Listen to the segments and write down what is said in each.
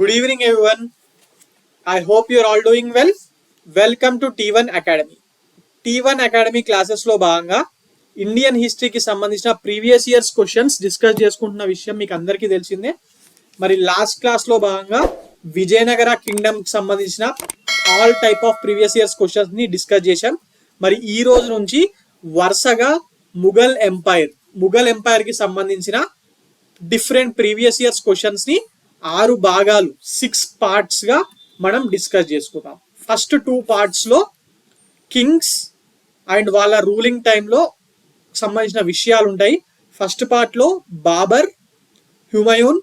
Good evening, everyone. I hope you're all doing well. Welcome to T1 Academy. T1 Academy classes లో భాగంగా Indian హిస్టరీకి సంబంధించిన previous years questions discuss చేసుకుంటున్న విషయం మీకు అందరికీ తెలిసిందే. మరి లాస్ట్ క్లాస్ లో భాగంగా విజయనగర కింగ్డమ్ కి సంబంధించిన all type of previous years questions ని డిస్కస్ చేశాం. మరి ఈ రోజు నుంచి వరుసగా ముఘల్ ఎంపైర్ కి సంబంధించిన డిఫరెంట్ ప్రీవియస్ ఇయర్స్ క్వశ్చన్స్ ని 6 భాగాలు 6 పార్ట్స్ గా మనం డిస్కస్ చేసుకుందాం. ఫస్ట్ 2 పార్ట్స్ లో కింగ్స్ అండ్ వాళ్ళ రూలింగ్ టైంలో సంబంధించిన విషయాలు ఉంటాయి. ఫస్ట్ పార్ట్ లో బాబర్, హుమయూన్,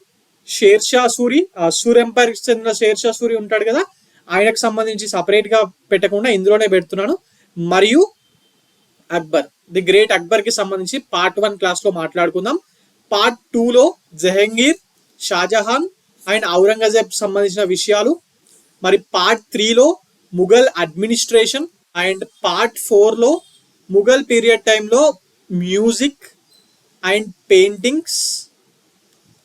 షేర్షా సూరి, సూర్ ఎంపైర్ కి చెందిన షేర్షా సూరి ఉంటాడు కదా, ఆయనకు సంబంధించి సపరేట్ గా పెట్టకుండా ఇందులోనే పెడుతున్నాను. మరియు అక్బర్, ది గ్రేట్ అక్బర్ కి సంబంధించి పార్ట్ 1 క్లాస్ లో మాట్లాడుకుందాం. పార్ట్ 2 లో జహంగీర్, షాజహాన్ అండ్ ఔరంగజేబ్ సంబంధించిన విషయాలు. మరి పార్ట్ 3 లో ముఘల్ అడ్మినిస్ట్రేషన్ అండ్ పార్ట్ 4 లో ముఘల్ పీరియడ్ టైంలో music and paintings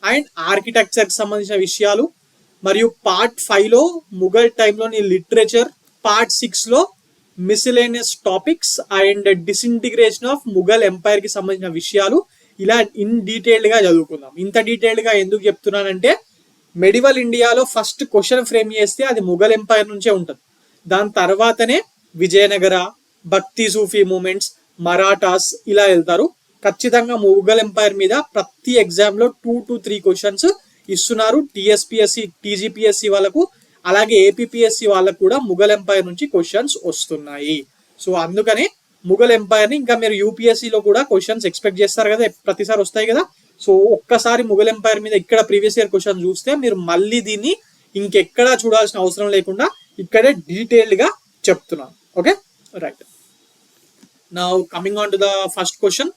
and architecture కి సంబంధించిన విషయాలు. మరియు పార్ట్ 5 లో ముఘల్ టైంలోని లిటరేచర్. పార్ట్ 6 లో miscellaneous topics and disintegration of Mughal empire కి సంబంధించిన విషయాలు. ఇలా ఇన్ డీటెయిల్డ్ గా చదువుకుందాం. ఇంత డీటెయిల్డ్ గా ఎందుకు చెప్తున్నానంటే మెడివల్ ఇండియాలో ఫస్ట్ క్వశ్చన్ ఫ్రేమ్ చేస్తే అది ముఘల్ ఎంపైర్ నుంచే ఉంటుంది. దాని తర్వాతనే విజయనగర, భక్తి సూఫీ మూమెంట్స్, మరాఠాస్ ఇలా వెళ్తారు. ఖచ్చితంగా ముఘల్ ఎంపైర్ మీద ప్రతి ఎగ్జామ్ లో 2 to 3 క్వశ్చన్స్ ఇస్తున్నారు. టీఎస్పిఎస్సి, టీజీపీఎస్సి వాళ్ళకు, అలాగే ఏపీపీఎస్సి వాళ్ళకు కూడా ముఘల్ ఎంపైర్ నుంచి క్వశ్చన్స్ వస్తున్నాయి. సో అందుకనే ముఘల్ ఎంపైర్ ని ఇంకా మీరు యూపీఎస్సీలో కూడా క్వశ్చన్స్ ఎక్స్పెక్ట్ చేస్తారు కదా, ప్రతిసారి వస్తాయి కదా. సో ఒక్కసారి ముఘల్ ఎంపైర్ మీద ఇక్కడ ప్రీవియస్ ఇయర్ క్వశ్చన్ చూస్తే మీరు మళ్ళీ దీన్ని ఇంకెక్కడా చూడాల్సిన అవసరం లేకుండా ఇక్కడే డీటెయిల్డ్ గా చెప్తున్నాను. Okay, right. Now coming on to the first question,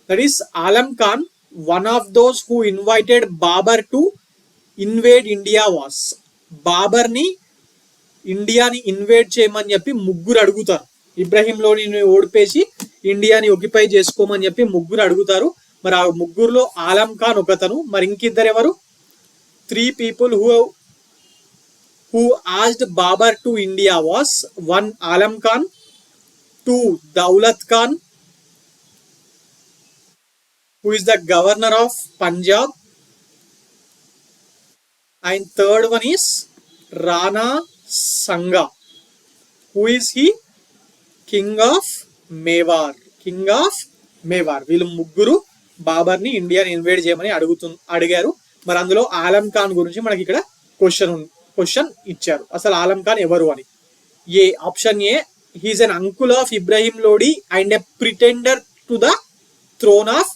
that is Alam Khan one of those who invited Babur to invade India was. Babur ని ఇండియాని ఇన్వేడ్ చేయమని చెప్పి ముగ్గురు అడుగుతారు. ఇబ్రహీం లోడిని ఓడిపేసి ఇండియాని ఒక్యుపై చేసుకోమని చెప్పి ముగ్గురు అడుగుతారు. మరి ఆ ముగ్గురులో ఆలం ఖాన్ ఒకతను. మరి ఇంకిద్దరు ఎవరు? 3 people who asked Babur to India was 1 Alam Khan, 2 Daulat Khan, who is the governor of Punjab, and third one is Rana Sanga. Who is he? King of Mewar. వీళ్ళు ముగ్గురు బాబర్ ని ఇండియాని ఇన్వేడ్ చేయమని అడిగారు. మరి అందులో ఆలం ఖాన్ గురించి మనకి ఇక్కడ క్వశ్చన్ ఇచ్చారు. అసలు ఆలం ఖాన్ ఎవరు అని. Option A, he is an uncle of Ibrahim Lodi and a pretender to the throne of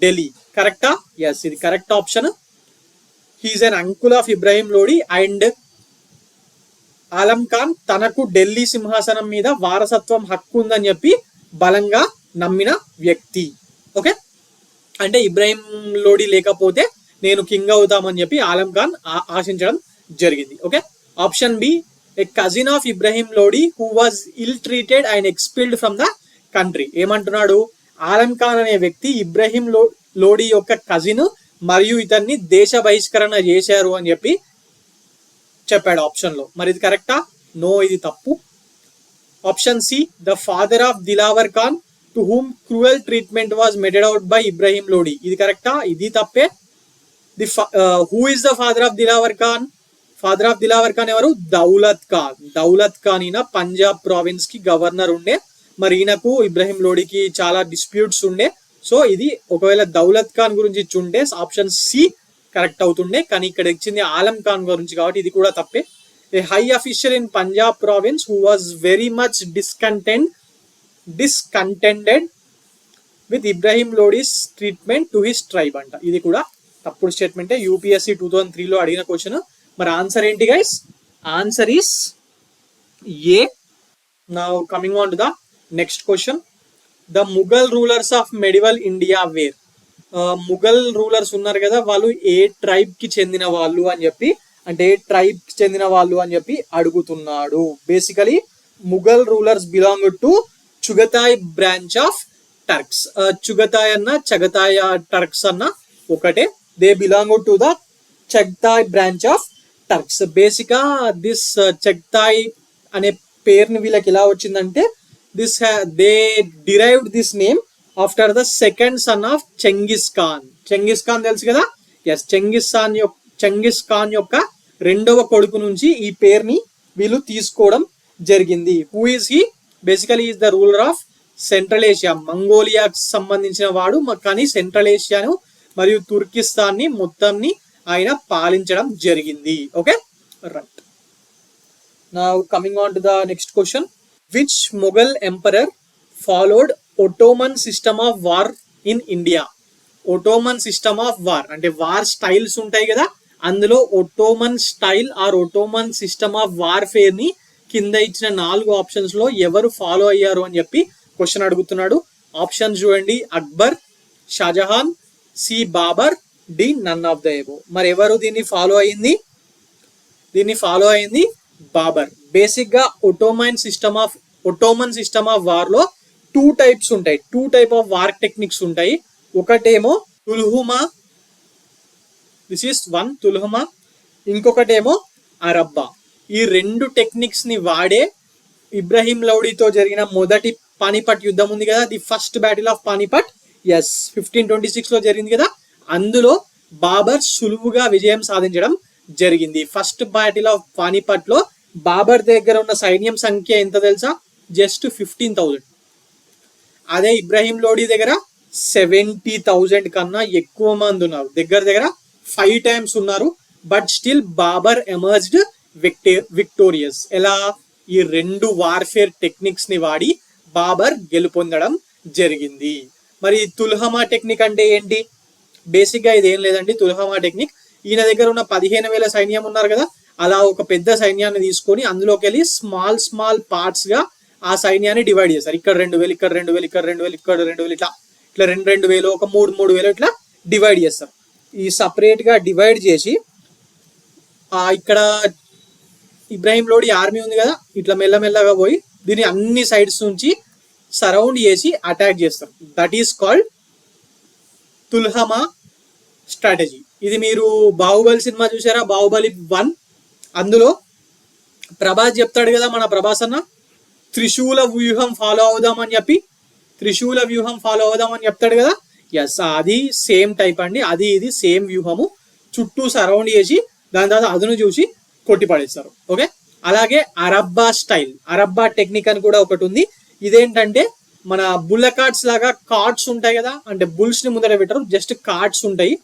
Delhi. కరెక్టా? ఎస్, ఇది correct option. He is an uncle of Ibrahim Lodi and Alam Khan తనకు ఢిల్లీ సింహాసనం మీద వారసత్వం హక్కు ఉందని చెప్పి బలంగా నమ్మిన వ్యక్తి. ఓకే, అంటే ఇబ్రాహిం లోడి లేకపోతే నేను కింగ్ అవుతామని చెప్పి ఆలం ఖాన్ ఆశించడం జరిగింది. Okay, option B, a cousin of Ibrahim Lodi who was ill treated and expelled from the country. ఏమంటున్నాడు? ఆలం ఖాన్ అనే వ్యక్తి ఇబ్రహీం లోడి యొక్క కజిన్ మరియు ఇతన్ని దేశ బహిష్కరణ చేశారు అని చెప్పి చెప్పాడు ఆప్షన్ లో. మరి ఇది కరెక్టా? నో, ఇది తప్పు. Option C, the father of Dilawar Khan to whom cruel treatment was meted out by Ibrahim Lodi. ఇది కరెక్టా? ఇది తప్పే. Who is the father of Dilawar Khan? Father of Dilawar Khan ఎవరు? దౌలత్ ఖాన్ ఈయన పంజాబ్ ప్రావిన్స్ కి గవర్నర్ ఉండే. మరి ఈయనకు ఇబ్రహీం లోడికి చాలా డిస్ప్యూట్స్ ఉండే. సో ఇది ఒకవేళ దౌలత్ ఖాన్ గురించి ఇచ్చుంటే ఆప్షన్ సి కరెక్ట్ అవుతుండే. కానీ ఇక్కడ ఇచ్చింది ఆలం ఖాన్ గురించి కాబట్టి ఇది కూడా తప్పే. A high official in Punjab province who was very much discontented with Ibrahim Lodi's treatment to his tribe అంట. ఇది కూడా తప్పుడు స్టేట్మెంటే. యూపీఎస్సీ 2003 లో అడిగిన క్వశ్చన్. మరి ఆన్సర్ ఏంటి guys? Answer is a. Now coming on to the next question, the Mughal rulers of medieval India where. Mughal rulers ఉన్నారు కదా, వాళ్ళు ఏ ట్రైబ్ కి చెందిన వాళ్ళు అని చెప్పి, అంటే ఏ ట్రైబ్ కి చెందిన వాళ్ళు అని చెప్పి అడుగుతున్నాడు. Basically Mughal rulers belong to Chagatai branch of Turks. Chagatai అన్న చగతాయ్ టర్క్స్ అన్న ఒకటే. They belong to the Chagatai branch of Turks. Basic గా దిస్ చెగ్తాయ్ అనే పేరుని వీళ్ళకి ఎలా వచ్చిందంటే this they derived this name after the second son of Genghis Khan. Genghis Khan తెలుసు కదా, ఎస్, చెంగిస్ ఖాన్ యొక్క రెండవ కొడుకు నుంచి ఈ పేరుని వీళ్ళు తీసుకోవడం జరిగింది. Who is he? Basically is the ruler of central Asia. మంగోలియాకు సంబంధించిన వాడు, కానీ సెంట్రల్ ఏషియాను మరియు తుర్కిస్తాన్ ని మొత్తంని ఆయన పాలించడం జరిగింది. Okay, right. Now coming on to the next question. Which Mughal emperor followed Ottoman system of war in India? Ottoman system of war అంటే war styles ఉంటాయి కదా, అందులో Ottoman style or Ottoman system of warfare ని కింద ఇచ్చిన 4 options లో ఎవరు follow అయ్యారు అని చెప్పి క్వశ్చన్ అడుగుతున్నాడు. ఆప్షన్స్ చూడండి. Akbar, Shahjahan, C Babur, D none of the above. మరి ఎవరు దీన్ని ఫాలో అయింది? బాబర్. బేసిక్ గా ఒటోమన్ సిస్టమ్ ఆఫ్ వార్ లో 2 టైప్స్ ఉంటాయి. 2 టైప్ ఆఫ్ వార్ టెక్నిక్స్ ఉంటాయి. ఒకటేమో తుల్హుమా, దిస్ ఈస్ 1 తుల్హుమా. ఇంకొకటేమో అరబ్బా. ఈ 2 టెక్నిక్స్ ని వాడే ఇబ్రహీం లౌడీతో జరిగిన మొదటి పానిపట్ యుద్ధం ఉంది కదా, the first battle of Panipat, yes, 1526 లో జరిగింది కదా, అందులో బాబర్ సులువుగా విజయం సాధించడం జరిగింది. ఫస్ట్ బ్యాటిల్ ఆఫ్ పానిపట్ లో బాబర్ దగ్గర ఉన్న సైన్యం సంఖ్య ఎంత తెలుసా? జస్ట్ 15,000. అదే ఇబ్రహీం లోడీ దగ్గర 70,000 కన్నా ఎక్కువ మంది ఉన్నారు. దగ్గర 5 times ఉన్నారు. But still Babur emerged victorious. ఎలా? ఈ 2 వార్ఫేర్ టెక్నిక్స్ ని వాడి బాబర్ గెలుపొందడం జరిగింది. మరి తుల్హమా టెక్నిక్ అంటే ఏంటి? బేసిక్ గా ఇది ఏం లేదండి. తుల్హమా టెక్నిక్, ఈయన దగ్గర ఉన్న 15,000 సైన్యం ఉన్నారు కదా, అలా ఒక పెద్ద సైన్యాన్ని తీసుకొని అందులోకి వెళ్ళి స్మాల్ పార్ట్స్ గా ఆ సైన్యాన్ని డివైడ్ చేస్తారు. ఇక్కడ 2,000, ఇక్కడ 2,000, ఇక్కడ 2,000, ఇక్కడ 2,000, ఇట్లా 2,000, ఒక 3,000 ఇట్లా డివైడ్ చేస్తారు. ఈ సపరేట్ గా డివైడ్ చేసి ఇక్కడ ఇబ్రాహిం లోడి ఆర్మీ ఉంది కదా, ఇట్లా మెల్లమెల్లగా పోయి దీన్ని అన్ని సైడ్స్ నుంచి సరౌండ్ చేసి అటాక్ చేస్తారు. That is called tulughma strategy. ఇది మీరు బాహుబలి సినిమా చూసారా? బాహుబలి 1, అందులో ప్రభాస్ చెప్తాడు కదా, మన ప్రభాస్ అన్న, త్రిశూల వ్యూహం ఫాలో అవుదామని చెప్తాడు కదా. ఎస్, అది సేమ్ టైప్ అండి. అది ఇది సేమ్ వ్యూహము. చుట్టూ సరౌండ్ చేసి దాని తర్వాత అదును చూసి కొట్టి పడేస్తారు. ఓకే, అలాగే అరబ్బా టెక్నిక్ అని కూడా ఒకటి ఉంది. ఇదేంటంటే మన బుల్ల కార్డ్స్ లాగా కార్డ్స్ ఉంటాయి కదా, అంటే బుల్స్ ని ముందర పెట్టరు, జస్ట్ కార్డ్స్ ఉంటాయి.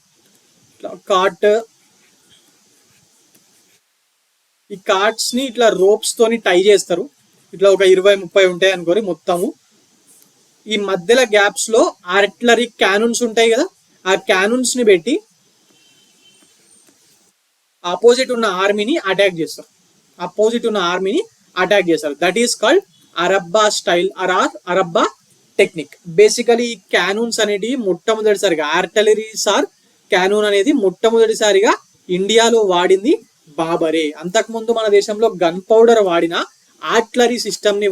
ఈ కార్డ్స్ ని ఇట్లా రోప్స్ తోని టై చేస్తారు. ఇట్లా ఒక 20-30 ఉంటాయి అనుకోరి మొత్తము. ఈ మధ్యలో గ్యాప్స్ లో ఆర్టిలరీ క్యానూన్స్ ఉంటాయి కదా, ఆ క్యానూన్స్ ని పెట్టి ఆపోజిట్ ఉన్న ఆర్మీని అటాక్ చేస్తారు. That is called araba style araba technique. Basically cannons అనేటివి మొట్టమొదటిసారిగా, ఆర్టిలరీస్ ఆర్ క్యానూన్ అనేది మొట్టమొదటిసారిగా ఇండియాలో వాడింది బాబరే. అంతకుముందు మన దేశంలో గన్ పౌడర్ వాడిన ఆర్టిలరీ సిస్టమ్ ని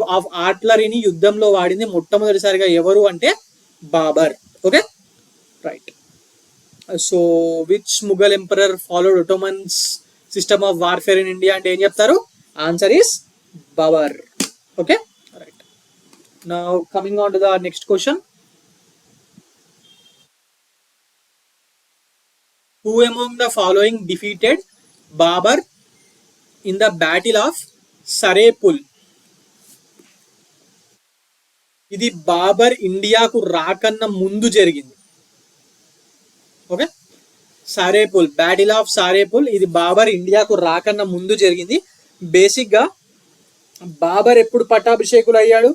ఆర్టిలరీని యుద్ధంలో వాడింది మొట్టమొదటిసారిగా ఎవరు అంటే Babur. Okay, right. So which Mughal emperor followed Ottomans system of warfare in India అంటే ఏం చెప్తారు? Answer is Babur. Okay, right. Now coming on to the next question. Who among the following defeated Babur in the Battle of Sarepul? ఇది బాబర్ ఇండియాకు రాకన్నా ముందు జరిగింది. Okay, సారేపుల్, battle of సారేపుల్, ఇది బాబర్ ఇండియాకు రాకన్నా ముందు జరిగింది. బేసిక్ గా బాబర్ ఎప్పుడు పట్టాభిషేకులు అయ్యాడు?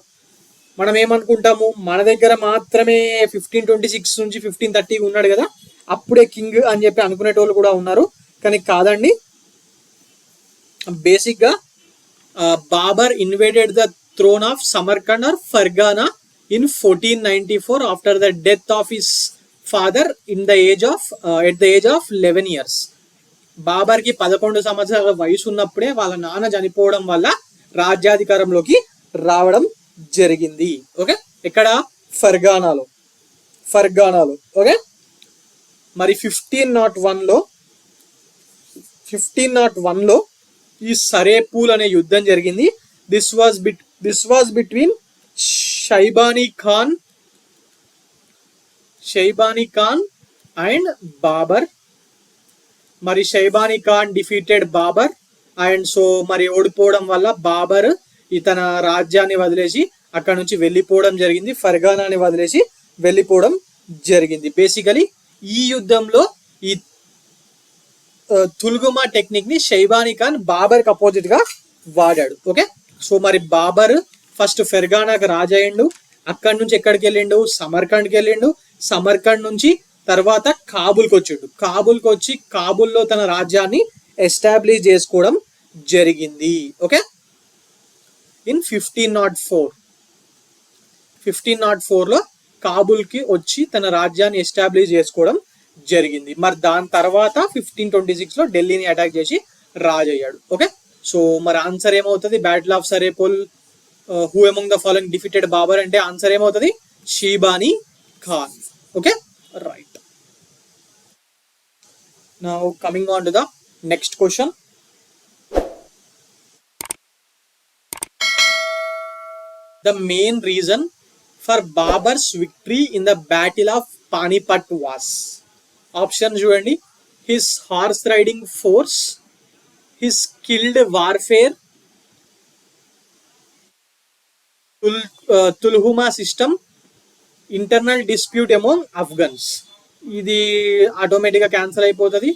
మనం ఏమనుకుంటాము, మన దగ్గర మాత్రమే 1526 నుంచి 1530 ఉన్నాడు కదా, అప్పుడే కింగ్ అని చెప్పి అనుకునేటోళ్ళు కూడా ఉన్నారు. కానీ కాదండి. బేసిక్ గా Babur invaded the throne of Samarkand or Fergana in 1494 after the death of his father at the age of 11 years. Babur కి 11 సంవత్సరాల వయసు ఉన్నప్పుడే వాళ్ళ నాన్న చనిపోవడం వల్ల రాజ్యాధికారంలోకి రావడం జరిగింది. ఓకే, ఇక్కడ ఫర్గానాలో. ఓకే, మరి 1501లో 1501 లో ఈ సరేపూల్ అనే యుద్ధం జరిగింది. This was between Shaibani Khan and Babur. మరి Shaibani Khan defeated Babur and so మరి ఓడిపోవడం వల్ల బాబర్ తన రాజ్యాన్ని వదిలేసి అక్కడ నుంచి వెళ్ళిపోవడం జరిగింది. ఫర్గానాని వదిలేసి వెళ్ళిపోవడం జరిగింది. బేసికలీ ఈ యుద్ధంలో ఈ తుల్గుమా టెక్నిక్ ని షైబానీ ఖాన్ బాబర్ కి అపోజిట్ గా వాడాడు. ఓకే, సో మరి బాబర్ ఫస్ట్ ఫెర్గానాకు రాజయ్యిండు. అక్కడి నుంచి ఎక్కడికి వెళ్ళిండు? సమర్కండ్కి వెళ్ళిండు. సమర్కండ్ నుంచి తర్వాత కాబుల్కి వచ్చిండు. కాబుల్కి వచ్చి కాబుల్లో తన రాజ్యాన్ని ఎస్టాబ్లిష్ చేసుకోవడం జరిగింది. ఓకే, ఇన్ 1504 లో కాబుల్కి వచ్చి తన రాజ్యాన్ని ఎస్టాబ్లిష్ చేసుకోవడం జరిగింది. మరి దాని తర్వాత 1526 లో ఢిల్లీని అటాక్ చేసి రాజు అయ్యాడు. ఓకే, సో మరి ఆన్సర్ ఏమవుతుంది? Battle of Saripul who among the following defeated Babur అంటే ఆన్సర్ ఏమవుతుంది? Shaibani Khan. Okay, right. Now coming on to the next question. The main reason for Babar's victory in the Battle of Panipat was, options చూడండి, his horse riding force, his skilled warfare, Tulhuma system, internal dispute among Afghans. ఇది ఆటోమేటిక్గా cancel అయిపోతుంది.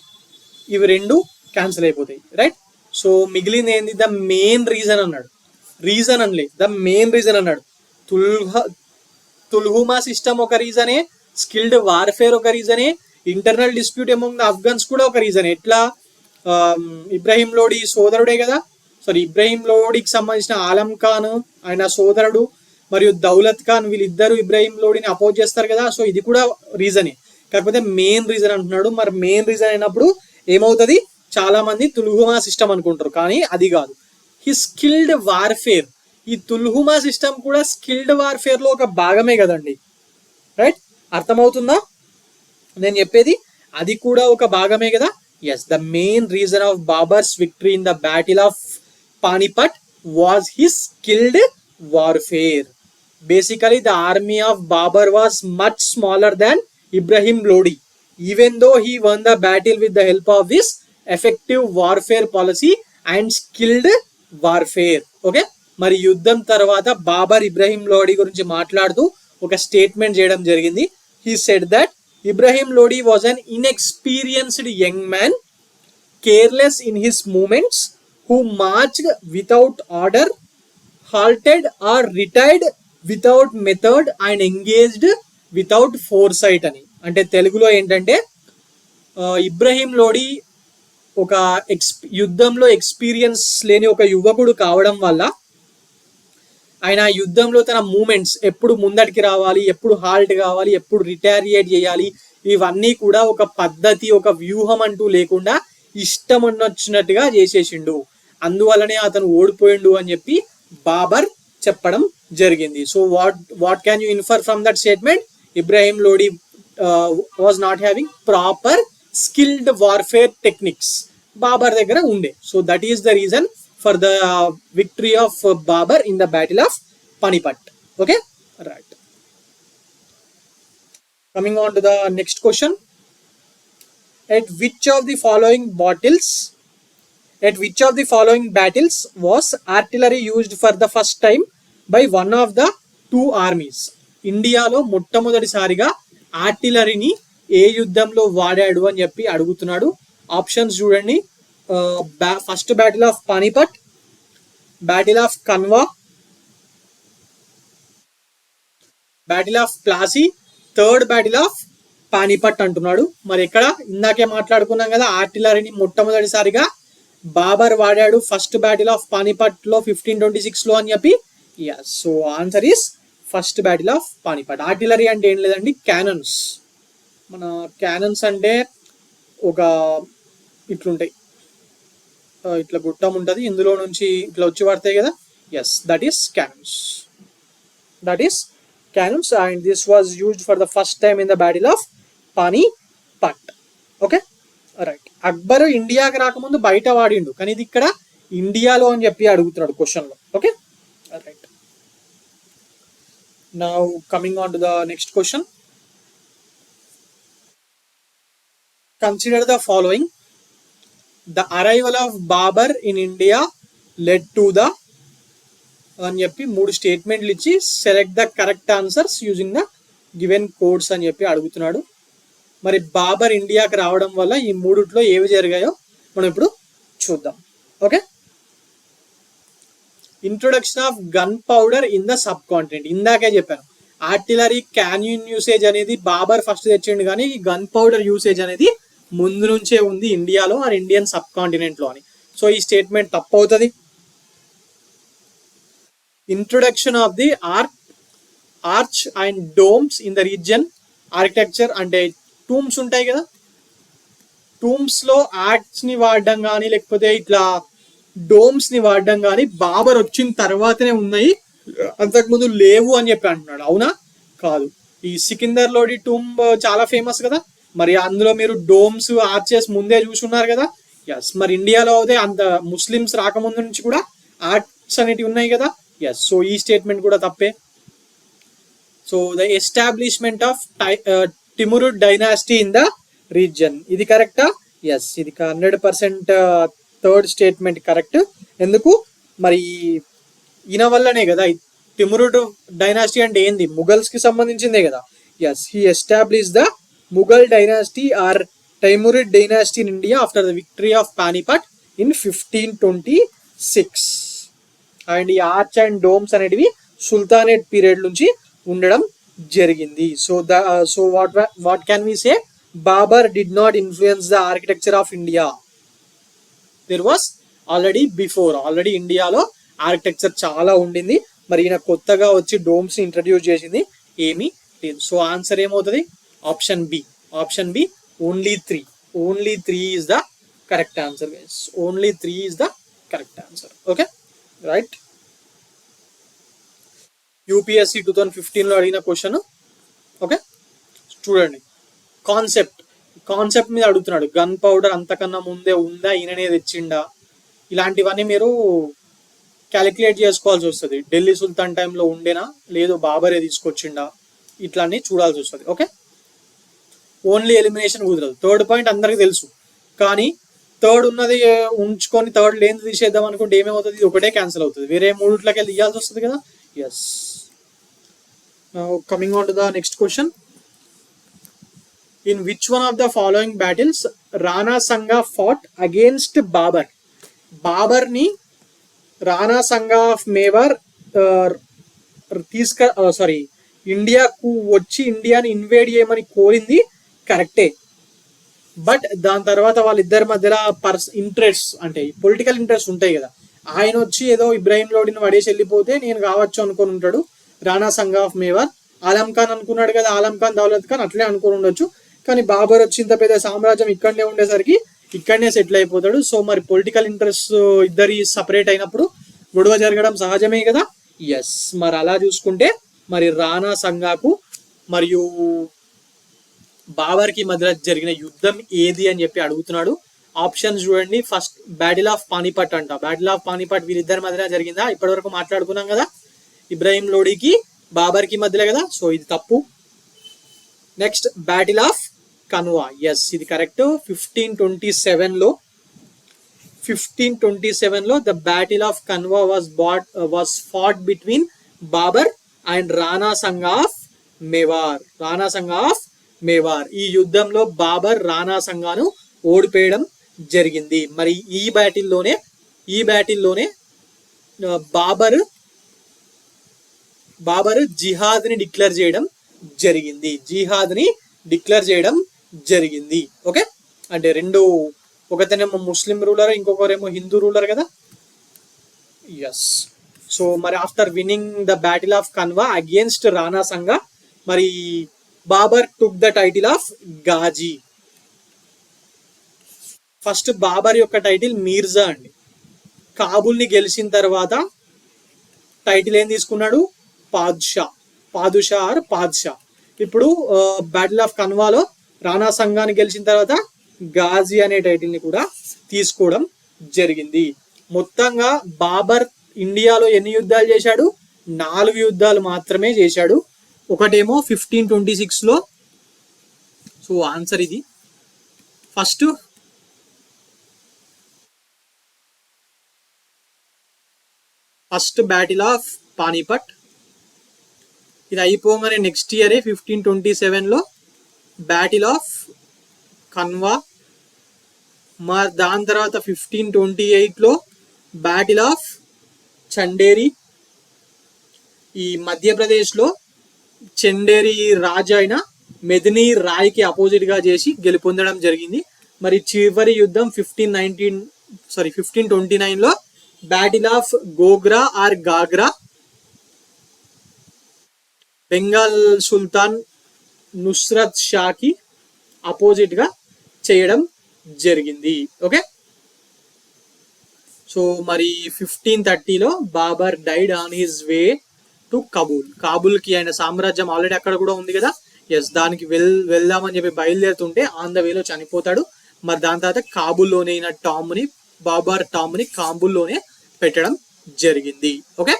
ఇవి రెండు cancel అయిపోతాయి, right? So మిగిలింది ఏంది? The main reason అన్నాడు. రీజన్ అనలే, ద మెయిన్ రీజన్ అన్నాడు. తుల్హుమా సిస్టమ్ ఒక రీజనే, స్కిల్డ్ వార్ఫేర్ ఒక రీజనే, ఇంటర్నల్ డిస్ప్యూట్ అమంగ్ ద అఫ్ఘన్స్ కూడా ఒక రీజన్. ఎట్లా? ఇబ్రహీం లోడి సోదరుడే కదా, సారీ ఇబ్రహీం లోడికి సంబంధించిన ఆలం ఖాన్ ఆయన సోదరుడు మరియు దౌలత్ ఖాన్ వీళ్ళిద్దరు ఇబ్రహీం లోడిని అపోజ్ చేస్తారు కదా. సో ఇది కూడా రీజనే, కాకపోతే మెయిన్ రీజన్ అంటున్నాడు. మరి మెయిన్ రీజన్ అయినప్పుడు ఏమవుతుంది? చాలా మంది తుల్హుమా సిస్టమ్ అనుకుంటారు, కానీ అది కాదు. ఈ స్కిల్డ్ వార్ఫేర్, ఈ తుల్హుమా సిస్టమ్ కూడా స్కిల్డ్ వార్ఫేర్ లో ఒక భాగమే కదండి, రైట్? అర్థమవుతుందా నేను చెప్పేది? అది కూడా ఒక భాగమే కదా. Yes, the main reason of Babur's victory in the battle of Panipat was his skilled warfare. Basically, the army of Babur was much smaller than Ibrahim Lodi, even though he won the battle with the help of his effective warfare policy and skilled warfare. Okay, మరి యుద్ధం తర్వాత బాబర్ ఇబ్రహీం లోడి గురించి మాట్లాడుతూ ఒక statement చేయడం జరిగింది. He said that Ibrahim Lodi was an inexperienced young man, careless in his movements, who marched without order, halted or retired without method and engaged without foresight అని. అంటే తెలుగులో ఏంటంటే ఇబ్రహీం లోడి ఒక యుద్ధంలో ఎక్స్పీరియన్స్ లేని ఒక యువకుడు కావడం వల్ల ఆయన యుద్ధంలో తన మూమెంట్స్ ఎప్పుడు ముందటికి రావాలి, ఎప్పుడు హాల్ట్ కావాలి, ఎప్పుడు రిటారియేట్ చేయాలి, ఇవన్నీ కూడా ఒక పద్ధతి, ఒక వ్యూహం అంటూ లేకుండా ఇష్టం వచ్చినట్టుగా చేసేసిండు. అందువల్లనే అతను ఓడిపోయిండు అని చెప్పి బాబర్ చెప్పడం జరిగింది. So what can you infer from that statement? Ibrahim Lodi was not having proper skilled warfare techniques Babur దగ్గర ఉండే. So that is the reason for the victory of Babur in the battle of Panipat. Okay, right. Coming on to the next question. At which of the following battles was artillery used for the first time by one of the two armies? ఇండియాలో మొట్టమొదటిసారిగా ఆర్టిలరీని ఏ యుద్ధంలో వాడాడు అని చెప్పి అడుగుతున్నాడు. Options చూడండి. First battle of Panipat, battle of Kanva, battle of Plassey, third battle of Panipat అంటున్నాడు. మరి ఎక్కడ? ఇందాకే మాట్లాడుకున్నాం కదా, ఆర్టిలరీని మొట్టమొదటిసారిగా బాబర్ వాడాడు ఫస్ట్ బ్యాటిల్ ఆఫ్ పానిపట్ లో 1526 లో అని చెప్పి. yes, so answer is first battle of Panipat. Artillery అంటే ఏం లేదండి, క్యానన్స్. మన క్యానన్స్ అంటే ఒక ఇట్లుంటాయి, ఇట్లా గుట్టం ఉంటుంది, ఇందులో నుంచి ఇట్లా వచ్చి పడతాయి కదా. Yes, that is cannons. And this was used for the first time in the battle of Panipat. Okay, right. Akbar ఇండియాకి రాకముందు బయట వాడిండు, కానీ ఇది ఇక్కడ ఇండియాలో అని చెప్పి అడుగుతున్నాడు క్వశ్చన్ లో. Okay right. Now coming on to the next question. Consider the following. The arrival of Babur in India led to the అని చెప్పి 3 స్టేట్మెంట్లు ఇచ్చి select the correct answers using the given codes అని చెప్పి అడుగుతున్నాడు. మరి బాబర్ ఇండియాకి రావడం వల్ల ఈ మూడిట్లో ఏవి జరిగాయో మనం ఇప్పుడు చూద్దాం. Okay. Introduction of gun powder in the sub continent. ఇందాకే చెప్పాను, ఆర్టిలరీ క్యాన్యూన్ యూసేజ్ అనేది బాబర్ ఫస్ట్ తెచ్చిండు, కానీ ఈ గన్ పౌడర్ యూసేజ్ అనేది ముందు నుంచే ఉంది ఇండియాలో ఆర్ ఇండియన్ సబ్ కాంటినెంట్ లో అని. సో ఈ స్టేట్మెంట్ తప్పు అవుతుంది. Introduction of the arch and domes in the region. Architecture అంటే టూమ్స్ ఉంటాయి కదా, టూమ్స్ లో ఆర్చ్ ని వాడడం కానీ లేకపోతే ఇట్లా డోమ్స్ ని వాడడం కానీ బాబర్ వచ్చిన తర్వాతనే ఉన్నాయి, అంతకుముందు లేవు అని చెప్పి అంటున్నాడు. అవునా? కాదు. ఈ సికిందర్ లోడి టూమ్ చాలా ఫేమస్ కదా, మరి అందులో మీరు డోమ్స్ ఆర్చెస్ ముందే చూసున్నారు కదా. ఎస్. మరి ఇండియాలో అయితే అంత ముస్లిమ్స్ రాకముందు నుంచి కూడా ఆర్ట్స్ అనేటివి ఉన్నాయి కదా. ఎస్. సో ఈ స్టేట్మెంట్ కూడా తప్పే. So the establishment of Timurid dynasty in the region, ఇది కరెక్టా? ఎస్, ఇది 100% థర్డ్ స్టేట్మెంట్ కరెక్ట్. ఎందుకు? మరి ఈయన వల్లనే కదా. టిమురుడ్ డైనాసిటీ అంటే ఏంది? ముఘల్స్ కి సంబంధించిందే కదా. Yes, he establish the Mughal dynasty or Timurid dynasty in India after the victory of Panipat in 1526. And ఈ ఆర్చ్ అండ్ డోమ్స్ అనేటివి సుల్తానేట్ పీరియడ్ నుంచి ఉండడం జరిగింది. So what can we say? Babur did not influence the architecture of India. There was already ఇండియాలో architecture చాలా ఉండింది. మరి ఈయన కొత్తగా వచ్చి డోమ్స్ ఇంట్రడ్యూస్ చేసింది ఏమీ లేదు. సో ఆన్సర్ ఏమవుతుంది? Option B. Only 3 is the correct answer, guys. Only 3 is the correct answer. Okay, right. UPSC 2015 లో అడిగిన క్వశ్చన్. ఓకే, చూడండి. కాన్సెప్ట్ మీద అడుగుతున్నాడు. గన్ పౌడర్ అంతకన్నా ముందే ఉందా, ఈయననే తెచ్చిండా, ఇలాంటివన్నీ మీరు క్యాలిక్యులేట్ చేసుకోవాల్సి వస్తుంది. ఢిల్లీ సుల్తాన్ టైంలో ఉండేనా లేదు బాబరే తీసుకొచ్చిండా, ఇట్లాన్ని చూడాల్సి వస్తుంది. ఓకే, ఓన్లీ ఎలిమినేషన్ కుదరదు. థర్డ్ పాయింట్ అందరికి తెలుసు, కానీ థర్డ్ ఉన్నది ఉంచుకొని థర్డ్ లేని తీసేద్దాం అనుకుంటే ఏమవుతుంది? ఇది ఒకటే క్యాన్సిల్ అవుతుంది, వేరే మూడిట్లోకి వెళ్ళి తీయాల్సి వస్తుంది కదా. Yes. Coming on to the next question. In which one of the following battles Rana Sanga fought against Babur? బాబర్ని రాణా సంగా ఆఫ్ మేవార్ ఇండియాకు వచ్చి ఇండియాని ఇన్వేడ్ చేయమని కోరింది కరెక్టే. బట్ దాని తర్వాత వాళ్ళిద్దరి మధ్యలో ఇంట్రెస్ట్ అంటే పొలిటికల్ ఇంట్రెస్ట్ ఉంటాయి కదా. ఆయన వచ్చి ఏదో ఇబ్రాహిం లోడిని పడేసి వెళ్ళిపోతే నేను కావచ్చు అనుకుని ఉంటాడు రాణా సంగా ఆఫ్ మేవార్. ఆలం ఖాన్ అనుకున్నాడు కదా, ఆలం ఖాన్ దౌలత్ ఖాన్ అట్లే అనుకుని ఉండొచ్చు. కానీ బాబర్ వచ్చి ఇంత పెద్ద సామ్రాజ్యం ఇక్కడనే ఉండేసరికి ఇక్కడనే సెటిల్ అయిపోతాడు. సో మరి పొలిటికల్ ఇంట్రెస్ట్ ఇద్దరి సపరేట్ అయినప్పుడు గొడవ జరగడం సహజమే కదా. ఎస్. మరి అలా చూసుకుంటే మరి రాణా సంగాకు మరియు బాబర్ కి మధ్య జరిగిన యుద్ధం ఏది అని చెప్పి అడుగుతున్నాడు. ఆప్షన్స్ చూడండి. ఫస్ట్ బ్యాటిల్ ఆఫ్ పానిపట్ అంట. బ్యాటిల్ ఆఫ్ పానిపట్ వీరిద్దరి మధ్య జరిగిందా? ఇప్పటి వరకు మాట్లాడుకున్నాం కదా, ఇబ్రాహిం లోడికి బాబర్ కి మధ్యలో కదా. సో ఇది తప్పు. Next battle of Khanwa. Yes, ఇది కరెక్ట్. 1527 లో the battle of Khanwa was fought between Babur and Rana Sanga of Mewar. ఈ యుద్ధంలో బాబర్ రాణా సంగాను ఓడిపోయడం జరిగింది. మరి ఈ బ్యాటిల్లోనే బాబర్ జిహాద్ ని డిక్లేర్ చేయడం జరిగింది. ఓకే, అంటే రెండు, ఒకతనేమో ముస్లిం రూలర్, ఇంకొకరేమో హిందూ రూలర్ కదా. ఎస్. సో మరి after winning the battle of Khanwa against Rana Sanga, మరి Babur took the title of Ghazi. First Babur యొక్క టైటిల్ మీర్జా అండి. కాబుల్ ని గెలిచిన తర్వాత టైటిల్ ఏం తీసుకున్నాడు? పాదుషా. ఇప్పుడు బ్యాటిల్ ఆఫ్ కన్వాలో రాణా సంగాని గెలిచిన తర్వాత గాజీ అనే టైటిల్ ని కూడా తీసుకోవడం జరిగింది. మొత్తంగా బాబర్ ఇండియాలో ఎన్ని యుద్ధాలు చేశాడు? 4 యుద్ధాలు మాత్రమే చేశాడు. ఒకటేమో 1526 లో. సో ఆన్సర్ ఇది. First battle of Panipat. ఇది అయిపోగానే నెక్స్ట్ ఇయరే 1527 లో బ్యాటిల్ ఆఫ్ కన్వా. మరి దాని తర్వాత 1528 లో బ్యాటిల్ ఆఫ్ చండేరి. ఈ మధ్యప్రదేశ్లో చండేరి రాజు అయిన మెదినీ రాయ్కి అపోజిట్ గా చేసి గెలుపొందడం జరిగింది. మరి చివరి యుద్ధం 1529 లో battle of Ghogra or Ghagra. Bengal sultan Nusrat షాకి అపోజిట్ గా చేయడం జరిగింది. ఓకే, సో మరి 1530లో Babur died on his way to Kabul. Kabul కి ఆయన సామ్రాజ్యం ఆల్రెడీ అక్కడ కూడా ఉంది కదా, ఎస్, దానికి వెళ్దామని చెప్పి బయలుదేరుతుంటే ఆన్ ద వేలో చనిపోతాడు. మరి దాని తర్వాత కాబూల్లోనే బాబర్ టామ్ ని కాబూల్లోనే పెట్టడం జరిగింది. Okay,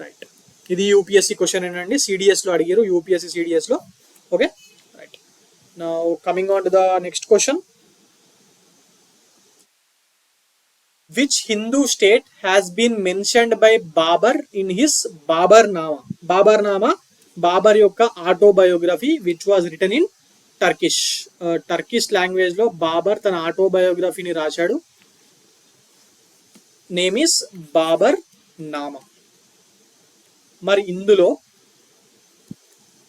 right. ఇది యూపీఎస్సీ క్వశ్చన్ ఏంటండి, సిడిఎస్ లో అడిగారు, యూపీఎస్సీ సిడిఎస్ లో. Okay, right. Now coming on to the next question. Which Hindu state has been mentioned by Babur in his Babarnama? Babarnama, Babur యొక్క autobiography which was written in Turkish. Turkish language లో బాబర్ తన ఆటోబయోగ్రఫీని రాశాడు. Name is Baburnama. మరి ఇందులో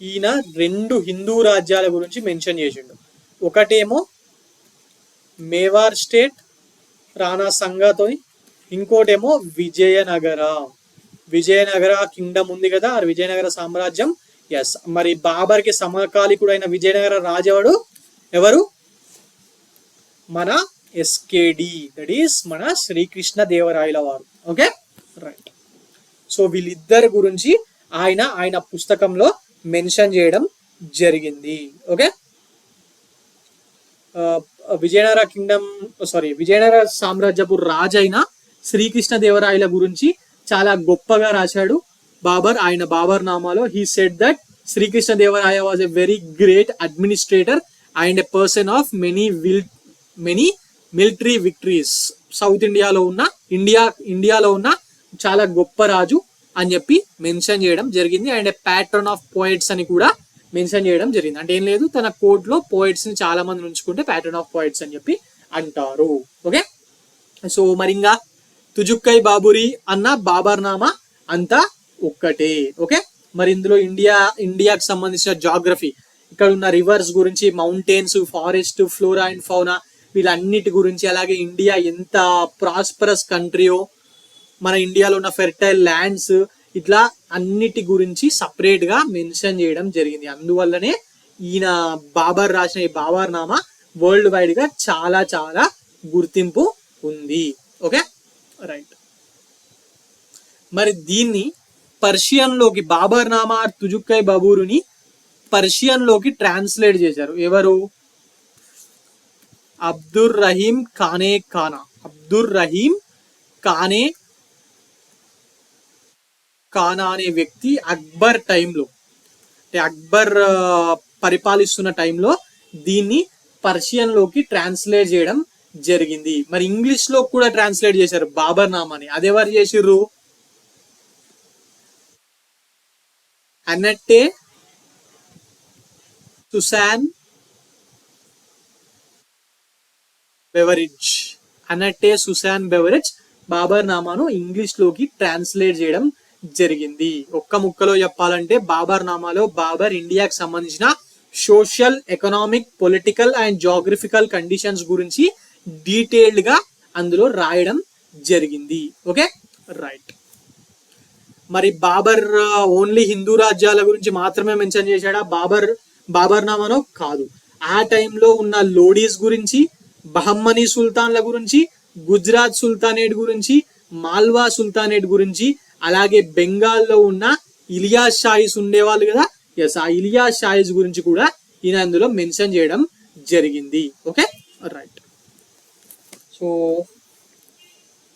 ఈయన 2 హిందూ రాజ్యాల గురించి మెన్షన్ చేసిండు. ఒకటేమో మేవార్ స్టేట్ రాణా సంగాతో, ఇంకోటేమో విజయనగర కింగ్డమ్ ఉంది కదా, విజయనగర సామ్రాజ్యం. ఎస్, మరి బాబర్ కి సమకాలికుడైన విజయనగర రాజవాడు ఎవరు? మన ఎస్కేడి, దట్ ఈస్ మన శ్రీకృష్ణ దేవరాయల వారు. Okay, right. సో వీళ్ళిద్దరి గురించి ఆయన పుస్తకంలో మెన్షన్ చేయడం జరిగింది. ఓకే, విజయనగర సామ్రాజ్యపు రాజైన శ్రీకృష్ణ దేవరాయల గురించి చాలా గొప్పగా రాశాడు బాబర్. ఆయన బాబర్ నామాలో he said that Srikrishna Devaraya was a very great administrator and a person of many military victories. South ఇండియాలో ఉన్న చాలా గొప్ప రాజు అని చెప్పి మెన్షన్ చేయడం జరిగింది. And a pattern of poets అని కూడా మెన్షన్ చేయడం జరిగింది. అంటే ఏం లేదు, తన కోర్ట్ లో పోయిట్స్ ని చాలా మంది ఉంచుకుంటే ప్యాటర్న్ ఆఫ్ పోయిట్స్ అని చెప్పి అంటారు. ఓకే, సో మరి ఇంకా తుజుక్కై బాబురి అన్న బాబర్నామా అంతా ఒక్కటే. ఓకే, మరి ఇందులో ఇండియాకి సంబంధించిన జాగ్రఫీ, ఇక్కడ ఉన్న రివర్స్ గురించి, mountains, forest, flora and fauna, వీళ్ళన్నిటి గురించి, అలాగే ఇండియా ఎంత ప్రాస్పరస్ కంట్రీయో, మన ఇండియాలో ఉన్న ఫెర్టైల్ ల్యాండ్స్, ఇట్లా అన్నిటి గురించి సపరేట్ గా మెన్షన్ చేయడం జరిగింది. అందువల్లనే ఈయన బాబర్ రాసిన ఈ బాబర్నామా వరల్డ్ వైడ్ గా చాలా చాలా గుర్తింపు ఉంది. Okay, right. మరి దీన్ని పర్షియన్ లోకి, బాబర్నామా తుజుక్కై బాబూరుని పర్షియన్ లోకి ట్రాన్స్లేట్ చేశారు. ఎవరు? అబ్దుర్ రహీం ఖానా అనే వ్యక్తి అక్బర్ టైంలో, అంటే అక్బర్ పరిపాలిస్తున్న టైంలో దీన్ని పర్షియన్ లోకి ట్రాన్స్లేట్ చేయడం జరిగింది. మరి ఇంగ్లీష్ లో కూడా ట్రాన్స్లేట్ చేశారు బాబర్ నామాని. అదెవరు చేసిర్రు? అన్నట్టే సుసాన్ బెవరేజ్ బాబర్ నామాను ఇంగ్లీష్ లోకి ట్రాన్స్లేట్ చేయడం జరిగింది. ఒక్క ముక్కలో చెప్పాలంటే బాబర్ నామాలో బాబర్ ఇండియాకి సంబంధించిన social, economic, political and geographical conditions గురించి డీటెయిల్డ్ గా అందులో రాయడం జరిగింది. Okay, right. మరి బాబర్ ఓన్లీ హిందూ రాజ్యాల గురించి మాత్రమే మెన్షన్ చేశాడా బాబర్ నామాలో? కాదు. ఆ టైంలో ఉన్న లోడీస్ గురించి, బహమ్మనీ సుల్తాన్ల గురించి, గుజరాత్ సుల్తానేట్ గురించి, మాల్వా సుల్తానేట్ గురించి, అలాగే బెంగాల్లో ఉన్న ఇలియాస్ షాయిస్ ఉండేవాళ్ళు కదా, ఎస్, ఆ ఇలియాస్ షాయిస్ గురించి కూడా ఈయన అందులో మెన్షన్ చేయడం జరిగింది. Okay, right. So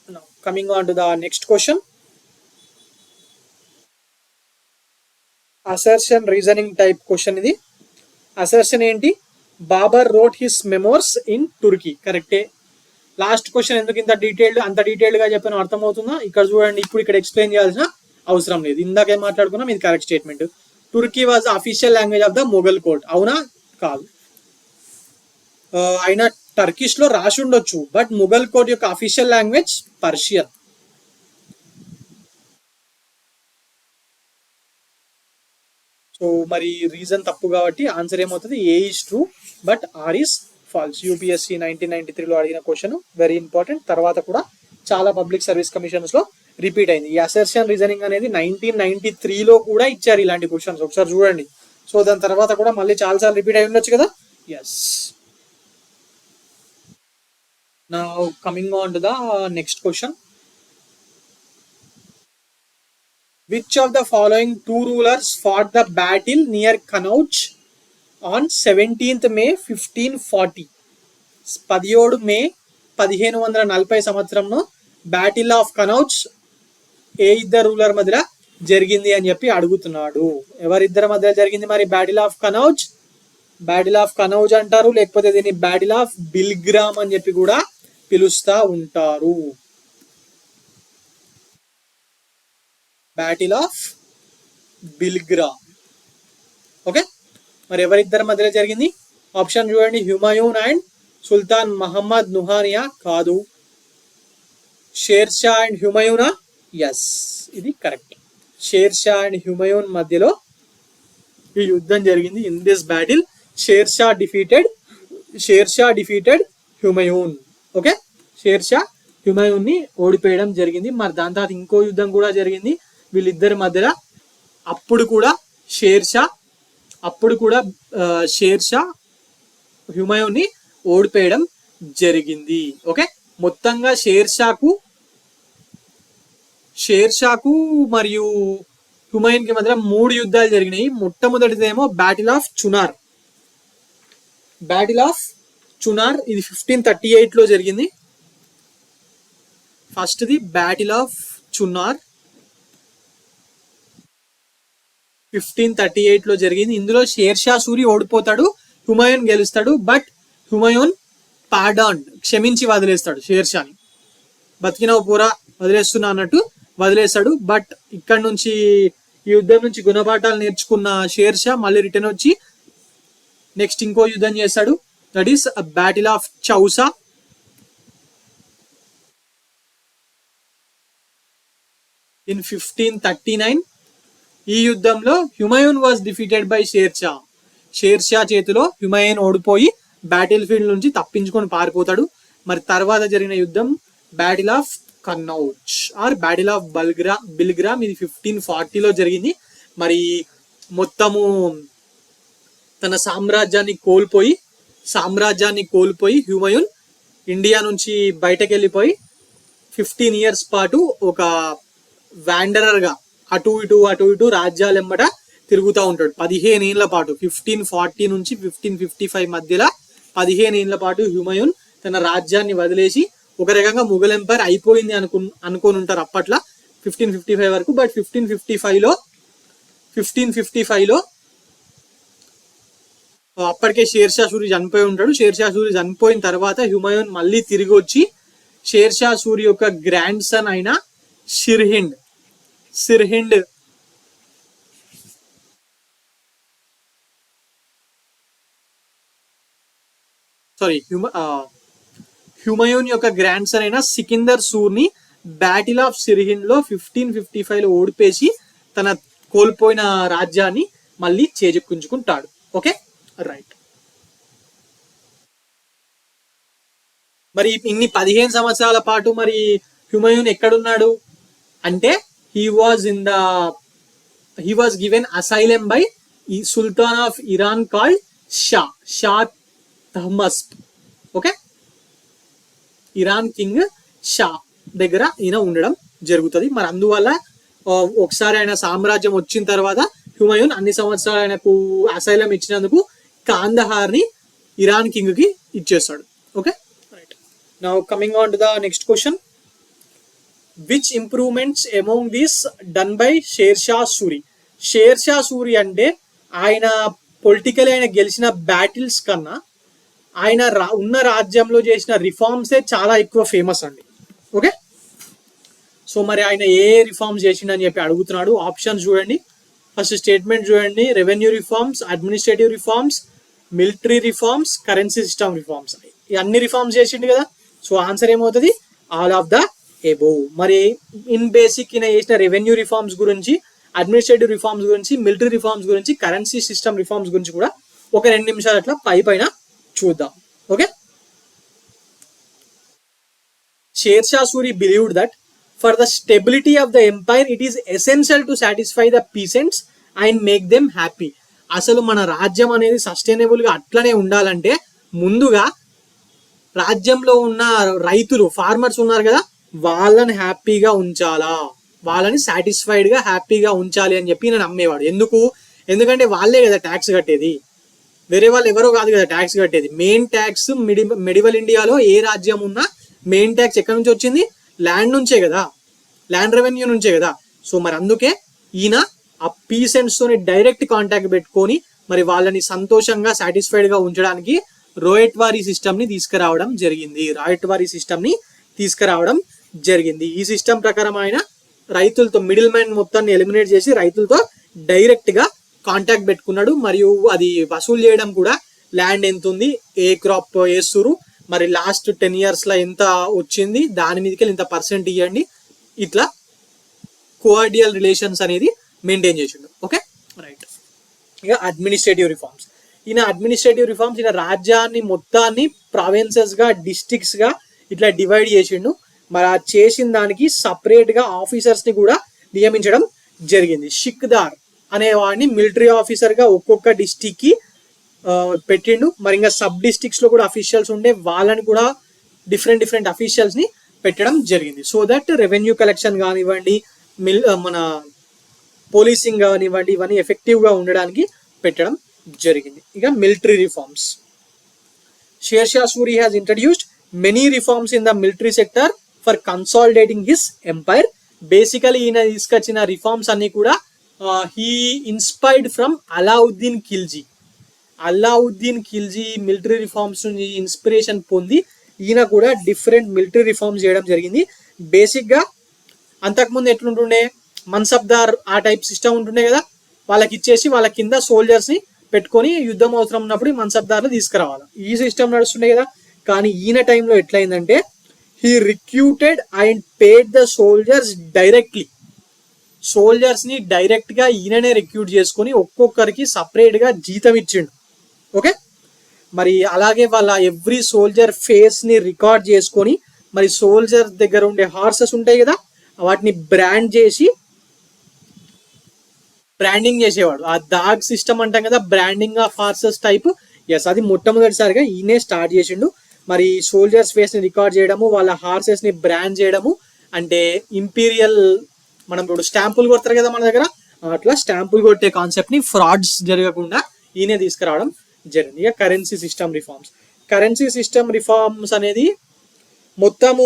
now coming on to the next question. Assertion reasoning type question ఇది. అసర్షన్ ఏంటి? బాబర్ రోట్ హిస్ మెమోర్స్ ఇన్ తుర్కీ. కరెక్టే. లాస్ట్ క్వశ్చన్ ఎందుకు అంత డీటెయిల్డ్ గా చెప్పాను అర్థమవుతుందా? ఇక్కడ చూడండి, ఇప్పుడు ఇక్కడ ఎక్స్ప్లెయిన్ చేయాల్సిన అవసరం లేదు. ఇందాకే మాట్లాడుకున్నాం, ఇది correct statement. Turki was official language of the Mughal court. అవునా? కాదు. అయినా టర్కిష్ లో రాసి ఉండొచ్చు, బట్ మొఘల్ కోర్ట్ యొక్క అఫీషియల్ లాంగ్వేజ్ పర్షియన్. సో మరి రీజన్ తప్పు కాబట్టి ఆన్సర్ ఏమవుతుంది? A is true but R is false. UPSC 1993లో అడిగిన క్వశ్చన్, వెరీ ఇంపార్టెంట్. తర్వాత కూడా చాలా పబ్లిక్ సర్వీస్ కమిషన్స్ లో రిపీట్ అయింది. ఈ అసర్షన్ రీజనింగ్ అనేది 1993లో కూడా ఇచ్చారు ఇలాంటి క్వశ్చన్స్, ఒకసారి చూడండి. సో దాని తర్వాత కూడా మళ్ళీ చాలాసార్లు రిపీట్ అయి ఉండొచ్చు కదా. Yes. Now coming on to the next question. Which of the following two rulers fought the battle near Kannauj on 17th May 1540? 17 మే 1540 సంవత్సరంలో బ్యాటిల్ ఆఫ్ కనౌజ్ ఏ ఇద్దరు రూలర్ మధ్య జరిగింది అని చెప్పి అడుగుతున్నాడు. ఎవరిద్దరి మధ్య జరిగింది మరి battle of Kannauj? Battle of Kannauj అంటారు, లేకపోతే దీన్ని బ్యాటిల్ ఆఫ్ బిల్గ్రామ్ అని చెప్పి కూడా పిలుస్తా ఉంటారు. Battle of Bilgram. ఓకే, మరి ఎవరిద్దరి మధ్యలో జరిగింది? ఆప్షన్ చూడండి, హుమాయూన్ అండ్ సుల్తాన్ మహమ్మద్ నుహానియా. కాదు. షేర్షా అండ్ హుమాయూనా? ఎస్, ఇది కరెక్ట్. షేర్షా అండ్ హుమాయూన్ మధ్యలో ఈ యుద్ధం జరిగింది. In this battle Sher Shah defeated Humayun. Okay, Sher Shah Humayun ని ఓడిపోయడం జరిగింది. మరి దాని తర్వాత ఇంకో యుద్ధం కూడా జరిగింది వీళ్ళిద్దరి మధ్యలో. అప్పుడు కూడా షేర్షా హుమాయూన్ ని ఓడిపోయడం జరిగింది. ఓకే, మొత్తంగా షేర్షాకు మరియు హుమాయూన్ కి మధ్య 3 యుద్ధాలు జరిగినాయి. మొట్టమొదటిదేమో బ్యాటిల్ ఆఫ్ చునార్. ఇది 1538లో జరిగింది. First the battle of Chunar 1538లో జరిగింది. ఇందులో షేర్షా సూరి ఓడిపోతాడు, హుమాయూన్ గెలుస్తాడు. బట్ హుమాయూన్ క్షమించి వదిలేస్తాడు షేర్షాని. బతికినవు పూరా, వదిలేస్తున్నా అన్నట్టు వదిలేస్తాడు. బట్ ఇక్కడ నుంచి ఈ యుద్ధం నుంచి గుణపాఠాలు నేర్చుకున్న షేర్షా మళ్ళీ రిటర్న్ వచ్చి నెక్స్ట్ ఇంకో యుద్ధం చేస్తాడు. That is battle of Chausa. In 1539 ఈ యుద్ధంలో Humayun was defeated by Sher చేతిలో హుమాయూన్ ఓడిపోయి బ్యాటిల్ ఫీల్డ్ నుంచి తప్పించుకొని పారిపోతాడు. మరి తర్వాత జరిగిన యుద్ధం battle of Kannauj or battle of Bilgram. ఇది 1540లో జరిగింది. మరి మొత్తము తన సామ్రాజ్యాన్ని కోల్పోయి హుమాయూన్ ఇండియా నుంచి బయటకు వెళ్ళిపోయి 15 years పాటు ఒక వాండరర్ గా అటు ఇటు రాజ్యాలెంబట తిరుగుతూ ఉంటాడు 15 ఏళ్ల పాటు. 1540 నుంచి 1555 మధ్యలో 15 ఏళ్ల పాటు హుమాయూన్ తన రాజ్యాన్ని వదిలేసి ఒక రకంగా ముఘల్ ఎంపైర్ అయిపోయింది అనుకొని ఉంటారు అప్పట్లో 1555 వరకు. బట్ 1555లో అప్పటికే షేర్షా సూరి చనిపోయి ఉంటాడు. షేర్షా సూరి చనిపోయిన తర్వాత హుమాయూన్ మళ్ళీ తిరిగి వచ్చి షేర్షా సూరి యొక్క గ్రాండ్ సన్ అయిన సిర్హిండ్ హుమాయూన్ యొక్క గ్రాండ్ సన్ అయిన సికిందర్ సూర్ని బ్యాటిల్ ఆఫ్ సిర్హిండ్ లో 1555లో ఓడిపేసి తన కోల్పోయిన రాజ్యాన్ని మళ్ళీ చేజెక్కించుకుంటాడు. Okay, right. మరి ఇన్ని 15 సంవత్సరాల పాటు మరి హుమాయూన్ ఎక్కడున్నాడు అంటే he was given asylum by Sultan of Iran called Shah Tahmasp. Okay, Iran king Shah దగ్గర ఈయన ఉండడం జరుగుతుంది. మరి అందువల్ల ఒకసారి ఆయన సామ్రాజ్యం వచ్చిన తర్వాత హుమాయూన్ అన్ని సంవత్సరాలు ఆయనకు అసైలం ఇచ్చినందుకు కాందహార్ ని ఇరాన్ కింగ్ కి ఇచ్చేస్తాడు. Okay, right. Now coming on to the next question. Which improvements among these done by share Shah Suri? Share Shah Suri అంటే ఆయన పొలిటికల్ ఆయన గెలిచిన బ్యాటిల్స్ కన్నా ఆయన ఉన్న రాజ్యంలో చేసిన రిఫార్మ్సే చాలా ఎక్కువ ఫేమస్ అండి. ఓకే, సో మరి ఆయన ఏ రిఫార్మ్స్ చేసిండని చెప్పి అడుగుతున్నాడు. ఆప్షన్స్ చూడండి, ఫస్ట్ స్టేట్మెంట్ చూడండి. Revenue reforms, administrative reforms, military reforms, currency system reforms. ఈ అన్ని రిఫార్మ్స్ చేసిండు కదా. సో ఆన్సర్ ఏమవుతుంది? All of the above. మరి ఇన్ బేసిక్ ఈయన చేసిన రెవెన్యూ రిఫార్మ్స్ గురించి, అడ్మినిస్ట్రేటివ్ రిఫార్మ్స్ గురించి, మిలిటరీ రిఫార్మ్స్ గురించి, కరెన్సీ సిస్టమ్ రిఫార్మ్స్ గురించి కూడా ఒక 2 నిమిషాలు అట్లా పైన చూద్దాం. Okay, share Shah Suri believed that for the stability of the umpire it is essential to satisfy the peasants and make them happy. అసలు మన రాజ్యం అనేది సస్టైనబుల్ గా అట్లనే ఉండాలంటే ముందుగా రాజ్యంలో ఉన్న రైతులు, ఫార్మర్స్ ఉన్నారు కదా, వాళ్ళని హ్యాపీగా ఉంచాలా, వాళ్ళని సాటిస్ఫైడ్ గా హ్యాపీగా ఉంచాలి అని చెప్పి నేను నమ్మేవాడు. ఎందుకంటే వాళ్ళే కదా ట్యాక్స్ కట్టేది, వేరే వాళ్ళు ఎవరో కాదు కదా ట్యాక్స్ కట్టేది. మెయిన్ ట్యాక్స్ మెడివల్ ఇండియాలో ఏ రాజ్యం ఉన్నా మెయిన్ ట్యాక్స్ ఎక్కడి నుంచి వచ్చింది? ల్యాండ్ నుంచే కదా, ల్యాండ్ రెవెన్యూ నుంచే కదా. సో మరి అందుకే ఈయన ఆ పీసెంట్స్ తోని డైరెక్ట్ కాంటాక్ట్ పెట్టుకొని మరి వాళ్ళని సంతోషంగా సాటిస్ఫైడ్ గా ఉంచడానికి రోయట్వారీ సిస్టమ్ ని తీసుకురావడం జరిగింది. ఈ సిస్టమ్ ప్రకారం ఆయన రైతులతో మిడిల్ మ్యాన్ మొత్తాన్ని ఎలిమినేట్ చేసి రైతులతో డైరెక్ట్ గా కాంటాక్ట్ పెట్టుకున్నాడు. మరియు అది వసూలు చేయడం కూడా, ల్యాండ్ ఎంత ఉంది, ఏ క్రాప్ వేస్తురు, మరి లాస్ట్ 10 years లో ఎంత వచ్చింది, దాని మీదకి ఇంత పర్సెంట్ ఇవ్వండి, ఇట్లా కోఆర్డియల్ రిలేషన్స్ అనేది మెయింటైన్ చేసిండు. Okay, right. ఇక అడ్మినిస్ట్రేటివ్ రిఫార్మ్స్. ఈయన రాజ్యాన్ని మొత్తాన్ని ప్రావిన్సెస్ గా, డిస్ట్రిక్ట్స్ గా ఇట్లా డివైడ్ చేసిండు. మరి ఆ చేసిన దానికి సపరేట్ గా ఆఫీసర్స్ ని కూడా నియమించడం జరిగింది. షిక్దార్ అనేవాడిని మిలిటరీ ఆఫీసర్ గా ఒక్కొక్క డిస్ట్రిక్ట్ కి పెట్టిండు. మరి ఇంకా సబ్ డిస్ట్రిక్ట్స్ లో కూడా అఫీషియల్స్ ఉండే, వాళ్ళని కూడా డిఫరెంట్ అఫీషియల్స్ ని పెట్టడం జరిగింది. సో దట్ రెవెన్యూ కలెక్షన్ కానివ్వండి, మన పోలీసింగ్ కానివ్వండి, ఇవన్నీ ఎఫెక్టివ్ గా ఉండడానికి పెట్టడం జరిగింది. ఇక military reforms. Sher Shah Suri has introduced many reforms in the military sector for consolidating his empire. Basically ఈయన తీసుకొచ్చిన రిఫార్మ్స్ అన్ని కూడా he inspired from Alauddin Khilji military reforms నుంచి ఇన్స్పిరేషన్ పొంది ఈయన కూడా డిఫరెంట్ మిలిటరీ రిఫార్మ్స్ చేయడం జరిగింది. బేసిక్ గా అంతకుముందు ఎట్లుంటుండే, మన్సబ్దార్ ఆ టైప్ సిస్టమ్ ఉంటుండే కదా, వాళ్ళకి ఇచ్చేసి వాళ్ళ కింద సోల్జర్స్ ని పెట్టుకొని యుద్ధం అవసరం ఉన్నప్పుడు మన్సబ్దార్లు తీసుకురావాలి. ఈ సిస్టమ్ నడుస్తుండే కదా. కానీ ఈయన టైంలో ఎట్లయిందంటే he recruited and paid the soldiers directly. Soldiers ని డైరెక్ట్ గా ఈయననే రిక్రూట్ చేసుకొని ఒక్కొక్కరికి సపరేట్ గా జీతం ఇచ్చిండు. ఓకే, మరి అలాగే వాళ్ళ ఎవ్రీ సోల్జర్ ఫేస్ ని రికార్డ్ చేసుకొని, మరి సోల్జర్ దగ్గర ఉండే హార్సెస్ ఉంటాయి కదా, వాటిని బ్రాండింగ్ చేసేవాడు. ఆ డాగ్ సిస్టమ్ అంటాం కదా, branding of horses type. Yes, అది మొట్టమొదటిసారిగా ఈయనే స్టార్ట్ చేసిండు. మరి సోల్జర్స్ ఫేస్ ని రికార్డ్ చేయడము, వాళ్ళ హార్సెస్ ని బ్రాండ్ చేయడము, అంటే ఇంపీరియల్, మనం ఇప్పుడు స్టాంపులు కొడతారు కదా మన దగ్గర, అట్లా స్టాంపులు కొట్టే కాన్సెప్ట్ ని ఫ్రాడ్స్ జరగకుండా ఈయనే తీసుకురావడం జరిగింది. ఇక కరెన్సీ సిస్టమ్ రిఫార్మ్స్ అనేది మొత్తము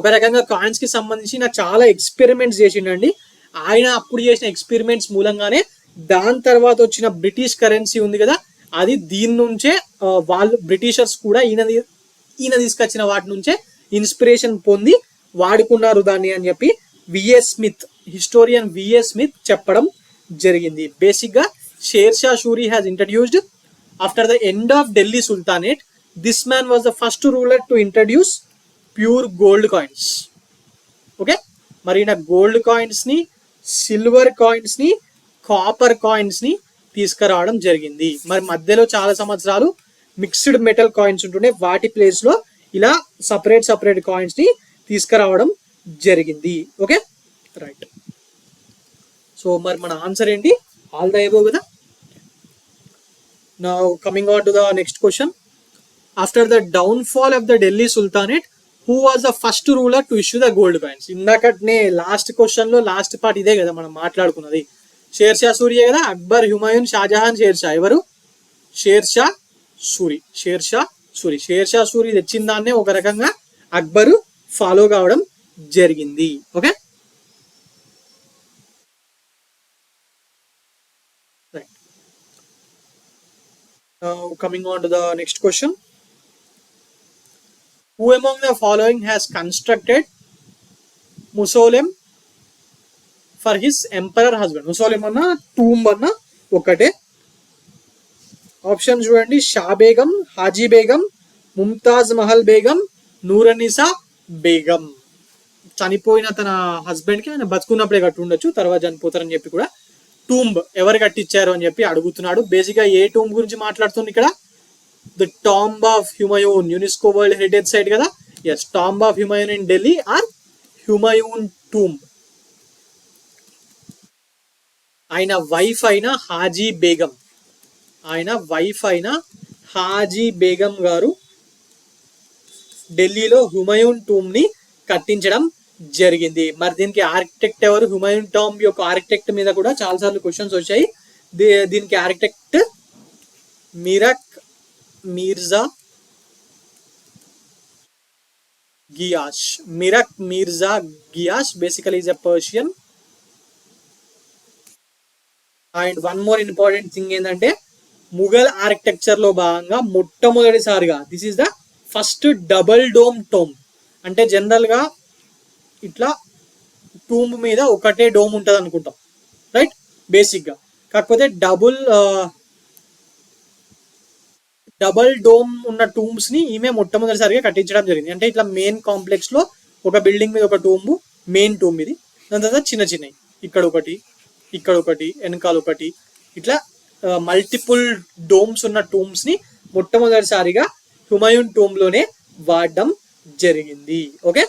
ఒక రకంగా కాయిన్స్ కి సంబంధించిన చాలా ఎక్స్పెరిమెంట్స్ చేసిండండి. ఆయన అప్పుడు చేసిన ఎక్స్పెరిమెంట్స్ మూలంగానే దాని తర్వాత వచ్చిన బ్రిటిష్ కరెన్సీ ఉంది కదా, అది దీని నుంచే వాళ్ళు బ్రిటిషర్స్ కూడా ఈయన తీసుకొచ్చిన వాటి నుంచే ఇన్స్పిరేషన్ పొంది వాడుకున్నారు దాన్ని అని చెప్పి హిస్టోరియన్ విఎస్ స్మిత్ చెప్పడం జరిగింది. బేసిక్ గా Sher Shah Suri has introduced after the end of Delhi sultanate. This man was the first ruler to introduce pure gold coins. Okay, మరి ఈయన గోల్డ్ కాయిన్స్ ని, సిల్వర్ కాయిన్స్ ని, కాపర్ కాయిన్స్ ని తీసుకురావడం జరిగింది. మరి మధ్యలో చాలా సంవత్సరాలు మిక్స్డ్ మెటల్ కాయిన్స్ ఉంటుండే, వాటి ప్లేస్ లో ఇలా సపరేట్ కాయిన్స్ ని తీసుకురావడం జరిగింది. Okay, right. సో మరి మన ఆన్సర్ ఏంటి? ఆల్ ద అబోవ్ కదా. Now coming on to the next question. After the downfall of the Delhi sultanate, who was the first ruler to issue the gold coins? ఇందాకనే last question లో last part ఇదే కదా మనం మాట్లాడుకున్నది. షేర్ షా సూరియే కదా. అక్బర్, హుమాయూన్, షాజహాన్, షేర్ షా. ఎవరు? షేర్ షా షేర్ షా సూరి తెచ్చిన దాన్నే ఒక రకంగా అక్బరు ఫాలో కావడం జరిగింది. Okay, right. Coming on to the next question. Who among the following has constructed mausoleum for his emperor husband? Mausoleum అన్న టూంబ్ అన్న ఒకటే. ఆప్షన్ చూడండి: షా బేగం, హాజీ బేగం, ముంతాజ్ మహల్ బేగం, నూరనిసా బేగం. చనిపోయిన తన హస్బెండ్ కి ఆయన బతుకున్నప్పుడే కట్టి ఉండొచ్చు, తర్వాత చనిపోతారని చెప్పి కూడా టూంబ్ ఎవరు కట్టించారు అని చెప్పి అడుగుతున్నాడు. బేసిక్ గా ఏ టూంబ్ గురించి మాట్లాడుతుంది ఇక్కడ? The tomb of Humayun, UNESCO world heritage site కదా. Yes, tomb of Humayun in Delhi or Humayun tomb. ఆయన వైఫ్ అయిన హాజీ బేగం, హాజీ బేగం గారు ఢిల్లీలో హుమయూన్ టూమ్ ని కట్టించడం జరిగింది. మరి దీనికి ఆర్కిటెక్ట్ ఎవరు? హుమయూన్ టాంబ్ యొక్క ఆర్కిటెక్ట్ మీద కూడా చాలా సార్లు క్వశ్చన్స్ వచ్చాయి. దీనికి architect Mirak Mirza Ghiyas. Basically is a Persian. And one more important thing ఏంటంటే, ముఘల్ ఆర్కిటెక్చర్ లో భాగంగా మొట్టమొదటిసారిగా this is the first double dome tomb. అంటే జనరల్ గా ఇట్లా టూంబ్ మీద ఒకటే డోమ్ ఉంటుంది అనుకుంటాం, రైట్, బేసిక్ గా. కాకపోతే డబుల్ డోమ్ ఉన్న టూంబ్స్ ని ఈమె మొట్టమొదటిసారిగా కట్టించడం జరిగింది. అంటే ఇట్లా మెయిన్ కాంప్లెక్స్ లో ఒక బిల్డింగ్ మీద ఒక టూంబ్, మెయిన్ టూంబ్ ఇది. దాని తర్వాత చిన్న చిన్నవి, ఇక్కడ ఒకటి, వెనకాల ఒకటి, ఇట్లా మల్టిపుల్ డోమ్స్ ఉన్న టూంబ్స్ ని మొట్టమొదటిసారిగా హుమయూన్ టూంబ్ లోనే వాడడం జరిగింది. ఓకే,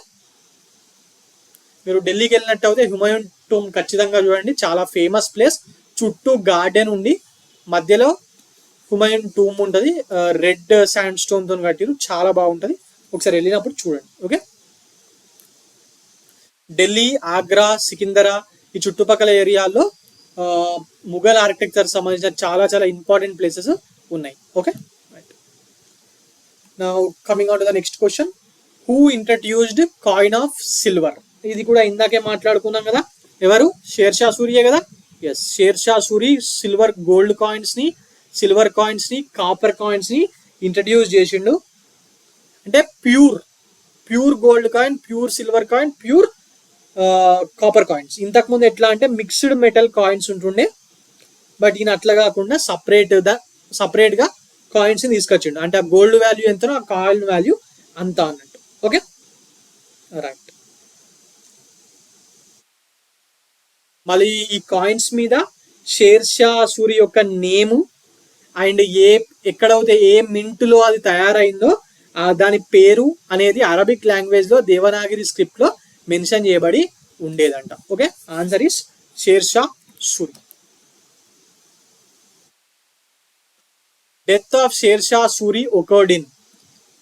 మీరు ఢిల్లీకి వెళ్ళినట్టు అయితే హుమయూన్ టూంబ్ ఖచ్చితంగా చూడండి, చాలా ఫేమస్ ప్లేస్. చుట్టూ గార్డెన్ ఉండి మధ్యలో హుమయూన్ టూంబ్ ఉంటుంది. రెడ్ శాండ్ స్టోన్ తో కట్టిరు, చాలా బాగుంటది. ఒకసారి వెళ్ళినప్పుడు చూడండి. ఓకే, ఢిల్లీ, ఆగ్రా, సికిందరా ఈ చుట్టుపక్కల ఏరియాల్లో ముఘల్ ఆర్కిటెక్చర్ సంబంధించిన చాలా చాలా ఇంపార్టెంట్ ప్లేసెస్ ఉన్నాయి. Okay, right. Now coming on to the next question. Who introduced coin of silver? ఇది కూడా ఇందాకే మాట్లాడుకున్నాం కదా. ఎవరు? షేర్ షా సూరియే కదా. Yes, Sher Shah Suri gold coins ని, సిల్వర్ కాయిన్స్ ని, కాపర్ కాయిన్స్ ని ఇంట్రడ్యూస్ చేసిండు. అంటే pure gold coin, pure silver coin, pure copper coins. ఇంతకుముందు ఎట్లా అంటే మిక్స్డ్ మెటల్ కాయిన్స్ ఉంటుండే, బట్ ఈయన అట్లా కాకుండా సపరేట్ గా కాయిన్స్ ని తీసుకొచ్చిండు. అంటే ఆ గోల్డ్ వాల్యూ ఎంతనో ఆ కాయిన్ వాల్యూ అంత అన్నట్టు. Okay, right. మళ్ళీ ఈ కాయిన్స్ మీద షేర్ షా సూరి యొక్క నేము అండ్ ఎక్కడైతే ఏ మింట్ లో అది తయారైందో దాని పేరు అనేది అరబిక్ లాంగ్వేజ్ లో దేవనాగిరి స్క్రిప్ట్ లో మెన్షన్ చేయబడి ఉండేదంట. Okay, answer is Sher Shah Suri. Death of Sher Shah Suri occurred in.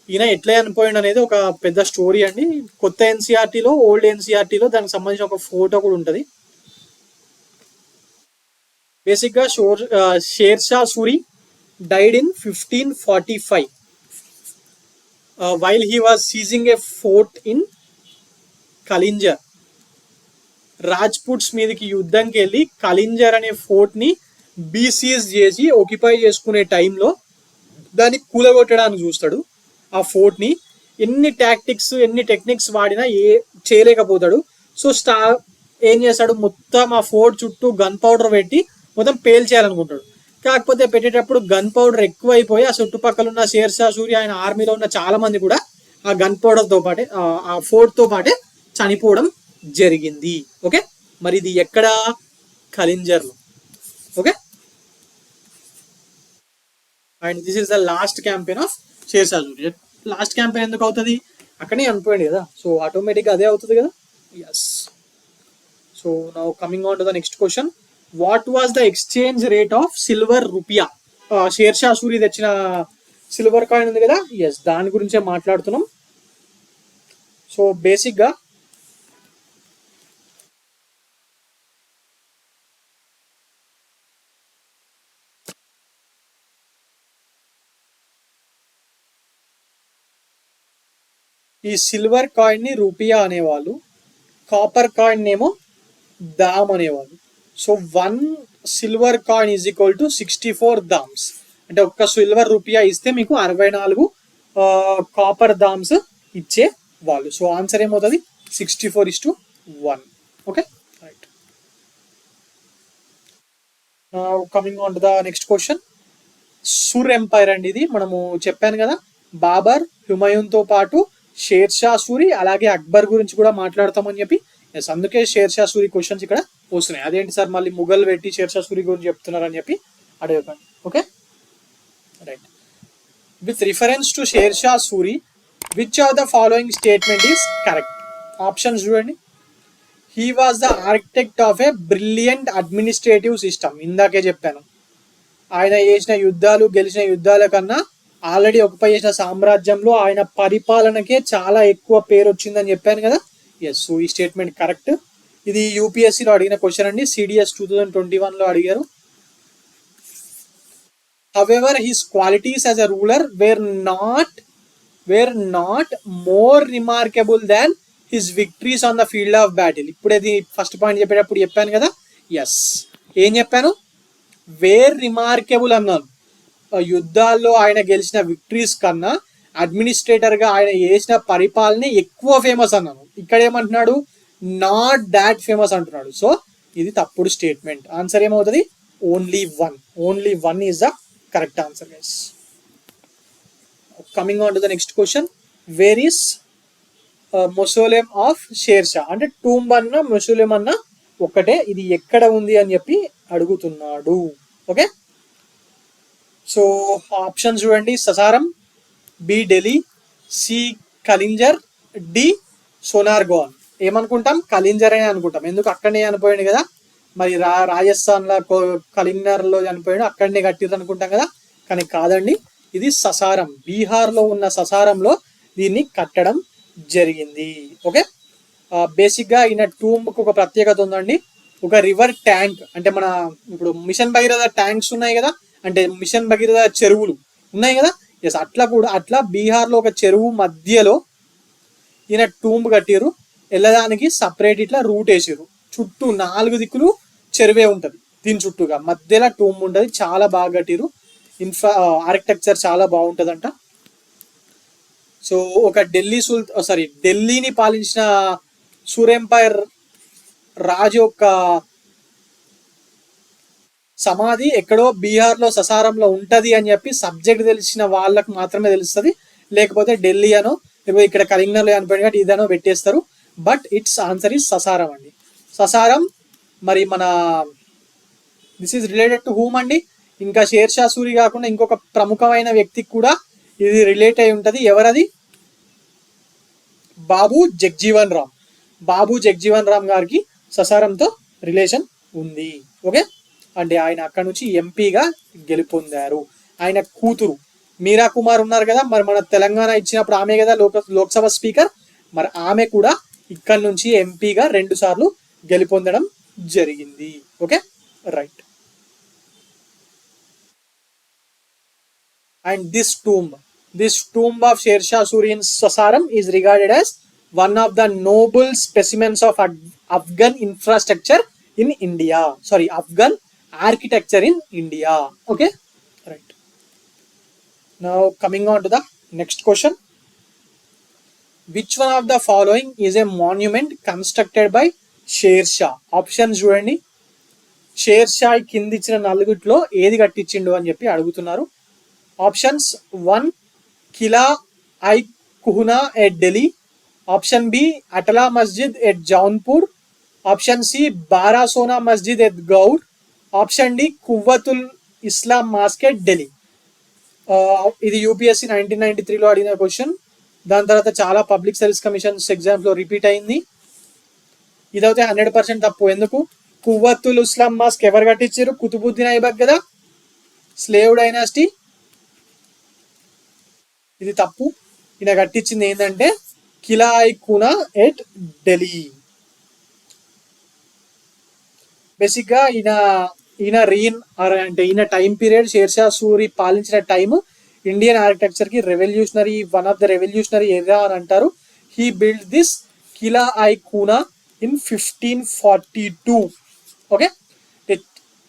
ఈయన ఎట్లా చనిపోయింది అనేది ఒక పెద్ద స్టోరీ అండి. కొత్త ఎన్సీఆర్టీలో, ఓల్డ్ ఎన్సీఆర్టీలో దానికి సంబంధించిన ఒక ఫోటో కూడా ఉంటుంది. బేసిక్ గా Sher Shah Suri died in 1545 while he was seizing a fort in Kalinjar. Rajputs మీదకి యుద్ధంకి వెళ్ళి కలింజర్ అనే ఫోర్ట్ ని బీసీజ్ చేసి ఆక్యుపై చేసుకునే టైంలో దాన్ని కూలగొట్టడానికి చూస్తాడు. ఆ ఫోర్ట్ ని ఎన్ని టెక్నిక్స్ వాడినా చేయలేకపోతాడు. సో ఏం చేస్తాడు, మొత్తం ఆ ఫోర్ట్ చుట్టూ గన్ పౌడర్ పెట్టి మొత్తం పేల్చేయాలనుకుంటాడు. కాకపోతే పెట్టేటప్పుడు గన్ పౌడర్ ఎక్కువైపోయి ఆ చుట్టుపక్కల ఉన్న షేర్ షా సూరి ఆయన ఆర్మీలో ఉన్న చాలా మంది కూడా ఆ గన్ పౌడర్ తో పాటే ఆ ఫోర్ట్ తో పాటే చనిపోవడం జరిగింది. ఓకే, మరి ఇది ఎక్కడ? కలింజర్ లో. Okay, and this is the last campaign of Sher Shah Suri. Last campaign ఎందుకు అవుతుంది? అక్కడే అనిపోయింది కదా, సో ఆటోమేటిక్గా అదే అవుతుంది కదా. Yes. So now coming on to the next question. What was the exchange rate of silver rupiya? Sher Shah Suri తెచ్చిన సిల్వర్ కాయిన్ ఉంది కదా, ఎస్, దాని గురించే మాట్లాడుతున్నాం. సో బేసిక్ గా ఈ సిల్వర్ కాయిన్ ని రూపియా అనేవాళ్ళు, కాపర్ కాయిన్ ఏమో దామ్ అనేవాళ్ళు. So 1 silver coin is equal to 64 దామ్స్. అంటే ఒక్క సిల్వర్ రూపియా ఇస్తే మీకు 64 కాపర్ దామ్స్ ఇచ్చే వాళ్ళు. సో ఆన్సర్ ఏమవుతుంది 64:1. Okay right. Coming on to the next question. Sur empire అండి. ఇది మనము చెప్పాను కదా, బాబర్, హుమాయూన్తో పాటు షేర్ షా సూరి అలాగే అక్బర్ గురించి కూడా మాట్లాడతామని చెప్పి. ఎస్, అందుకే షేర్ షా సూరి క్వశ్చన్స్ ఇక్కడ వస్తున్నాయి. అదేంటి సార్ మళ్ళీ ముఘల్ పెట్టి షేర్ షా సూరి గురించి చెప్తున్నారని చెప్పి అడగకండి. Okay right. With reference to Sher Shah Suri, which of the following statement is correct? Options చూడండి. He was the architect of a brilliant administrative system. ఇందాకే చెప్పాను, ఆయన చేసిన యుద్ధాలు, గెలిచిన యుద్ధాల కన్నా ఆల్రెడీ ఆక్యుపై చేసిన సామ్రాజ్యంలో ఆయన పరిపాలనకే చాలా ఎక్కువ పేరు వచ్చిందని చెప్పాను కదా. ఎస్, సో ఈ స్టేట్మెంట్ కరెక్ట్. ఇది యూపీఎస్సీలో అడిగిన క్వశ్చన్ అండి, సిడిఎస్ 2021లో అడిగారు. However, his qualities as a ruler were not more remarkable than his victories on the field of battle. ఇప్పుడేది ఫస్ట్ పాయింట్ చెప్పేటప్పుడు చెప్పాను కదా. ఎస్, ఏం చెప్పాను? వేర్ రిమార్కబుల్ అన్నాను. యుద్ధాల్లో ఆయన గెలిచిన విక్టరీస్ కన్నా అడ్మినిస్ట్రేటర్గా ఆయన చేసిన పరిపాలన ఎక్కువ ఫేమస్ అన్నాను. ఇక్కడ ఏమంటున్నాడు? నాట్ దాట్ ఫేమస్ అంటున్నాడు. సో ఇది తప్పుడు స్టేట్మెంట్. ఆన్సర్ ఏమవుతుంది? Only one is the correct answer guys. Coming on to the next question. Where is mausoleum of Sher Shah? అంటే టూంబ్ అన్న మొసోలేం అన్న ఒకటే, ఇది ఎక్కడ ఉంది అని చెప్పి అడుగుతున్నాడు. ఓకే, సో ఆప్షన్స్ చూడండి. ససారం, బి ఢిల్లీ, సి కలింజర్, డి సోనార్గాన్. ఏమనుకుంటాం? కలింజర్ అని అనుకుంటాం. ఎందుకు? అక్కడనే చనిపోయాడు కదా. మరి రాజస్థాన్లో కలింగర్లో చనిపోయాడు, అక్కడనే కట్టిరు అనుకుంటాం కదా. కానీ కాదండి, ఇది ససారం, బీహార్లో ఉన్న ససారంలో దీన్ని కట్టడం జరిగింది. ఓకే, బేసిక్గా ఈయన టూంబ్కి ఒక ప్రత్యేకత ఉందండి. ఒక రివర్ ట్యాంక్, అంటే మన ఇప్పుడు మిషన్ భగీరథ ట్యాంక్స్ ఉన్నాయి కదా, అంటే మిషన్ భగీరథ చెరువులు ఉన్నాయి కదా. ఎస్, అట్లా బీహార్లో ఒక చెరువు మధ్యలో ఈయన టూంబ్ కట్టిరు. వెళ్ళడానికి సపరేట్ ఇట్లా రూట్ వేసారు. చుట్టూ 4 దిక్కులు చెరువే ఉంటుంది, దీని చుట్టూగా మధ్యలో టూంబ్ ఉంటుంది. చాలా బాగా కట్టిరు. ఆర్కిటెక్చర్ చాలా బాగుంటుందంట. సో ఒక ఢిల్లీని పాలించిన సూర్ ఎంపైర్ రాజు యొక్క సమాధి ఎక్కడో బీహార్లో ససారంలో ఉంటది అని చెప్పి సబ్జెక్ట్ తెలిసిన వాళ్ళకు మాత్రమే తెలుస్తుంది. లేకపోతే ఢిల్లీ అనో లేకపోతే ఇక్కడ కలింగర్లో చనిపోయిన కాబట్టి ఇదనో పెట్టేస్తారు. బట్ ఇట్స్ ఆన్సర్ ఈస్ ససారం అండి. ససారం. మరి మన this is related to whom అండి. ఇంకా షేర్ షా సూరి కాకుండా ఇంకొక ప్రముఖమైన వ్యక్తికి కూడా ఇది రిలేట్ అయి ఉంటుంది. ఎవరది? బాబు జగ్జీవన్ రామ్. బాబు జగ్జీవన్ రామ్ గారికి ససారంతో రిలేషన్ ఉంది. ఓకే, అంటే ఆయన అక్కడ నుంచి ఎంపీగా గెలుపొందారు. ఆయన కూతురు మీరా కుమార్ ఉన్నారు కదా, మరి మన తెలంగాణ ఇచ్చినప్పుడు ఆమె కదా లోక్సభ స్పీకర్. మరి ఆమె కూడా ఇక్కడ నుంచి ఎంపీగా 2 సార్లు గెలుపొందడం జరిగింది. Okay right. And this tomb of Sher Shah Suri in Sasaram is regarded as one of the noble specimens of Afghan infrastructure in India. Afghan architecture in India. Okay right. Now coming on to the next question. Which one of the following is a monument constructed by Sher Shah? Options చూడండి. షేర్ షా కింది ఇచ్చిన 4 ఏది కట్టించిండు అని చెప్పి అడుగుతున్నారు. Options 1 Qila i Kuhna at Delhi. Option B Atala Masjid at Jaunpur. Option C Barasona Masjid at Gaur. Option D Quwwatul Islam mosque at Delhi. ఇది UPSC 1993లో అడిగిన క్వశ్చన్. దాని తర్వాత చాలా పబ్లిక్ సర్వీస్ కమిషన్స్ ఎగ్జామ్స్లో రిపీట్ అయింది. ఇదైతే 100% తప్పు. ఎందుకు? కువ్వతుల్ ఇస్లాం మాస్క్ ఎవరు కట్టించారు? కుతుబుద్దీన్ ఐబక్ కదా, స్లేవ్ డైనాసిటీ. ఇది తప్పు. ఈయన కట్టించింది ఏంటంటే కిలా ఐ కునా ఎట్ ఢిల్లీ. బేసిక్ గా ఈయన time period, share Shah Suri పాలించిన టైం ఇండియన్ ఆర్కిటెక్చర్ కి వన్ ఆఫ్ ద రెవల్యూషనరీ ఎరా అని అంటారు. he built this Qila-i-Kuna in 1542. Okay,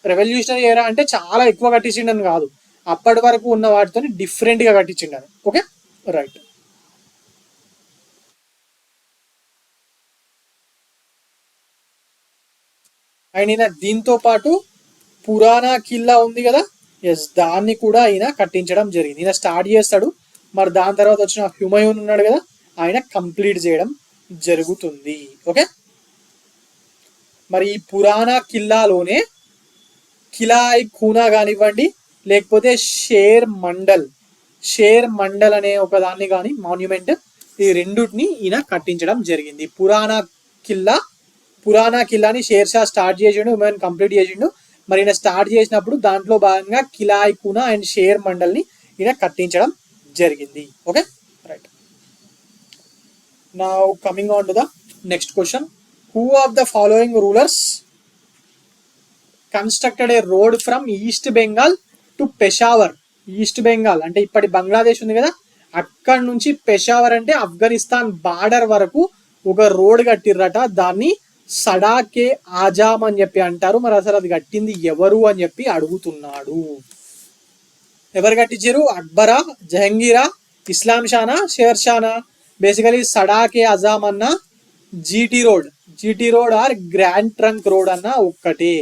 revolutionary ఏరా అంటే చాలా ఎక్కువ కట్టించిండని కాదు, అప్పటి వరకు ఉన్న వాటితో డిఫరెంట్ గా కట్టించిండని. Okay, right. అండ్ ఈయన దీంతో పాటు పురాణా కిల్లా ఉంది కదా, ఎస్, దాన్ని కూడా ఆయన కట్టించడం జరిగింది. ఈయన స్టార్ట్ చేస్తాడు, మరి దాని తర్వాత వచ్చిన హ్యుమయూన్ ఉన్నాడు కదా, ఆయన కంప్లీట్ చేయడం జరుగుతుంది. ఓకే, మరి ఈ పురాణా కిల్లాలోనే కిలా-ఐ-ఖూనా కానివ్వండి, లేకపోతే షేర్ మండల్ అనే ఒక దాన్ని కానీ మాన్యుమెంట్, ఈ రెండుని ఈయన కట్టించడం జరిగింది. పురాణా కిల్లాని షేర్షా స్టార్ట్ చేసిండు, హ్యుమయూన్ కంప్లీట్ చేసిండు. మరి ఈయన స్టార్ట్ చేసినప్పుడు దాంట్లో భాగంగా కిలా-ఐ-ఖూనా అండ్ షేర్ మండల్ని ఈయన కట్టించడం జరిగింది. Okay, right. Now coming on to the next question. Who of the following rulers constructed A road from east Bengal to Peshawar? East Bengal అంటే ఇప్పటి బంగ్లాదేశ్ ఉంది కదా, అక్కడ నుంచి పెషావర్ అంటే ఆఫ్ఘనిస్తాన్ బార్డర్ వరకు ఒక రోడ్ కట్టిర్రట. దాన్ని సడాకే ఆజామ్ అని చెప్పి అంటారు. మరి అసలు అది కట్టింది ఎవరు అని చెప్పి అడుగుతున్నాడు. ఎవరు కట్టించారు? అక్బరా, జహంగీరా, ఇస్లాం షానా, షేర్ షానా? బేసికలీ సడాకే ఆజామ్ అన్న GT road or grand trunk road అన్న ఒక్కటే.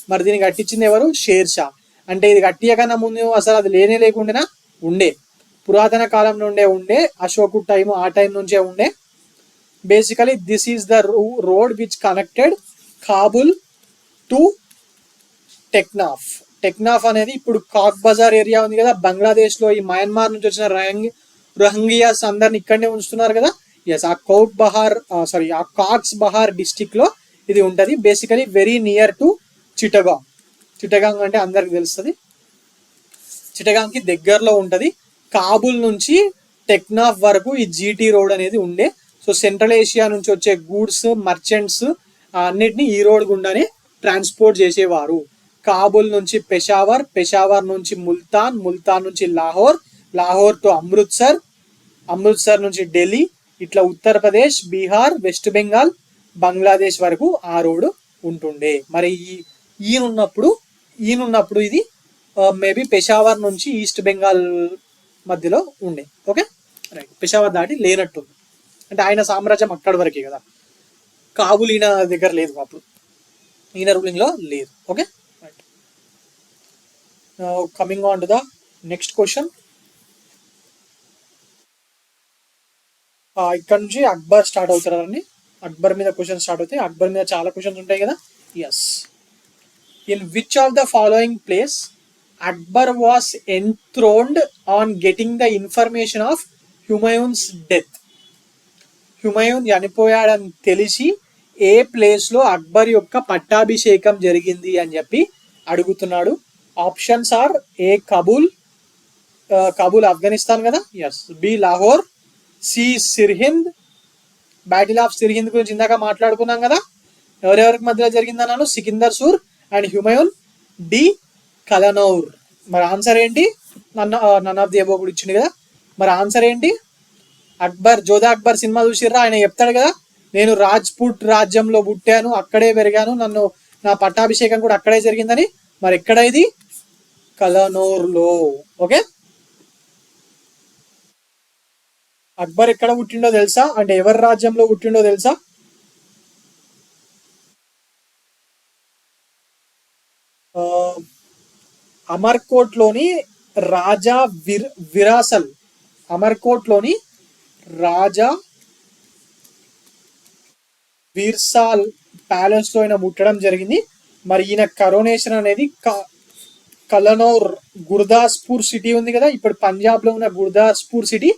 మరి దీన్ని కట్టించింది ఎవరు? షేర్ షా. అంటే ఇది కట్టియకన్నా ముందు అసలు అది లేనే లేకుండా ఉండే, పురాతన కాలం నుండే ఉండే, అశోకు టైం ఆ టైం నుంచే ఉండే. Basically this is the road which connected Kabul to Teknaf అనేది ఇప్పుడు కాక్ బజార్ ఏరియా ఉంది కదా బంగ్లాదేశ్ లో, ఈ మయన్మార్ నుంచి వచ్చిన రోహింగ్యాస్ అందరిని ఇక్కడనే ఉంచుతున్నారు కదా. ఎస్, ఆ కాక్స్ బహార్ డిస్టిక్ లో ఇది ఉంటది. Basically very near to Chittagong అంటే అందరికి తెలుస్తుంది, చిటగాంగ్ కి దగ్గరలో ఉంటది. కాబుల్ నుంచి టెక్నాఫ్ వరకు ఈ జీటీ రోడ్ అనేది ఉండే. సో సెంట్రల్ ఏషియా నుంచి వచ్చే గూడ్స్, మర్చెంట్స్ అన్నిటిని ఈ రోడ్ గుండానే ట్రాన్స్పోర్ట్ చేసేవారు. కాబుల్ నుంచి పెషావర్ నుంచి ముల్తాన్ నుంచి లాహోర్ టు అమృత్సర్ నుంచి ఢిల్లీ, ఇట్లా ఉత్తరప్రదేశ్, బీహార్, వెస్ట్ బెంగాల్, బంగ్లాదేశ్ వరకు ఆ రోడ్డు ఉంటుండే. మరి ఈయనున్నప్పుడు ఇది మేబీ పెషావర్ నుంచి ఈస్ట్ బెంగాల్ మధ్యలో ఉండే. Okay, right. పెషావర్ దాటి లేనట్టుంది, అంటే ఆయన సామ్రాజ్యం అక్కడి వరకే కదా, కాబుల్ ఈయన దగ్గర లేదు, అప్పుడు ఈయన రూలింగ్ లో లేదు. Okay, right. Coming on to the next question. ఇక్కడ నుంచి అక్బర్ స్టార్ట్ అవుతారండి. అక్బర్ మీద క్వశ్చన్ స్టార్ట్ అవుతాయి. అక్బర్ మీద చాలా క్వశ్చన్స్ ఉంటాయి కదా. Yes, in which of the following place Akbar was enthroned on getting the information of Humayun's death? Humayun చనిపోయాడని తెలిసి ఏ ప్లేస్ లో అక్బర్ యొక్క పట్టాభిషేకం జరిగింది అని చెప్పి అడుగుతున్నాడు. Options are: A Kabul Afghanistan కదా, yes. B Lahore, C Sirhind, battle of Sirhind గురించి ఇందాక మాట్లాడుకున్నాం కదా, ఎవరెవరికి మధ్యలో జరిగిందన్నాను? సికిందర్ సూర్ అండ్ హ్యుమయూన్. డి కలనౌర్. మరి ఆన్సర్ ఏంటి? నన్ ఆఫ్ ది అబోవ్ కూడా ఇచ్చింది కదా, మరి ఆన్సర్ ఏంటి? జోధా అక్బర్ సినిమా చూసిర్రా, ఆయన చెప్తాడు కదా, నేను రాజ్పుట్ రాజ్యంలో పుట్టాను, అక్కడే పెరిగాను, నా పట్టాభిషేకం కూడా అక్కడే జరిగిందని. మరి ఎక్కడ ఇది? కలనౌర్ లో. ఓకే, అక్బర్ ఎక్కడ పుట్టిండో తెలుసా? అంటే ఎవరి రాజ్యంలో పుట్టిండో తెలుసా? అమర్కోట్ లోని రాజా విరాసల్, అమర్కోట్ లోని రాజా వీర్సాల్ ప్యాలెస్ లో ఆయన ముట్టడం జరిగింది. మరి ఈయన కరోనేషన్ అనేది కలనౌర్, గుర్దాస్పూర్ సిటీ ఉంది కదా, ఇప్పుడు పంజాబ్ లో ఉన్న గుర్దాస్పూర్ సిటీ,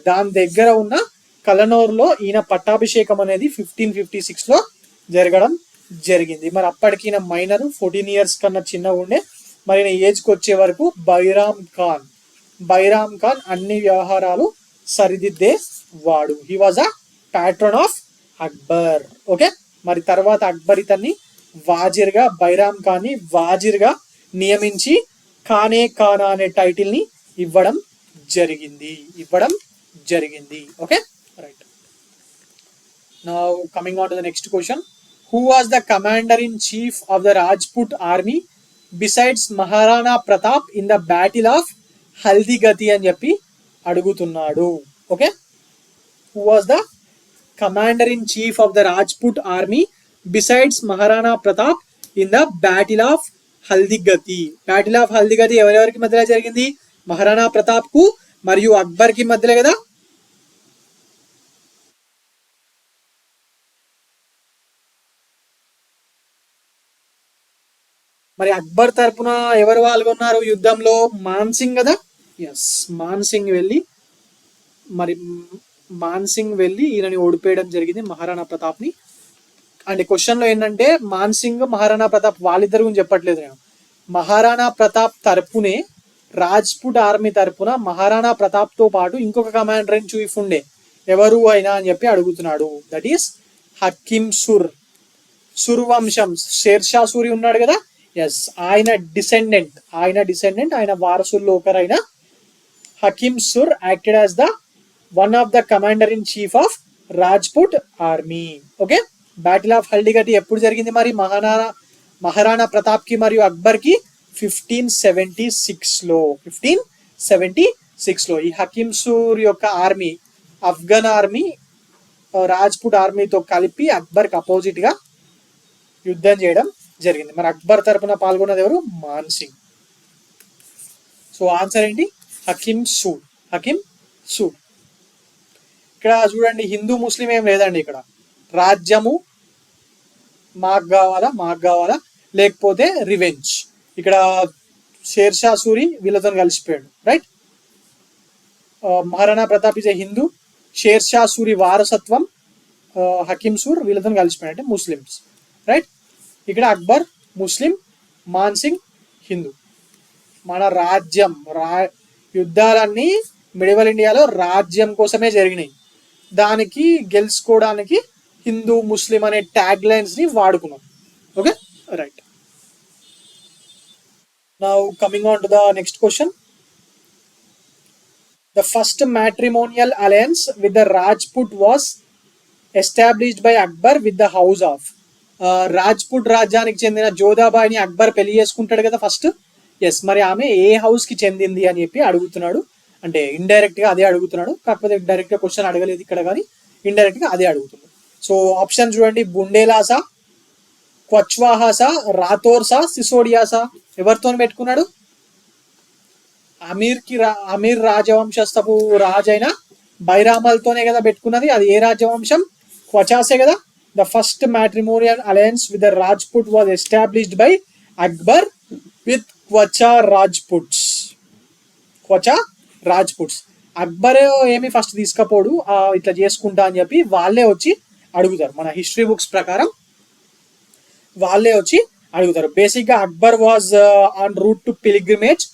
దాని దగ్గర ఉన్న కలనౌర్ లో ఈయన పట్టాభిషేకం అనేది 1556 లో జరగడం జరిగింది. మరి అప్పటికి ఈయన మైనర్, 14 years కన్నా చిన్నగా ఉండే. మరి ఈయన ఏజ్కి వచ్చే వరకు బైరామ్ ఖాన్ అన్ని వ్యవహారాలు సరిదిద్దే వాడు. He was a pattern of Akbar. Okay, మరి తర్వాత అక్బర్ ఇతన్ని బైరామ్ ఖాన్ ని వాజిర్ గా నియమించి ఖానా అనే టైటిల్ ని ఇవ్వడం జరిగింది. Okay, right. Now coming on to the next question. Who was the commander in chief of the Rajput army besides Maharana Pratap in the battle of Haldigati అని చెప్పి అడుగుతున్నాడు. Okay, who was the commander in chief of the Rajput army besides Maharana Pratap in the battle of Haldigati. Battle of Haldigati ఎవరెవరికి మధ్యలో జరిగింది? మహారాణా ప్రతాప్ కు మరియు అక్బర్ కి మధ్యలో కదా. మరి అక్బర్ తరపున ఎవరు పాల్గొన్నారు యుద్ధంలో? మాన్సింగ్ కదా. ఎస్, మాన్సింగ్ వెళ్ళి ఈయనని ఓడిపోయడం జరిగింది మహారాణా ప్రతాప్ ని. అండ్ క్వశ్చన్ లో ఏంటంటే మాన్సింగ్ మహారాణా ప్రతాప్ వాళ్ళిద్దరు గురించి చెప్పట్లేదు నేను. మహారాణా ప్రతాప్ తరపునే రాజ్పుట్ ఆర్మీ తరపున మహారాణా ప్రతాప్ తో పాటు ఇంకొక కమాండర్ ఇన్ చీఫ్ ఉండే, ఎవరు అయినా అని చెప్పి అడుగుతున్నాడు. That is Hakim Sur. సుర్ వంశం షేర్షా సూరి ఉన్నాడు కదా. ఎస్, ఆయన డిసెండెంట్, ఆయన వారసుల్లో ఒకరైన Hakim Sur acted as the one of the commander in chief of Rajput army. Okay, battle of Haldighati ఎప్పుడు జరిగింది మరి? మహారాణా ప్రతాప్ కి మరియు అక్బర్ కి 1576 లో. ఈ హకీమ్ సూర్ యొక్క ఆర్మీ ఆఫ్ఘన్ ఆర్మీ రాజ్పుట్ ఆర్మీతో కలిపి అక్బర్ కి అపోజిట్ గా యుద్ధం చేయడం జరిగింది. మరి అక్బర్ తరపున పాల్గొన్నది ఎవరు? మాన్సింగ్. సో ఆన్సర్ ఏంటి? హకీమ్ సూర్. ఇక్కడ చూడండి, హిందూ ముస్లిం ఏం లేదండి. ఇక్కడ రాజ్యము మాకు కావాలా లేకపోతే రివెంజ్. ఇక్కడ షేర్షా సూరి వీళ్ళతో కలిసిపోయాడు, right. Maharana Pratap is a Hindu, Shershah Suri వారసత్వం, హకీమ్ సూర్ వీళ్ళతో కలిసిపోయాడు అంటే ముస్లిమ్స్, రైట్. ఇక్కడ అక్బర్ ముస్లిం, మాన్సింగ్ హిందూ. మన రాజ్యం యుద్ధాలన్నీ మిడివల్ ఇండియాలో రాజ్యం కోసమే జరిగినాయి. దానికి గెలుచుకోవడానికి హిందూ ముస్లిం అనే ట్యాగ్ లైన్స్ ని వాడుకున్నాం. Okay, right. Now coming on to the next question. The first matrimonial alliance with the Rajput was established by Akbar with the house of. Rajput రాజ్యానికి చెందిన జోధాబాయిని అక్బర్ పెళ్లి చేసుకుంటాడు కదా ఫస్ట్. ఎస్, మరి ఆమె ఏ హౌస్ కి చెందింది అని చెప్పి అడుగుతున్నాడు. అంటే ఇండైరెక్ట్ గా అదే అడుగుతున్నాడు, కాకపోతే డైరెక్ట్ గా క్వశ్చన్ అడగలేదు ఇక్కడ, కానీ ఇండైరెక్ట్ గా అదే అడుగుతున్నాడు. సో ఆప్షన్ చూడండి, బుండేలాసా, క్వచ్వాహాసా, రాథోర్సా, సిసోడియాసా. ఎవరితో పెట్టుకున్నాడు? అమీర్ రాజవంశస్థపు రాజైన బైరామల్తోనే కదా పెట్టుకున్నది. అది ఏ రాజవంశం? క్వచాసే కదా. The first matrimonial alliance with the Rajput was established by Akbar with Qucha Rajputs. Akbar ఏమి ఫస్ట్ తీసుకపోడు, ఇట్లా చేసుకుంటా అని చెప్పి వాళ్ళే వచ్చి అడుగుతారు. మన హిస్టరీ బుక్స్ ప్రకారం వాళ్ళే వచ్చి అడుగుతారు. బేసిక్ గా Akbar was on route to pilgrimage.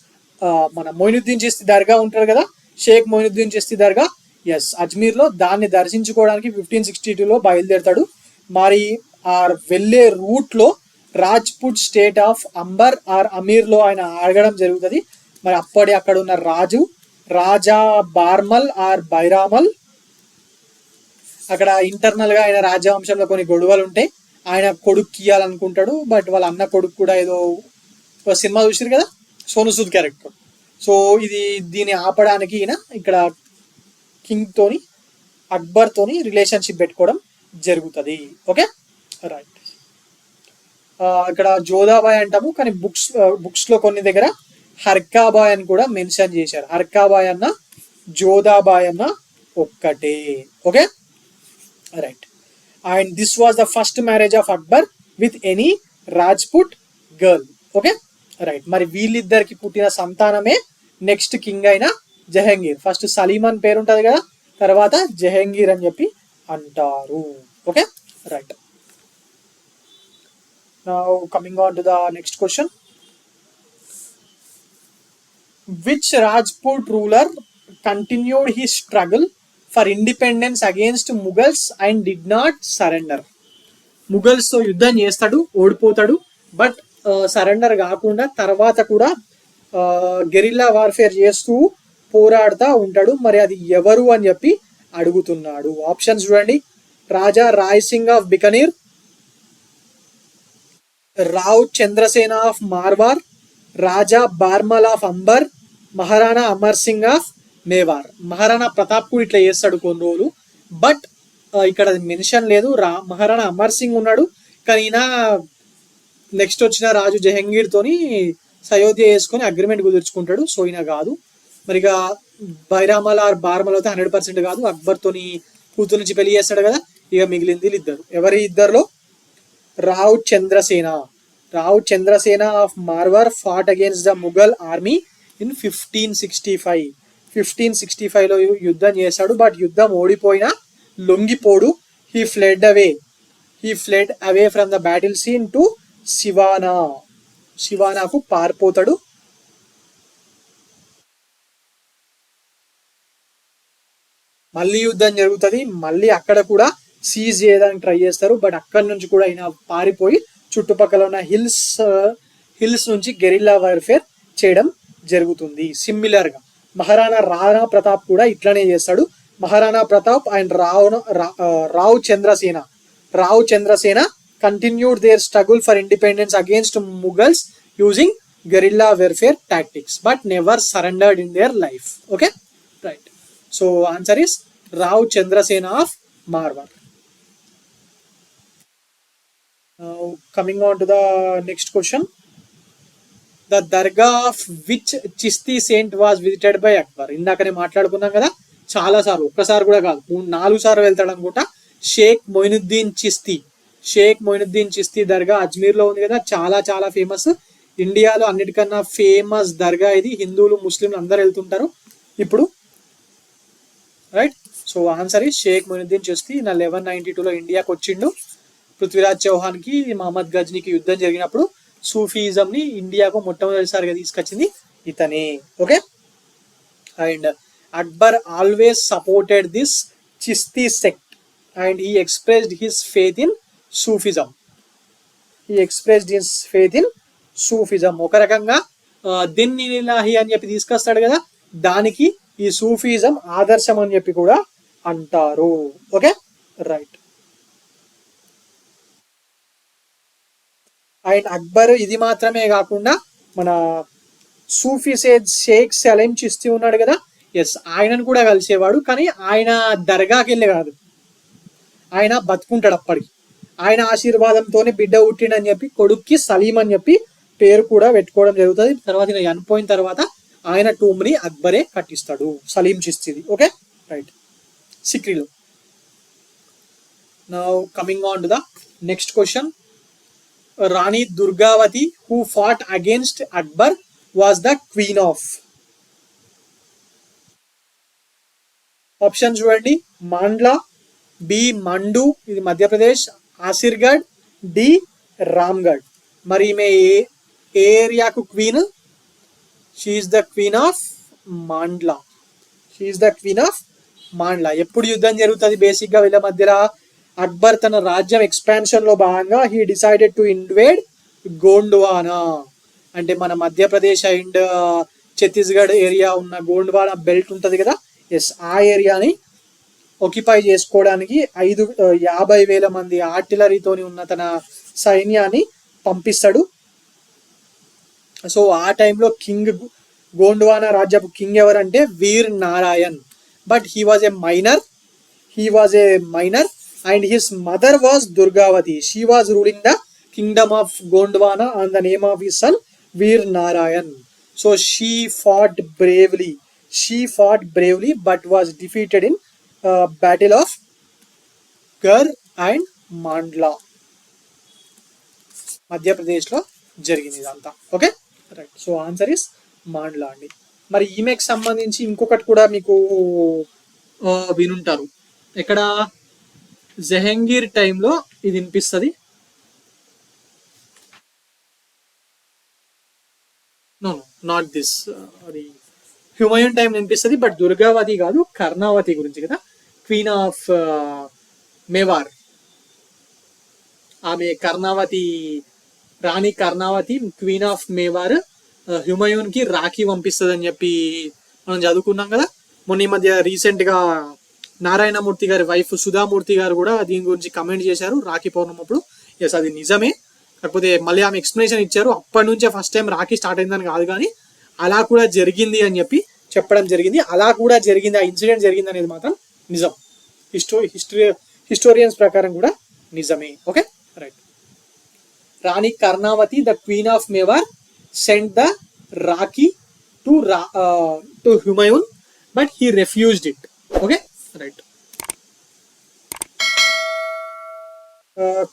మన మొయినుద్దీన్ చిస్తి దర్గా ఉంటారు కదా, షేక్ మొయినుద్దీన్ చిస్తి దర్గా, ఎస్, అజ్మీర్ లో. దాన్ని దర్శించుకోవడానికి 1562లో బయలుదేరతాడు. మరి ఆ వెళ్ళే రూట్ లో Rajput state of Amber or Amer లో ఆయన అడగడం జరుగుతుంది. మరి అక్కడ ఉన్న రాజా బార్మల్ ఆర్ బైరామల్, అక్కడ ఇంటర్నల్ గా ఆయన రాజవంశంలో కొన్ని గొడవలు ఉంటాయి. ఆయన కొడుకు ఇయ్యాలనుకుంటాడు, బట్ వాళ్ళ అన్న కొడుకు కూడా ఏదో సినిమా చూసారు కదా, సోను సూద్ క్యారెక్టర్. సో దీన్ని ఆపడానికి ఈయన ఇక్కడ కింగ్ తోని అక్బర్ తోని రిలేషన్షిప్ పెట్టుకోవడం జరుగుతుంది. Okay, right. ఇక్కడ జోధాబాయ్ అంటాము, కానీ బుక్స్ లో కొన్ని దగ్గర హర్కాబాయ్ అని కూడా మెన్షన్ చేశారు. హర్కాబాయ్ అన్న జోధాబాయ్ అన్న ఒక్కటే. Okay, right. And this was the first marriage of Akbar with any Rajput girl. Okay, right. మరి వీళ్ళిద్దరికి పుట్టిన సంతానమే నెక్స్ట్ కింగ్ అయిన జహంగీర్. ఫస్ట్ సలీమాన్ పేరు ఉంటది కదా, తర్వాత జహంగీర్ అని చెప్పి అంటారు. Okay, right. Now coming on to the next question. Which Rajput ruler continued his struggle for independence against Mughals and did not surrender? Mughals తో యుద్ధం చేస్తాడు, ఓడిపోతాడు, బట్ సరెండర్ కాకుండా తర్వాత కూడా గెరిల్లా వార్ఫేర్ చేస్తూ పోరాడుతూ ఉంటాడు. మరి అది ఎవరు అని చెప్పి అడుగుతున్నాడు. ఆప్షన్స్ చూడండి, Raja Rai Singh of Bikaner, Rao Chandrasena of Marwar, Raja Barmal of Amber, Maharana Amar Singh of Mewar. Maharana Pratap కూడా ఇట్లా చేస్తాడు కొన్ని రోజులు, బట్ ఇక్కడ మెన్షన్ లేదు. మహారాణా అమర్ సింగ్ ఉన్నాడు, కానీ ఈయన నెక్స్ట్ వచ్చిన రాజు జహంగీర్ తోని సయోధ్య చేసుకొని అగ్రిమెంట్ కుదుర్చుకుంటాడు. సో ఈయన కాదు. మరి ఇక బైరామల్ ఆర్ బార్మల్ అయితే 100% కాదు. అక్బర్ తోని కూతురు నుంచి పెళ్లి చేస్తాడు కదా. ఇక మిగిలింది ఇద్దరు. ఎవరి ఇద్దరులో? Rao Chandrasena. Rao Chandrasena of Marwar fought against the Mughal army in 1565. 1565 లో యుద్ధం చేశాడు, బట్ యుద్ధం ఓడిపోయినా లొంగిపోడు. He fled away from the battle scene to Siwana. సివానాకు పారిపోతాడు. మళ్ళీ యుద్ధం జరుగుతుంది. మళ్ళీ అక్కడ కూడా సీజ్ చేయడానికి ట్రై చేస్తారు, బట్ అక్కడి నుంచి కూడా ఆయన పారిపోయి చుట్టుపక్కల ఉన్న హిల్స్ నుంచి గెరిల్లా వార్ఫేర్ చేయడం జరుగుతుంది. సిమిలర్ గా మహారాణా రాణా ప్రతాప్ కూడా ఇట్లానే చేస్తాడు. Maharana Pratap and Rao Chandrasena continued their struggle for independence against Mughals using guerrilla warfare tactics, but never surrendered in their life. Okay, right. So answer is Rav Chandrasena of Marwar. Now coming on to the next question. The dargah of which Chishti saint was visited by Akbar? ఇందాకనే మాట్లాడుకున్నాం కదా చాలా సార్లు, ఒక్కసారి కూడా కాదు 4 సార్లు వెళ్తాడు అనుకుంటా. షేక్ మొయినుద్దీన్ చిస్తీ దర్గా అజ్మీర్ లో ఉంది కదా, చాలా చాలా ఫేమస్. ఇండియాలో అన్నిటికన్నా ఫేమస్ దర్గా ఇది. హిందువులు ముస్లింలు అందరు వెళ్తుంటారు ఇప్పుడు, రైట్. సో ఆన్సర్ ఈ షేక్ మొయినుద్దీన్ చిస్తీ. 1192 లో ఇండియాకి వచ్చిండు. పృథ్వీరాజ్ చౌహాన్ కి మహమ్మద్ గజ్నీకి యుద్ధం జరిగినప్పుడు సూఫీజం ని ఇండియాకు మొట్టమొదటిసారిగా తీసుకొచ్చింది ఇతనే. Okay, and Akbar always supported this Chishti sect and he expressed his faith in Sufism. ఒక రకంగా దిన్ ఇలాహి అని చెప్పి తీసుకొస్తాడు కదా, దానికి ఈ సూఫిజం ఆదర్శం అని చెప్పి కూడా అంటారు. Okay, right. అండ్ అక్బర్ ఇది మాత్రమే కాకుండా మన సూఫీ షేక్ సలీం చిస్తీ ఉన్నాడు కదా, ఎస్, ఆయనను కూడా కలిసేవాడు. కానీ ఆయన దర్గాకి వెళ్ళే కాదు, ఆయన బతుకుంటాడు అప్పటికి. ఆయన ఆశీర్వాదంతోనే బిడ్డ పుట్టిండని చెప్పి కొడుక్కి సలీం అని చెప్పి పేరు కూడా పెట్టుకోవడం జరుగుతుంది. తర్వాత ఈయన చనిపోయిన తర్వాత ఆయన టూమ్ ని అక్బరే కట్టిస్తాడు, సలీం చిస్తీది. Okay, right. సిక్రీలో. Now coming on to the next question. Rani Durgavati who fought against Akbar was the queen of. Option చూడండి. మాండ్లా, బి మండు, ఇది మధ్యప్రదేశ్, ఆసిర్గఢ్, డి రామ్గఢ్. మరి ఈమె ఏ ఏరియాకు queen? She is the queen of Mandla. ఎప్పుడు యుద్ధం జరుగుతుంది బేసిక్ గా వీళ్ళ మధ్యలో? అక్బర్ తన రాజ్యం ఎక్స్పాన్షన్ లో భాగంగా he decided to invade Gondwana. అంటే మన మధ్యప్రదేశ్ అండ్ ఛత్తీస్గఢ్ ఏరియా ఉన్న గోండ్వానా బెల్ట్ ఉంటది కదా, ఎస్, ఆ ఏరియాని ఆక్యుపై చేసుకోవడానికి 50,000 మంది ఆర్టిలరీతోని ఉన్న తన సైన్యాన్ని పంపిస్తాడు. సో ఆ టైంలో కింగ్, గోండ్వానా రాజ్యపు కింగ్ ఎవరంటే Veer Narayan. But he was a minor and his mother was Durgavati. She was ruling the kingdom of Gondwana on the name of his son Veer Narayan. So she fought bravely but was defeated in battle of Gar and Mandla. Madhya Pradesh లో జరిగింది ఇదంతా. Okay, right. So answer is Mandla అండి. మరి ఈమెకి సంబంధించి ఇంకొకటి కూడా మీకు వినుంటారు. ఇక్కడ జహంగీర్ టైంలో ఇది వినిపిస్తుంది. నో నాట్ దిస్, అది హ్యూమయూన్ టైం వినిపిస్తుంది, బట్ దుర్గావతి కాదు, కర్ణావతి గురించి కదా, క్వీన్ ఆఫ్ మేవార్. ఆమె కర్ణావతి, రాణి కర్ణావతి, క్వీన్ ఆఫ్ మేవార్ హ్యూమయూన్ కి రాఖీ పంపిస్తుంది అని చెప్పి మనం చదువుకున్నాం కదా. మొన్న ఈ మధ్య రీసెంట్ గా నారాయణమూర్తి గారి వైఫ్ సుధామూర్తి గారు కూడా దీని గురించి కమెంట్ చేశారు రాఖీ పౌర్ణమి అప్పుడు. ఎస్, అది నిజమే. కాకపోతే మళ్ళీ ఆమె ఎక్స్ప్లెనేషన్ ఇచ్చారు, అప్పటి నుంచే ఫస్ట్ టైం రాఖీ స్టార్ట్ అయిందని కాదు, కానీ అలా కూడా జరిగింది అని చెప్పి చెప్పడం జరిగింది. అలా కూడా జరిగింది, ఆ ఇన్సిడెంట్ జరిగింది అనేది మాత్రం నిజం. హిస్టోరియన్స్ ప్రకారం కూడా నిజమే. Okay, right. Rani Karnavati, the queen of Mewar, cent the Rakhi to Humayun but he refused it. Okay, right.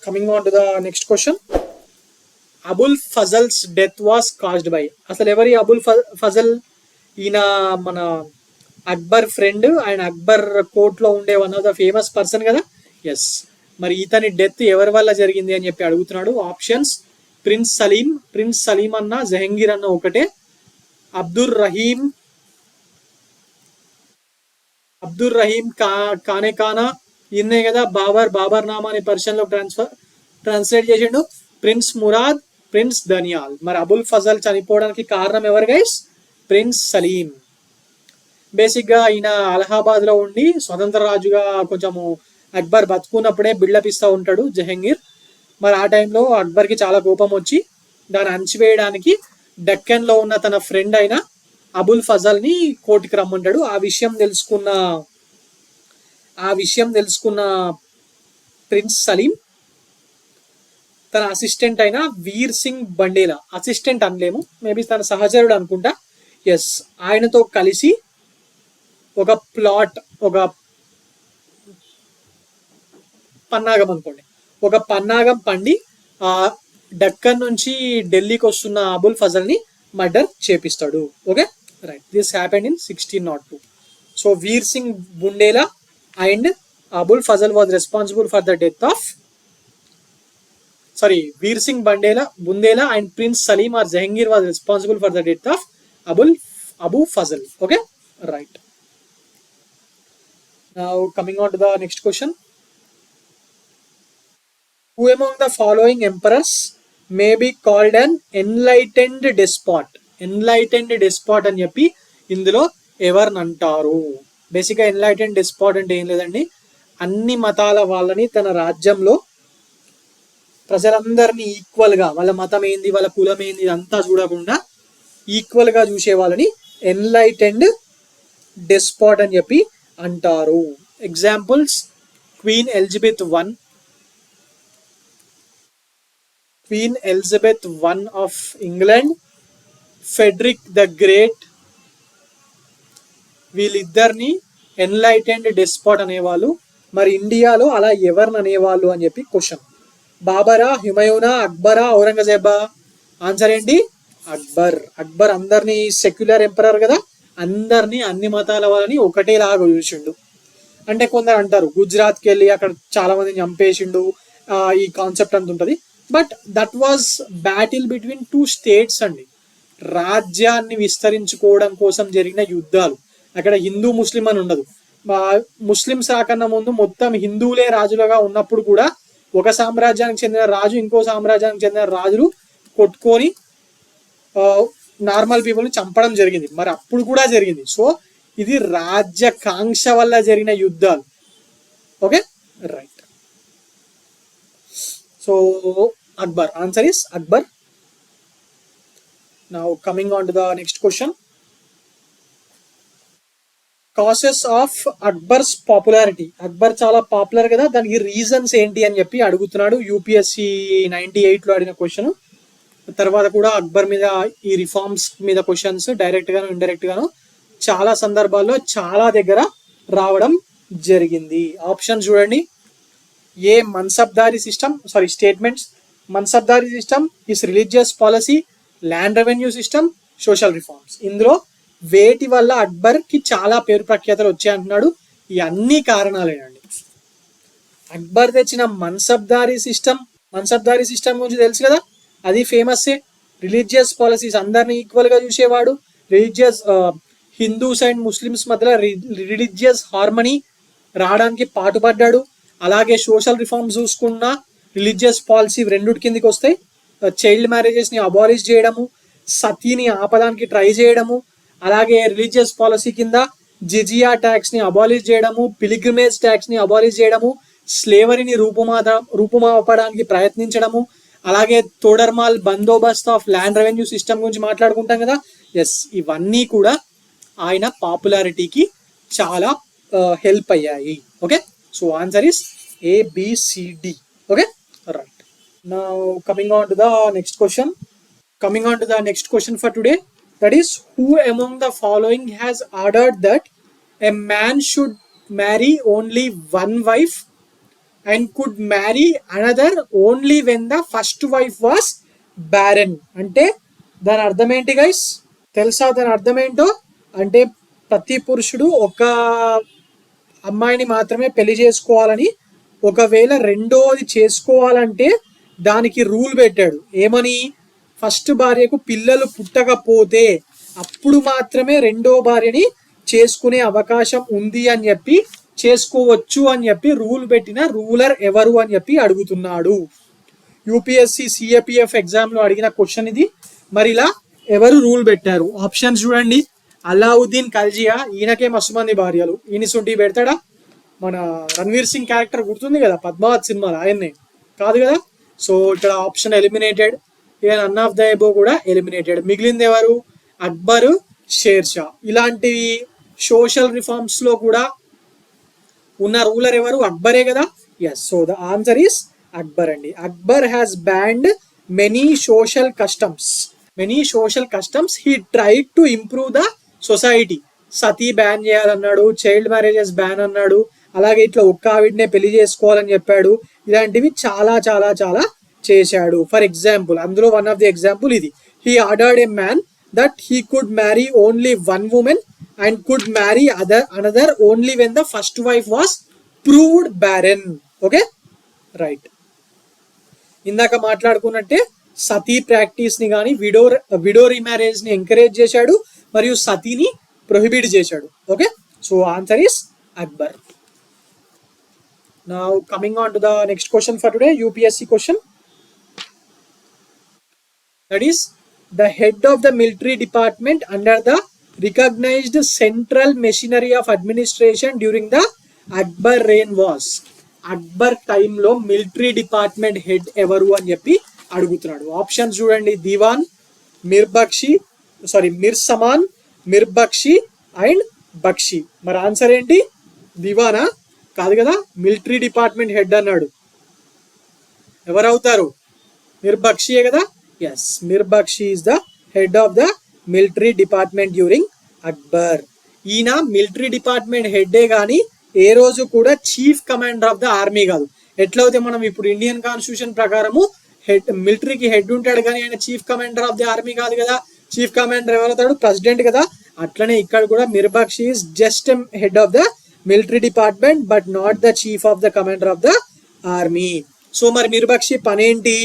Coming on to the next question. Abul ఫజల్స్ death was caused by. అసలు ఎవరి అబుల్ ఫజల్? ఈయన మన అక్బర్ ఫ్రెండ్, ఆయన అక్బర్ కోర్ట్ లో ఉండే one of the famous person కదా. Yes, మరి ఇతని డెత్ ఎవరి వల్ల జరిగింది అని చెప్పి అడుగుతున్నాడు. ఆప్షన్స్: ప్రిన్స్ సలీం అన్న, జహంగీర్ అన్న ఒకటే, అబ్దుర్ రహీం ఖానా ఈయనే కదా బాబర్ నామా అని పర్షియన్ లో ట్రాన్స్లేట్ చేసిండు. Prince Murad, prince Daniyal. మరి అబుల్ ఫజల్ చనిపోవడానికి కారణం ఎవరు గైస్? ప్రిన్స్ సలీం. బేసిక్ గా ఈయన అలహాబాద్ లో ఉండి స్వతంత్ర రాజుగా కొంచెము అక్బర్ బతుకున్నప్పుడే బిల్డప్ ఇస్తూ ఉంటాడు జహంగీర్. మరి ఆ టైంలో అక్బర్ కి చాలా కోపం వచ్చి దాన్ని అణచివేయడానికి డెక్కన్ లో ఉన్న తన ఫ్రెండ్ అయిన అబుల్ ఫజల్ ని కోర్టుకి రమ్మంటాడు. ఆ విషయం తెలుసుకున్న ప్రిన్స్ సలీం తన అసిస్టెంట్ అయిన వీర్ సింగ్ బండేలా, అసిస్టెంట్ అనలేము, మేబీ తన సహచరుడు అనుకుంటా, ఎస్, ఆయనతో కలిసి ఒక పన్నాగం పండి ఆ డక్కన్ నుంచి ఢిల్లీకి వస్తున్న అబుల్ ఫజల్ ని మర్డర్ చేపిస్తాడు. Okay, right. This happened in 1602. So Vir Singh Bundela and Abul Fazal was responsible for the death of Vir Singh Bundela and prince Salim or Jahangir was responsible for the death of Abu Fazal. Okay, right. Now coming on to the next question. Who among the following emperors may be called an enlightened despot? Enlightened despot అని చెప్పి ఇందులో ఎవరిని అంటారు? బేసిక్గా enlightened డెస్పాట్ అంటే ఏం లేదండి, అన్ని మతాల వాళ్ళని తన రాజ్యంలో ప్రజలందరినీ ఈక్వల్ గా, వాళ్ళ మతం ఏంది, వాళ్ళ కులం ఏంది ఇదంతా చూడకుండా ఈక్వల్ గా చూసే వాళ్ళని ఎన్లైటెండ్ డెస్పాట్ అని చెప్పి అంటారు. Examples: queen Elizabeth one of England, Frederick the great. వీళ్ళిద్దరిని ఎన్లైటెండ్ డెస్పాట్ అనేవాళ్ళు. మరి ఇండియాలో అలా ఎవరిని అనేవాళ్ళు అని చెప్పి క్వశ్చన్. బాబరా, హుమయూనా, అక్బరా, ఔరంగజేబా? ఆన్సర్ ఏంటి? అక్బర్ అందరినీ సెక్యులర్ ఎంపరర్ కదా, అందరినీ అన్ని మతాల వాళ్ళని ఒకటేలాగా చూసిండు. అంటే కొందరు అంటారు గుజరాత్కి వెళ్ళి అక్కడ చాలా మందిని చంపేసిండు, ఈ కాన్సెప్ట్ అంత ఉంటుంది. But that was battle between 2 states అండి. రాజ్యాన్ని విస్తరించుకోవడం కోసం జరిగిన యుద్ధాలు. అక్కడ హిందూ ముస్లిం అని ఉండదు. ముస్లింస్ రాకన్నా ముందు మొత్తం హిందువులే రాజులుగా ఉన్నప్పుడు కూడా ఒక సామ్రాజ్యానికి చెందిన రాజు ఇంకో సామ్రాజ్యానికి చెందిన రాజులు కొట్టుకొని నార్మల్ పీపుల్ని చంపడం జరిగింది. మరి అప్పుడు కూడా జరిగింది. సో ఇది రాజ్యకాంక్ష వల్ల జరిగిన యుద్ధాలు. Okay, right. So Akbar, answer is Akbar. Now coming on to the next question. Causes of Akbar's popularity. Akbar చాలా పాపులర్ కదా, దానికి రీజన్స్ ఏంటి అని చెప్పి అడుగుతున్నాడు. యూపీఎస్సి 98లో అడిగిన క్వశ్చన్. తర్వాత కూడా అక్బర్ మీద ఈ రిఫార్మ్స్ మీద క్వశ్చన్స్ డైరెక్ట్ గాను ఇండైరెక్ట్ గాను చాలా సందర్భాల్లో చాలా దగ్గర రావడం జరిగింది. ఆప్షన్ చూడండి. A mansabdari system, statements. Mansabdari system is religious policy, land revenue system, social reforms. ఇందులో వేటి వల్ల అక్బర్ కి చాలా పేరు ప్రఖ్యాతలు వచ్చాయి అంటున్నాడు. ఈ అన్ని కారణాలేనండి. అక్బర్ తెచ్చిన మన్సబ్దారీ సిస్టమ్ గురించి తెలుసు కదా, అది ఫేమస్. రిలీజియస్ పాలసీస్, అందరిని ఈక్వల్ గా చూసేవాడు. రిలీజియస్ హిందూస్ అండ్ ముస్లిమ్స్ మధ్యలో రిలీజియస్ హార్మనీ రావడానికి పాటుపడ్డాడు. అలాగే సోషల్ రిఫార్మ్స్ చూసుకున్న రిలీజియస్ పాలసీ రెండుటి కిందికి వస్తాయి. చైల్డ్ మ్యారేజెస్ ని అబాలిష్ చేయడము, సతీని ఆపడానికి ట్రై చేయడము, అలాగే రిలీజియస్ పాలసీ కింద జిజియా ట్యాక్స్ ని అబాలిష్ చేయడము, పిలిగ్రిమేజ్ ట్యాక్స్ ని అబాలిష్ చేయడము, స్లేవరీని రూపుమాపడానికి ప్రయత్నించడము, అలాగే Todarmal Bandobast of land revenue system గురించి మాట్లాడుకుంటాం కదా. ఎస్, ఇవన్నీ కూడా ఆయన పాపులారిటీకి చాలా హెల్ప్ అయ్యాయి. Okay, so answer is ABCD. Okay, right. Now coming on to the next question. Coming on to the next question for today, that is, who among the following has ordered that a man should marry only one wife and could marry another only when the first wife was barren? అంటే దాని అర్థం ఏంటి guys? తెలుసా దాని అర్థం ఏంటో? అంటే ప్రతి పురుషుడు ఒక అమ్మాయిని మాత్రమే పెళ్లి చేసుకోవాలని, ఒకవేళ రెండోది చేసుకోవాలంటే దానికి రూల్ పెట్టాడు. ఏమని? ఫస్ట్ భార్యకు పిల్లలు పుట్టకపోతే అప్పుడు మాత్రమే రెండో భార్యని చేసుకునే అవకాశం ఉంది అని చెప్పి, చేసుకోవచ్చు అని చెప్పి రూల్ పెట్టిన రూలర్ ఎవరు అని చెప్పి అడుగుతున్నాడు. యూపీఎస్సి సిఏపిఎఫ్ ఎగ్జామ్ లో అడిగిన క్వశ్చన్ ఇది. మరి ఇలా ఎవరు రూల్ పెట్టారు? ఆప్షన్స్ చూడండి. అలావుద్దీన్ ఖల్జియా, ఈయనకే మస్తు మంది భార్యలు, ఈయన సొంటి పెడతాడా? మన రణ్వీర్ సింగ్ క్యారెక్టర్ గుర్తుంది కదా పద్మావత్ సినిమాలో, ఆయన్నే కాదు కదా. సో ఇక్కడ ఆప్షన్ ఎలిమినేటెడ్. ఇక నన్ ఆఫ్ ద ఎబో కూడా ఎలిమినేటెడ్. మిగిలింది ఎవరు? అక్బర్, షేర్షా. ఇలాంటివి సోషల్ రిఫార్మ్స్ లో కూడా ఉన్న రూలర్ ఎవరు? అక్బరే కదా. Yes, so the answer is Akbar అండి. Akbar has banned many social customs. He tried to improve the society. Sati ban చేయాలన్నాడు, చైల్డ్ మ్యారేజెస్ బ్యాన్ అన్నాడు, అలాగే ఇట్లా ఒక్క ఆవిడనే పెళ్లి చేసుకోవాలని చెప్పాడు. ఇలాంటివి చాలా చాలా చాలా చేశాడు. ఫర్ ఎగ్జాంపుల్, అందులో వన్ ఆఫ్ ది ఎగ్జాంపుల్ ఇది. He ordered a man that he could marry only one woman and could marry another only when the first wife was proved barren. Okay, right. ఇందాక మాట్లాడుకున్నట్టే సతీ practice ని కానీ widow remarriage ని encourage చేశాడు, మరియు సతీని prohibit చేశాడు. Okay, so answer is Akbar. Now coming on to the next question for today, UPSC question. That is, the head of the military department under the recognized central machinery of administration during the Akbar reign was. Akbar టైంలో military department head ఎవరు అని చెప్పి అడుగుతున్నాడు. Options చూడండి. దివాన్, మిర్ Samman, మిర్బక్షి and Bakshi. మరి answer ఏంటి? దివానా? కాదు కదా, మిలిటరీ డిపార్ట్మెంట్ హెడ్ అన్నాడు. ఎవరవుతారు? మిర్బక్షియే కదా. Yes, Mir Bakshi is the head of the military department during Akbar. ఈయన మిలిటరీ డిపార్ట్మెంట్ హెడ్డే కానీ ఏ రోజు కూడా chief commander of the army కాదు. ఎట్లయితే మనం ఇప్పుడు ఇండియన్ కాన్స్టిట్యూషన్ ప్రకారము మిలిటరీకి హెడ్ ఉంటాడు కానీ ఆయన chief commander of the army కాదు కదా. Chief commander ఎవరవుతాడు? ప్రెసిడెంట్ కదా. అట్లనే ఇక్కడ కూడా Mir Bakshi is just head of the military department but not the chief of the commander of the army. So మరి మిర్బక్షి పనేంటి?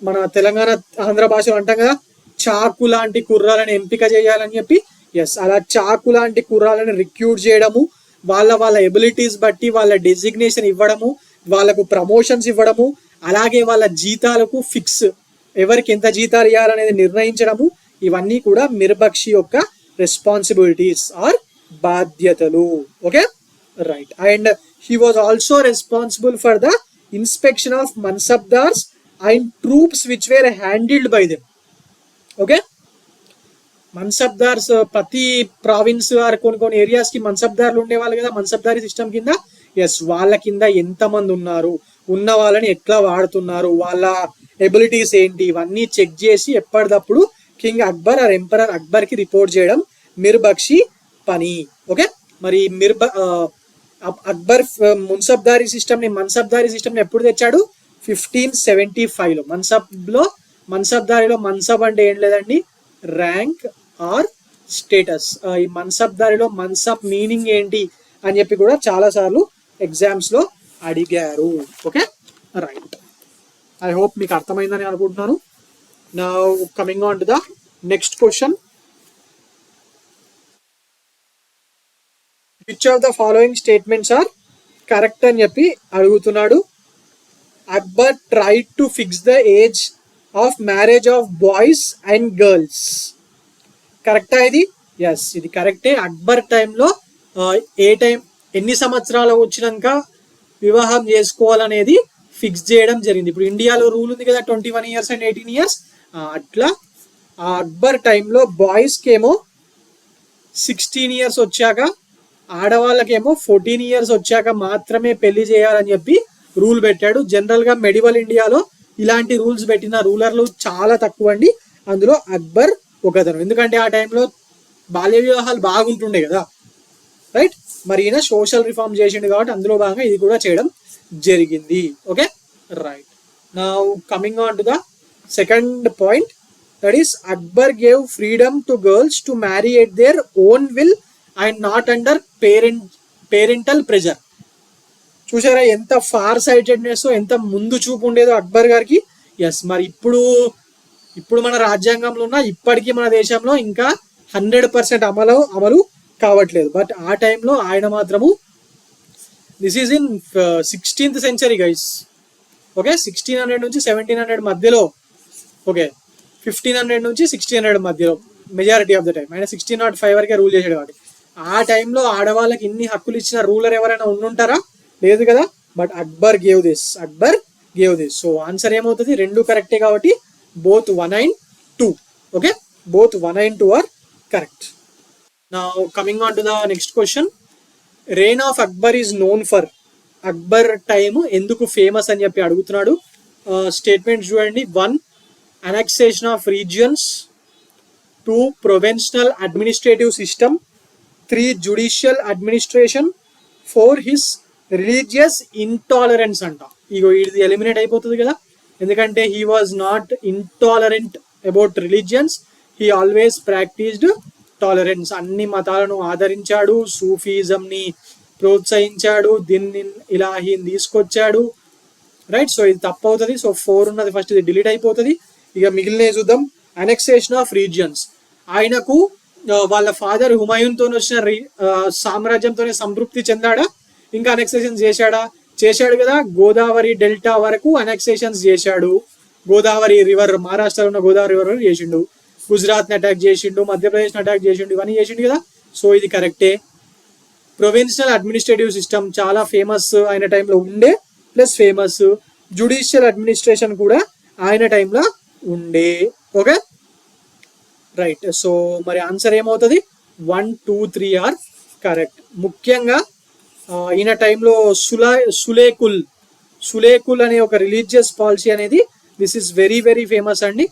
మన తెలంగాణ ఆంధ్ర భాషలో అంటాం కదా, చాకు లాంటి కుర్రాలను ఎంపిక చేయాలని చెప్పి. ఎస్, అలా చాకు లాంటి కుర్రాలను రిక్రూట్ చేయడము, వాళ్ళ ఎబిలిటీస్ బట్టి వాళ్ళ డెసిగ్నేషన్ ఇవ్వడము, వాళ్ళకు ప్రమోషన్స్ ఇవ్వడము, అలాగే వాళ్ళ జీతాలకు ఫిక్స్, ఎవరికి ఎంత జీతాలు ఇవ్వాలనేది నిర్ణయించడము, ఇవన్నీ కూడా మిర్బక్షి యొక్క రెస్పాన్సిబిలిటీస్ ఆర్ బాధ్యతలు. Okay, right. And he was also responsible for the inspection of mansabdars and troops which were handled by them. Okay, mansabdars ప్రతి ప్రావిన్స్ ఆర్ కొన్ని ఏరియాస్ కి మన్సబ్దార్లు ఉండేవాళ్ళు కదా, మన్సబ్దారీ సిస్టమ్ కింద. ఎస్, వాళ్ళ కింద ఎంతమంది ఉన్నారు, ఉన్న వాళ్ళని ఎట్లా వాడుతున్నారు, వాళ్ళ ఎబిలిటీస్ ఏంటి, ఇవన్నీ చెక్ చేసి ఎప్పటికప్పుడు king Akbar or emperor Akbar కి రిపోర్ట్ చేయడం మిర్బక్షి పని. ఓకే, మరి అక్బర్ మన్సబ్దారీ సిస్టమ్ ని ఎప్పుడు తెచ్చాడు? 1575 లో. మన్సబ్దారీలో మన్సబ్ అంటే ఏం లేదండి, ర్యాంక్ ఆర్ స్టేటస్. ఈ మన్సబ్దారీలో మన్సబ్ మీనింగ్ ఏంటి అని చెప్పి కూడా చాలా సార్లు ఎగ్జామ్స్ లో అడిగారు. Okay, right. ఐ హోప్ మీకు అర్థమైందని అనుకుంటున్నాను. Now coming on to the next question. Which of the following statements are correct అని చెప్పి అడుగుతున్నాడు. Akbar tried to fix the age of marriage of boys and girls. కరెక్టా ఇది? ఎస్, ఇది కరెక్టే. అక్బర్ టైంలో ఏ టైం ఎన్ని సంవత్సరాలు వచ్చినాక వివాహం చేసుకోవాలనేది ఫిక్స్ చేయడం జరిగింది. ఇప్పుడు ఇండియాలో రూల్ ఉంది కదా 21 years అండ్ 18 years. అట్లా ఆ అక్బర్ టైంలో బాయ్స్కి ఏమో 16 years వచ్చాక, ఆడవాళ్ళకేమో 14 years వచ్చాక మాత్రమే పెళ్లి చేయాలని చెప్పి రూల్ పెట్టాడు. జనరల్గా మెడివల్ ఇండియాలో ఇలాంటి రూల్స్ పెట్టిన రూలర్లు చాలా తక్కువ అండి. అందులో అక్బర్ ఒకతను. ఎందుకంటే ఆ టైంలో బాల్య వివాహాలు బాగుంటుండే కదా, రైట్. మరి ఈయన సోషల్ రిఫార్మ్ చేసిండు కాబట్టి అందులో భాగంగా ఇది కూడా చేయడం జరిగింది. Okay, right. Now coming on to the second point, that is Akbar gave freedom to girls to marry at their own will and not under parental pressure. చూసారా ఎంత ఫార్ సైటెడ్నెస్, ఎంత ముందు చూపు ఉండేదో అక్బర్ గారికి. ఎస్, మరి ఇప్పుడు మన రాజ్యాంగంలో ఉన్న ఇప్పటికీ మన దేశంలో ఇంకా 100% అమలు కావట్లేదు. బట్ ఆ టైంలో ఆయన మాత్రము, this is in 16th century guys. Okay, 1600 నుంచి 1700 మధ్యలో, ఓకే 1500 నుంచి 1600 మధ్యలో మెజారిటీ ఆఫ్ ద టైం. ఆయన 1605 వరకే రూల్ చేసాడు కాబట్టి ఆ టైంలో ఆడవాళ్ళకి ఇన్ని హక్కులు ఇచ్చిన రూలర్ ఎవరైనా ఉండుంటారా? లేదు కదా. But Akbar gave this. So answer ఏమవుతుంది? రెండు కరెక్టే కాబట్టి both 1 and 2. Okay, both 1 and 2 are correct. Now coming on to the next question, reign of Akbar is known for. Akbar time ఎందుకు ఫేమస్ అని చెప్పి అడుగుతున్నాడు. స్టేట్మెంట్స్ చూడండి. 1, annexation of regions. 2, provincial administrative system. 3, judicial administration. 4, his religious intolerance అంట. ఇగో ఇది eliminate అయిపోతుంది కదా, ఎందుకంటే he was not intolerant about religions, he always practised tolerance. అన్ని మతాలను ఆదరించాడు, సూఫీజంని ప్రోత్సహించాడు, దీన్ని ఇలాహీని తీసుకొచ్చాడు, రైట్. సో ఇది తప్పు అవుతుంది. సో 4 ఉన్నది ఫస్ట్, ఇది డిలీట్ అయిపోతుంది. ఇక మిగిలిన చూద్దాం. Annexation of regions. ఆయనకు వాళ్ళ ఫాదర్ హుమాయూన్తో వచ్చిన సామ్రాజ్యంతోనే సంతృప్తి చెందాడా, ఇంకా అనెక్సేషన్ చేశాడు కదా. గోదావరి డెల్టా వరకు అనెక్సేషన్స్ చేశాడు. గోదావరి రివర్, మహారాష్ట్రలో ఉన్న గోదావరి రివర్ చేసిండు. గుజరాత్ని అటాక్ చేసిండు, మధ్యప్రదేశ్ని అటాక్ చేసిండు, ఇవన్నీ చేసిండు కదా. సో ఇది కరెక్టే. ప్రొవిన్షియల్ అడ్మినిస్ట్రేటివ్ సిస్టమ్ చాలా ఫేమస్ ఆయన టైంలో ఉండే, ప్లస్ ఫేమస్. జుడిషియల్ అడ్మినిస్ట్రేషన్ కూడా ఆయన టైంలో ఉండే. Okay, right. సో మరి ఆన్సర్ ఏమవుతుంది? 1, 2, 3 ఆర్ కరెక్ట్. ముఖ్యంగా ఈయన టైంలో సులేకుల్ అనే ఒక రిలీజియస్ పాలసీ అనేది, this is very very famous అండి.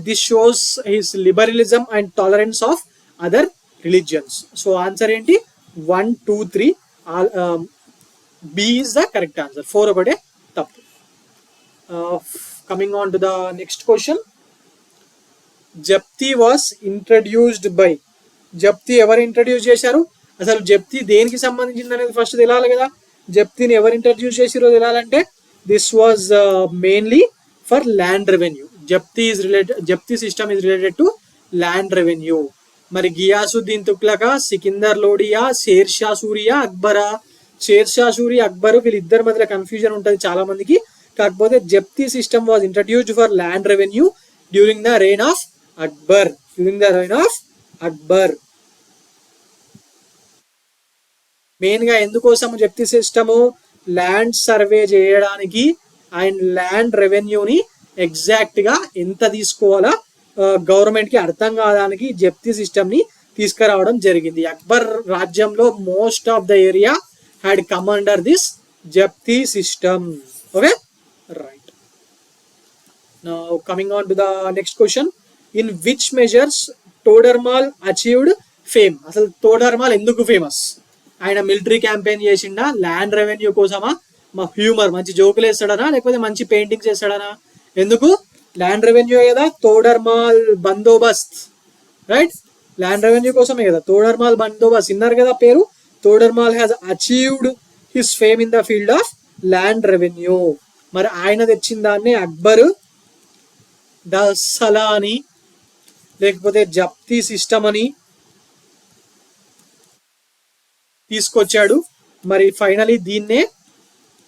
This shows his liberalism and tolerance of other religions. So answer ఏంటి? 1, 2, 3. B is the correct answer. 4 ఒకటే తప్పు. Coming on to the next question, zabti was introduced by. Zabti ఎవరు introduce చేశారు? అసలు జప్తి దేనికి సంబంధించింది అనేది ఫస్ట్ తెలియాలి కదా. జప్తిని ఎవరు ఇంట్రడ్యూస్ చేసిరో తెలియాలంటే, this was mainly for land revenue. జప్తి system is related to land revenue. మరి గియాసుద్దీన్ తుగ్లకా, సికిందర్ లోడియా, షేర్షా సూరియా, అక్బరా? షేర్షా సూరి, అక్బరు, వీళ్ళిద్దరి మధ్యలో కన్ఫ్యూజన్ ఉంటుంది చాలా మందికి. కాకపోతే zabti system was introduced for land revenue during the reign of Akbar. Main గా ఎందుకోసం జప్తి సిస్టము? ల్యాండ్ సర్వే చేయడానికి అండ్ ల్యాండ్ రెవెన్యూని ఎగ్జాక్ట్ గా ఎంత తీసుకోవాలా గవర్నమెంట్ కి అర్థం కావడానికి జప్తి సిస్టమ్ ని తీసుకురావడం జరిగింది. అక్బర్ రాజ్యంలో most of the area had come under this జప్తి system. Okay, right. Now coming on to the next question, in which measures Todarmal achieved fame. అసలు తోడర్మాల్ ఎందుకు ఫేమస్? ఆయన మిలిటరీ క్యాంపెయిన్ చేసిండా, ల్యాండ్ రెవెన్యూ కోసమా, మా హ్యూమర్ మంచి జోకులు వేస్తాడనా, లేకపోతే మంచి పెయింటింగ్స్ వేస్తాడనా? ఎందుకు? ల్యాండ్ రెవెన్యూ కదా. Todarmal Bandobast, right. Land revenue కోసమే కదా తోడర్మాల్ బందోబస్త్. విన్నారు కదా పేరు. Todarmal has achieved his fame in the field of land revenue. మరి ఆయన తెచ్చిన దాన్ని అక్బర్ ద సలా అని, లేకపోతే జప్తి సిస్టమ్ అని తీసుకొచ్చాడు. మరి ఫైనలీ దీన్నే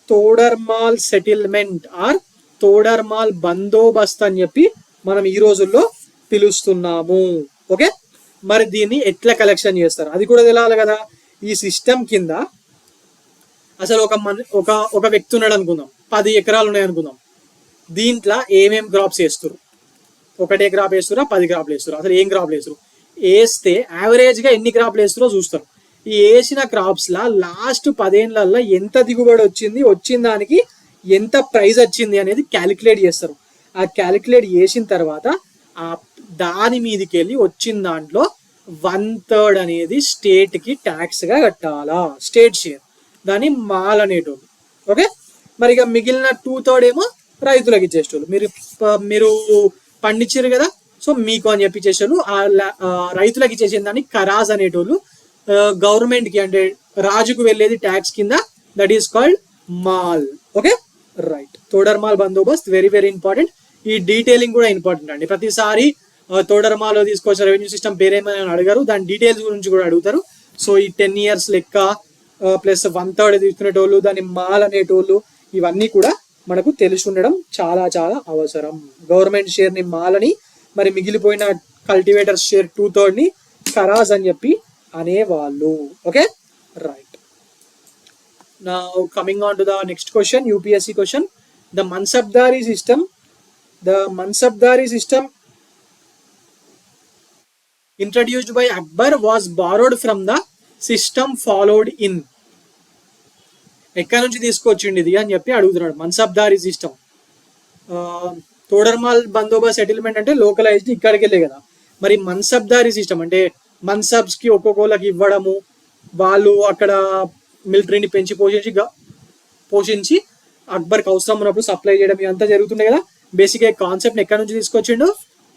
తోడర్మాల్ సెటిల్మెంట్ ఆర్ తోడర్మాల్ బందోబస్త్ అని చెప్పి మనం ఈ రోజుల్లో పిలుస్తున్నాము. ఓకే, మరి దీన్ని ఎట్లా కలెక్షన్ చేస్తారు అది కూడా తెలియాలి కదా. ఈ సిస్టమ్ కింద అసలు ఒక వ్యక్తి ఉన్నాడు అనుకుందాం, 10 ఎకరాలు ఉన్నాయి అనుకుందాం. దీంట్లో ఏమేం క్రాప్స్ వేస్తారు, ఒకటే క్రాప్ వేస్తారా 10 క్రాప్లు వేస్తారు, అసలు ఏం క్రాప్లు వేస్తారు, వేస్తే యావరేజ్గా ఎన్ని క్రాప్లు వేస్తారో చూస్తారు. ఈ వేసిన క్రాప్స్లా లాస్ట్ 10 ఏళ్ళల్లో ఎంత దిగుబడి వచ్చిన దానికి ఎంత ప్రైస్ వచ్చింది అనేది క్యాలిక్యులేట్ చేస్తారు. ఆ క్యాలిక్యులేట్ చేసిన తర్వాత ఆ దాని మీదకి వెళ్ళి వచ్చిన దాంట్లో 1/3 అనేది స్టేట్కి ట్యాక్స్గా కట్టాలా, స్టేట్ షేర్, దాన్ని మాల్ అనేటోళ్ళు. ఓకే, మరి ఇక మిగిలిన 2/3 ఏమో రైతులకు ఇచ్చేసేవాళ్ళు. మీరు పండించారు కదా, సో మీకు అని చెప్పి ఇచ్చేసేవాళ్ళు. రైతులకు ఇచ్చేసిన దాన్ని ఖరాజ్ అనేటోళ్ళు. గవర్నమెంట్కి అంటే రాజుకు వెళ్ళేది ట్యాక్స్ కింద, that is called mall. Okay right, Todarmal Bandobast very very important. ఈ డీటెయిలింగ్ కూడా ఇంపార్టెంట్ అండి. ప్రతిసారి తోడర్మాలో తీసుకొచ్చిన రెవెన్యూ సిస్టమ్ పేరేమైనా అడిగారు, దాని డీటెయిల్స్ గురించి కూడా అడుగుతారు. సో ఈ 10 years లెక్క ప్లస్ 1/3 తీసుకునేటోళ్ళు, దాన్ని మాల్ అనేటోళ్ళు, ఇవన్నీ కూడా మనకు తెలిసి ఉండడం చాలా చాలా అవసరం. గవర్నమెంట్ షేర్ని మాల్ అని, మరి మిగిలిపోయిన కల్టివేటర్ షేర్ 2/3 ని ఖరాజ్ అని చెప్పి అనేవాళ్ళు. Okay right, now coming on to the next question, UPSC question. The Mansabdari system introduced by Akbar was borrowed from the system followed in. ఎక్కడి నుంచి తీసుకొచ్చింది ఇది అని చెప్పి అడుగుతున్నాడు. మన్సబ్దారీ సిస్టమ్, తోడర్మాల్ బందోబస్త్ సెటిల్మెంట్ అంటే లోకలైజ్డ్ ఇక్కడికి వెళ్ళే కదా. మరి మన్సబ్దారీ సిస్టమ్ అంటే మన్సబ్స్కి ఒక్కొక్కళ్ళకి ఇవ్వడము, వాళ్ళు అక్కడ మిలిటరీని పెంచి పోషించి అక్బర్కి అవసరం ఉన్నప్పుడు సప్లై చేయడం, ఇదంతా జరుగుతుండే కదా. బేసిక్గా కాన్సెప్ట్ ఎక్కడి నుంచి తీసుకొచ్చిండు,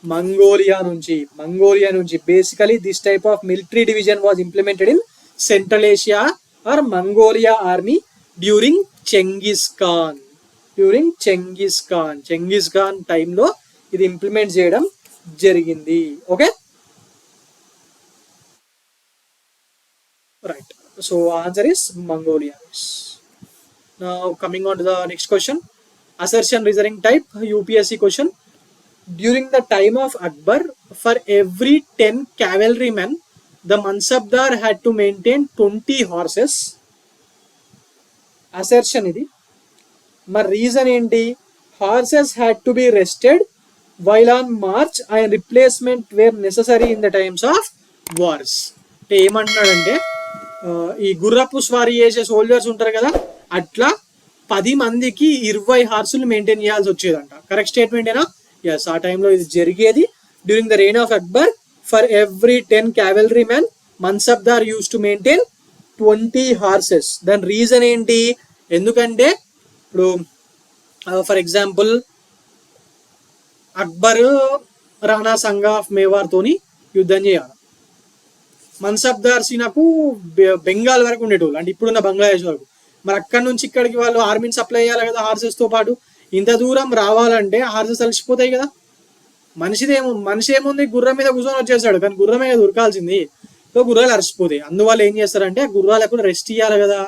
మంగోలియా నుంచి. Basically this type of military division was implemented in Central Asia or Mongolia army during Genghis Khan టైంలో ఇది ఇంప్లిమెంట్ చేయడం జరిగింది. Okay right, so answer is Mongolia. Now coming on to the next question, assertion reasoning type UPSC question. During the time of Akbar, for every 10 cavalrymen, the Mansabdar had to maintain 20 horses. Assertion ఇది. మరి reason ఏంటి, horses had to be rested while on march and replacement were necessary in the times of wars. అంటే ఏమంటున్నాడంటే, ఈ గుర్రపు స్వారీ చేసే soldiers ఉంటారు కదా, అట్లా 10 మందికి 20 హార్సులు మెయింటైన్ చేయాల్సి వచ్చేదంట. కరెక్ట్ స్టేట్మెంట్ ఏనా? ఎస్, ఆ టైంలో ఇది జరిగేది. During the reign of Akbar, for every 10 cavalry men, mansabdar use to maintain 20 horses. దాని రీజన్ ఏంటి, ఎందుకంటే ఇప్పుడు for example Akbar Rana Sanga of Mewar తోని యుద్ధం చేయాలి. మన్సబ్దార్ సీనాకు బెంగాల్ వరకు ఉండేటోళ్ళు, అంటే ఇప్పుడున్న బంగ్లాదేశ్ వరకు. మరి అక్కడి నుంచి ఇక్కడికి వాళ్ళు ఆర్మీని సప్లై చేయాలి కదా హార్సెస్తో పాటు. ఇంత దూరం రావాలంటే హార్సెస్ అలసిపోతాయి కదా. మనిషి ఏముంది, గుర్రం మీద కూర్చొని వచ్చేస్తాడు, కానీ గుర్రమే దొరకాల్సింది. సో గుర్రాలు అలసిపోతాయి. అందువల్ల ఏం చేస్తారంటే గుర్రాలకు కూడా రెస్ట్ ఇవ్వాలి కదా.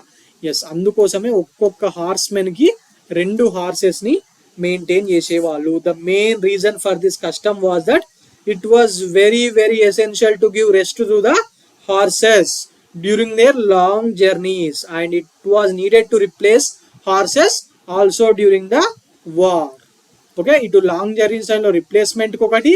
ఎస్, అందుకోసమే ఒక్కొక్క హార్స్మెన్కి 2 horses ని మెయింటైన్ చేసేవాళ్ళు. The main reason for this custom was that it was very very essential to give rest to the horses during their long journeys, and it was needed to replace horses also during the war. Okay, ఇటు long journeys టైంలో రిప్లేస్మెంట్కి ఒకటి,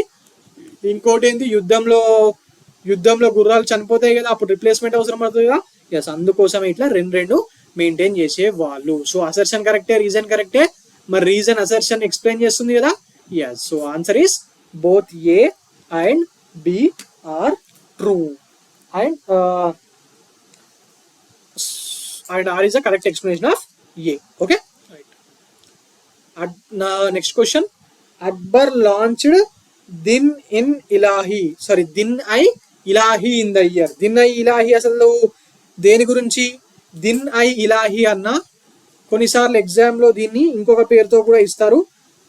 ఇంకోటి ఏంటి, యుద్ధంలో గుర్రాలు చనిపోతాయి కదా, అప్పుడు రిప్లేస్మెంట్ అవసరం పడుతుంది కదా. ఎస్, అందుకోసం ఇట్లా రెండు మెయింటైన్ చేసే వాళ్ళు. సో అసర్షన్ కరెక్టే, రీజన్ కరెక్టే. మరి రీజన్ అసర్షన్ ఎక్స్ప్లెయిన్ చేస్తుంది కదా. Yes, so answer is both A and B are true, and R is the correct explanation of A. Okay right, next question. Akbar launched Din i Ilahi in the year. Din i Ilahi అసలు దేని గురించి? దిన్ ఐ ఇలాహీ అన్న కొన్నిసార్లు ఎగ్జామ్లో దీన్ని ఇంకొక పేరుతో కూడా ఇస్తారు,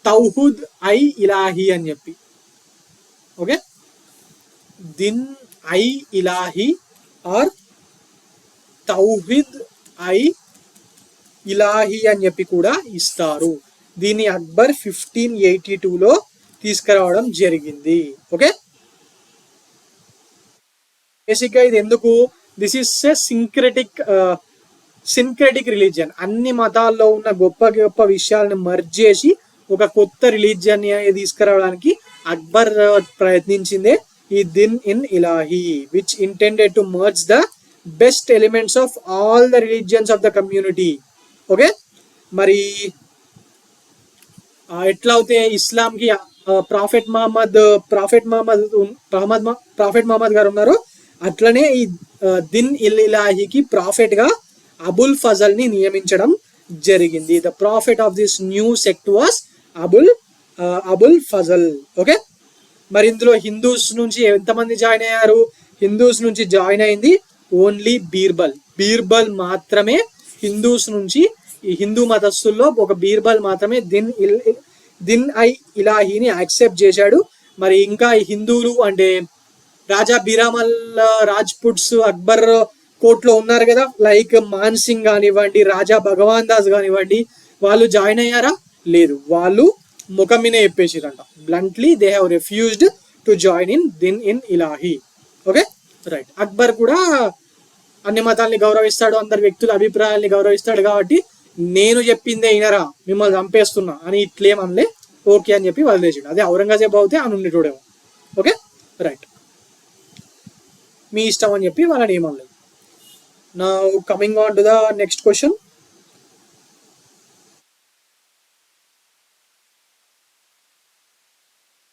తౌహుద్ ఐ ఇలాహీ అని చెప్పి. ఓకే, దిన్ ఐ ఇలాహీ ఆర్ తౌహిద్ ఐ ఇలాహీ అని చెప్పి కూడా ఇస్తారు. దీన్ని అక్బర్ 1582లో తీసుకురావడం జరిగింది. ఓకే, బేసిక్ గా ఇది ఎందుకు, this is a syncretic religion. అన్ని మతాల్లో ఉన్న గొప్ప గొప్ప విషయాలను మర్జ్ చేసి ఒక కొత్త రిలీజియన్ తీసుకురావడానికి అక్బర్ ప్రయత్నించిందే ఈ Din i Ilahi, which intended to merge the best elements of all the religions of the community. Okay, మరి ఎట్లా అయితే ఇస్లాంకి ప్రాఫెట్ మహమ్మద్ గారు ఉన్నారు, అట్లనే ఈ దిన్ ఇల్ ఇలాహికి ప్రాఫెట్ గా అబుల్ ఫజల్ ని నియమించడం జరిగింది. The prophet of this new sect was Abul Fazal. Okay, మరి ఇందులో హిందూస్ నుంచి ఎంతమంది జాయిన్ అయ్యారు? హిందూస్ నుంచి జాయిన్ అయింది ఓన్లీ బీర్బల్ మాత్రమే. హిందూస్ నుంచి, ఈ హిందూ మతస్థుల్లో ఒక బీర్బల్ మాత్రమే దిన్ ఐ ఇలాహీని యాక్సెప్ట్ చేశాడు. మరి ఇంకా ఈ హిందువులు అంటే రాజా బిరామల్ రాజ్పుట్స్ అక్బర్ కోర్టులో ఉన్నారు కదా, లైక్ మాన్ సింగ్ కానివ్వండి, రాజా భగవాన్ దాస్ కానివ్వండి, వాళ్ళు జాయిన్ అయ్యారా? లేదు, వాళ్ళు ముఖం మీద చెప్పేసిరంట, bluntly they have refused to join in Din i Ilahi. Okay, right. Akbar కూడా అన్ని మతాల్ని గౌరవిస్తాడు, అందరి వ్యక్తుల అభిప్రాయాల్ని గౌరవిస్తాడు, కాబట్టి నేను చెప్పిందే అయినరా, మిమ్మల్ని చంపేస్తున్నా అని ఇట్లేమనలే, ఓకే అని చెప్పి వదిలేసాడు. అదే ఔరంగజేబ్ అవుతే అని ఉండేటోడేమో. ఓకే, రైట్, మీ ఇష్టం అని చెప్పి వాళ్ళని ఏమనలేదు. Now coming on to the next question.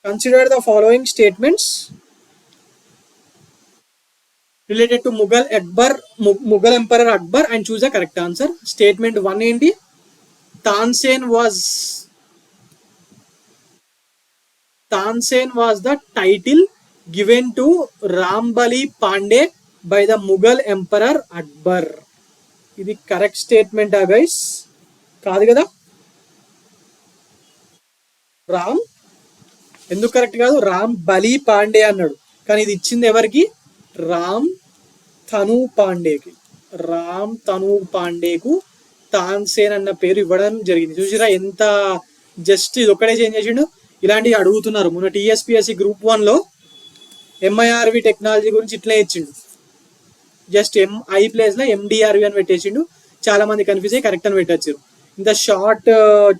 Consider the following statements related to Mughal Emperor Akbar and choose the correct answer. Statement 1 ఏంటి? Tansen was the title given to Rambali Pandey by the Mughal Emperor Akbar. ఇది correct స్టేట్మెంటా guys? కాదు కదా. ఎందుకు correct కాదు? రామ్ బలి పాండే అన్నాడు, కానీ ఇది ఇచ్చింది ఎవరికి? రామ్ తను పాండేకు తాన్సేన్ అన్న పేరు ఇవ్వడం జరిగింది. చూసిరా ఎంత జస్ట్ ఇది ఒక్కడే చేంజ్ చేసిండు. ఇలాంటివి అడుగుతున్నారు. మొన్న టీఎస్పీఎస్సీ గ్రూప్ 1లో ఎంఐఆర్వి టెక్నాలజీ గురించి ఇట్లా ఇచ్చిండు, జస్ట్ ఎంఐ ప్లేస్ లో ఎండిఆర్వి అని పెట్టేసిండు. చాలా మంది కన్ఫ్యూజ్ అయ్యి కరెక్ట్ అని పెట్టచ్చు. ఇంత షార్ట్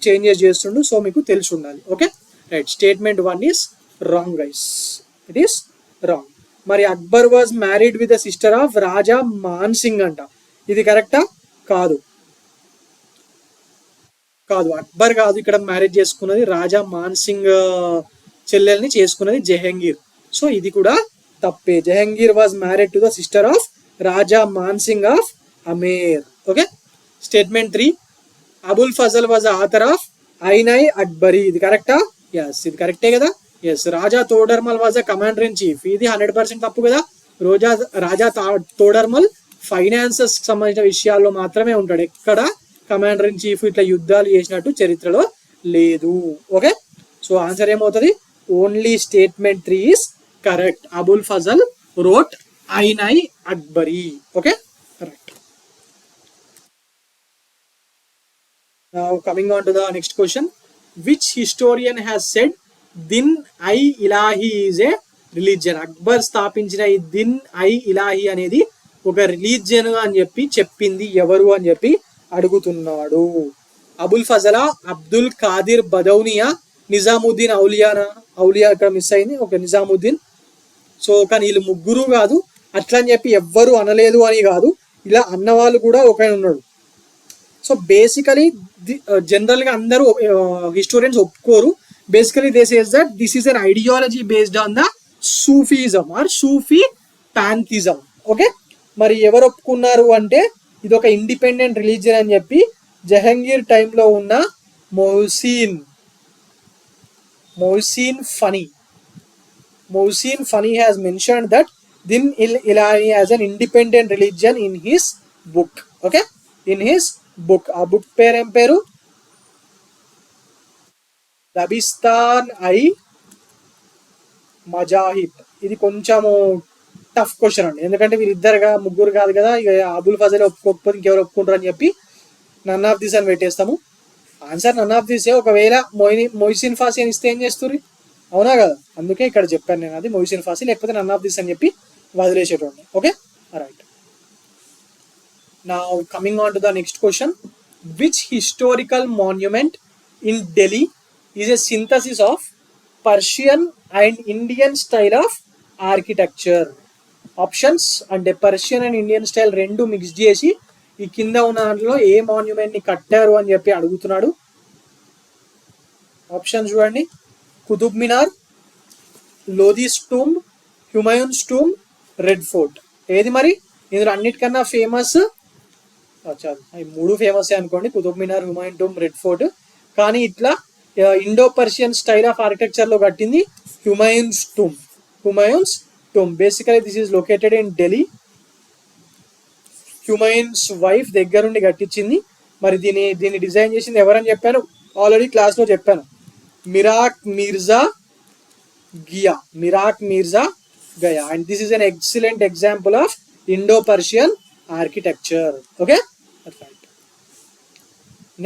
చేంజెస్ చేస్తుండు, సో మీకు తెలిసి ఉండాలి. Okay, right. Statement 1 is wrong guys, it is wrong. మరి Akbar was married with the sister of Raja Man Singh అంట, ఇది కరెక్టా? కాదు, అక్బర్ కాదు ఇక్కడ మ్యారేజ్ చేసుకున్నది, రాజా మాన్ సింగ్ చెల్లెల్ని చేసుకున్నది జహంగీర్. సో ఇది కూడా తప్పే. Jahangir was married to the sister of Raja Man Singh of Amer. Okay, statement 3 Abul Fazal was author of Ain-i Akbari, ఇది కరెక్టా? ఎస్, ఇది కరెక్టే కదా. Yes, Raja Todarmal was a commander in chief, ఇది 100% తప్పు కదా. రాజా తోడర్మల్ ఫైనాన్సెస్ సంబంధించిన విషయాల్లో మాత్రమే ఉంటాడు, ఎక్కడ కమాండర్ ఇన్ చీఫ్ ఇట్లా యుద్ధాలు చేసినట్టు చరిత్రలో లేదు. ఓకే, సో ఆన్సర్ ఏమవుతుంది? Only statement 3 is correct. Abul Fazal wrote Ain-i Akbari. Okay, right. Now coming on to the next question. Which historian has said Din I Ilahi is a religion? Akbar స్థాపించిన ఈ దిన్ ఐ ఇలాహి అనేది ఒక రిలీజియన్ అని చెప్పి చెప్పింది ఎవరు అని చెప్పి అడుగుతున్నాడు. అబుల్ ఫజలా, అబ్దుల్ ఖాదిర్ బదౌనియా, నిజాముద్దీన్ ఔలియా ఇక్కడ మిస్ అయింది. ఓకే, నిజాముద్దీన్. సో కానీ వీళ్ళు ముగ్గురు కాదు, అట్లా అని చెప్పి ఎవ్వరు అనలేదు అని కాదు, ఇలా అన్నవాళ్ళు కూడా ఒక ఉన్నాడు. సో బేసికలీ జనరల్ గా అందరూ హిస్టోరియన్స్ ఒప్పుకోరు. Basically they says that this is an ideology based on the Sufism or Sufi pantheism. Okay, మరి ఎవరు ఒప్పుకున్నారు అంటే ఇది ఒక ఇండిపెండెంట్ రిలీజియన్ అని చెప్పి జహంగీర్ టైంలో ఉన్న Mohsin Fani has mentioned that Din Ilahi as an independent religion in his book. Okay, in his book. ఆ బుక్ పేరు ఏం పేరు? దబిస్తాన్ ఐ మజాహిబ్. ఇది కొంచెము టఫ్ క్వశ్చన్ అండి, ఎందుకంటే వీళ్ళిద్దరుగా ముగ్గురు కాదు కదా, ఇక అబుల్ ఫజల్ ఒప్పుకోకపోతే ఇంకెవరు ఒప్పుకుంటారు అని చెప్పి నన్ ఆఫ్ దిస్ అని పెట్టేస్తాము. Answer none of this. ఒకవేళ మొయిసిన్ ఫాసీ అని ఇస్తే ఏం చేస్తుంది? అవునా కదా, అందుకే ఇక్కడ చెప్పాను నేను, అది మొయిసిన్ ఫాసీ, లేకపోతే నన్ ఆఫ్ దిస్ అని చెప్పి వదిలేసేటోడిని. Okay, right. Now coming on to the next question, which historical monument in Delhi is a synthesis of Persian and Indian style of architecture? Options అంటే పర్షియన్ అండ్ ఇండియన్ స్టైల్ రెండు mix చేసి ఈ కింద ఉన్న దాంట్లో ఏ మాన్యుమెంట్ ని కట్టారు అని చెప్పి అడుగుతున్నాడు. ఆప్షన్ చూడండి, Qutub Minar, Lodhi's tomb, Humayun's tomb, Red Fort. ఏది మరి ఇందులో అన్నిటికన్నా ఫేమస్? ఈ మూడు ఫేమస్ అనుకోండి, Qutub Minar, Humayun tomb, Red Fort. కానీ ఇట్లా Indo Persian style of architecture లో కట్టింది Humayun's tomb. Humayun's tomb basically this is located in Delhi. Humayun's wife దగ్గరుండి కట్టించింది. మరి దీన్ని డిజైన్ చేసింది ఎవరని చెప్పాను ఆల్రెడీ క్లాస్ లో చెప్పాను, Mirak Mirza Ghiyas. Mirak Mirza Ghiyas. And this is an excellent example of Indo Persian architecture. Okay, right.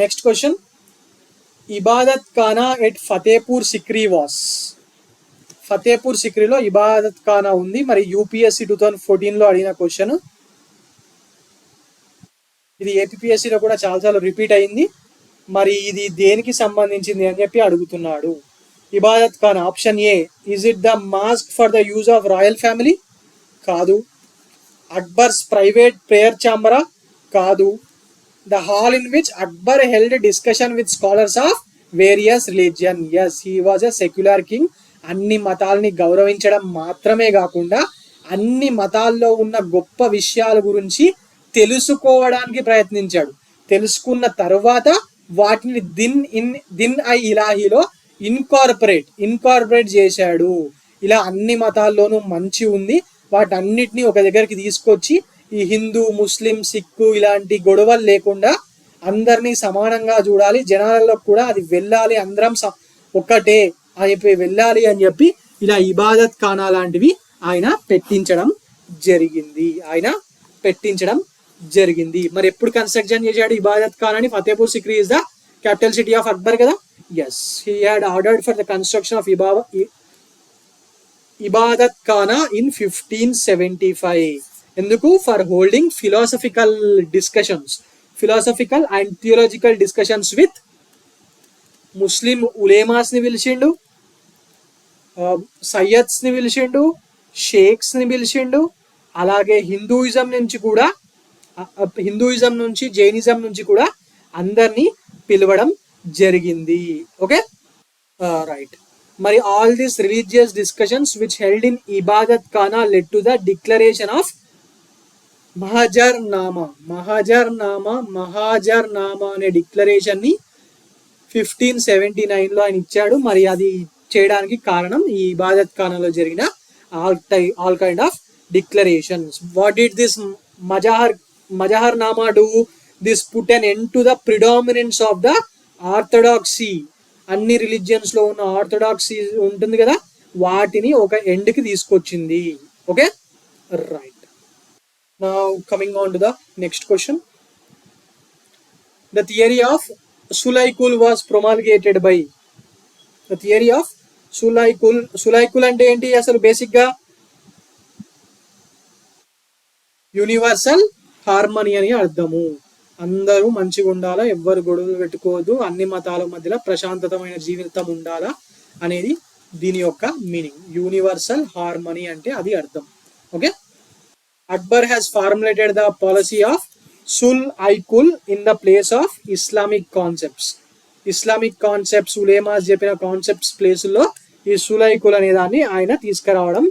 Next question, Ibadat Khana at Fatehpur Sikri was. ఫతేపూర్ సిక్రీలో ఇబాదత్ ఖానా ఉంది. మరి యూపీఎస్సీ 2014 లో అడిగిన క్వశ్చన్. ఇది ఏపీఎస్సీలో కూడా చాలాసార్లు రిపీట్ అయింది. మరి ఇది దేనికి సంబంధించింది అని చెప్పి అడుగుతున్నాడు. Ibadat Khana option A, is it the mosque for the use of royal family? కాదు. అక్బర్స్ ప్రైవేట్ ప్రేయర్ ఛాంబరా? కాదు. The hall in which Akbar held discussion with scholars of various religion. Yes, he was a secular king. అన్ని మతాలని గౌరవించడం మాత్రమే కాకుండా అన్ని మతాల్లో ఉన్న గొప్ప విషయాల గురించి తెలుసుకోవడానికి ప్రయత్నించాడు. తెలుసుకున్న తరువాత వాటిని దిన్ ఐ ఇలాహీలో ఇన్కార్పొరేట్ చేశాడు. ఇలా అన్ని మతాల్లోనూ మంచి ఉంది, వాటన్నిటిని ఒక దగ్గరికి తీసుకొచ్చి ఈ హిందూ, ముస్లిం, సిక్కు ఇలాంటి గొడవలు లేకుండా అందరినీ సమానంగా చూడాలి, జనాలలో కూడా అది వెళ్ళాలి, అందరం ఒక్కటే అని చెప్పి వెళ్ళాలి అని చెప్పి ఇలా ఇబాదత్ ఖానా లాంటివి ఆయన పెట్టించడం జరిగింది. మరి ఎప్పుడు కన్స్ట్రక్షన్ చేశాడు ఇబాదత్ ఖానాని? Fatehpur Sikri is the capital city of Akbar కదా. Yes, he had ordered for the construction of Ibadat Khana in 1575. ఎందుకు? For holding philosophical and theological discussions with Muslim ulemas ని పిలిచిండు, సయ్యద్స్ ని పిలిచిండు, షేక్స్ ని పిలిచిండు. అలాగే హిందూయిజం నుంచి జైనిజం నుంచి కూడా అందరినీ పిలవడం జరిగింది. Okay, right. మరి all these religious discussions which held in Ibadat Khana led to the declaration of Mahzar nama అనే డిక్లరేషన్ ని 1579 లో ఆయన ఇచ్చాడు. మరి అది చేయడానికి కారణం ఈ ఇబాదత్ ఖానాలో జరిగిన all kind of declarations. What did this Mazhar Nama do? This put an end to the predominance of the orthodoxy. అన్ని రిలీజియన్స్ లో ఉన్న ఆర్థడాక్సీ ఉంటుంది కదా, వాటిని ఒక ఎండ్ కి తీసుకొచ్చింది. Okay, right. Now coming on to the next question, the theory of Sulh-i-kul was promulgated by. The theory of Sulh-i-kul అంటే ఏంటి అసలు? బేసిక్ గా యూనివర్సల్ హార్మనీ అని అర్థము. అందరూ మంచిగా ఉండాలా, ఎవ్వరు గొడవలు పెట్టుకోవద్దు, అన్ని మతాల మధ్యలో ప్రశాంతతమైన జీవితం ఉండాలా అనేది దీని యొక్క మీనింగ్. యూనివర్సల్ హార్మనీ అంటే అది అర్థం. Okay, Akbar has formulated the policy of Sulh-i-kul in the place of Islamic concepts ulemas చెప్పిన కాన్సెప్ట్స్ ప్లేసుల్లో ఈ సుల్-ఐ-కుల్ అనే దాన్ని ఆయన తీసుకురావడం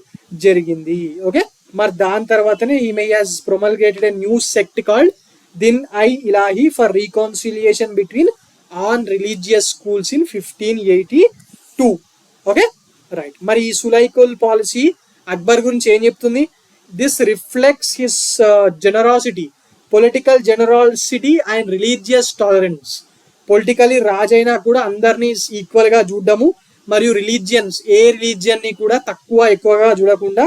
జరిగింది. ఓకే, మరి దాని తర్వాతనే ఈమె has promulgated a new sect called Din i Ilahi for reconciliation between on religious schools in 1582. Okay, right. మరి ఈ సుల్-ఐ-కుల్ పాలసీ అక్బర్ గురించి ఏం చెప్తుంది? This reflects his generosity, political generosity and religious tolerance. Politically రాజైనా కూడా అందరినీ ఈక్వల్ గా చూడడము, మరియు రిలీజియన్స్ ఏ రిలీజియన్ ని కూడా తక్కువ ఎక్కువగా చూడకుండా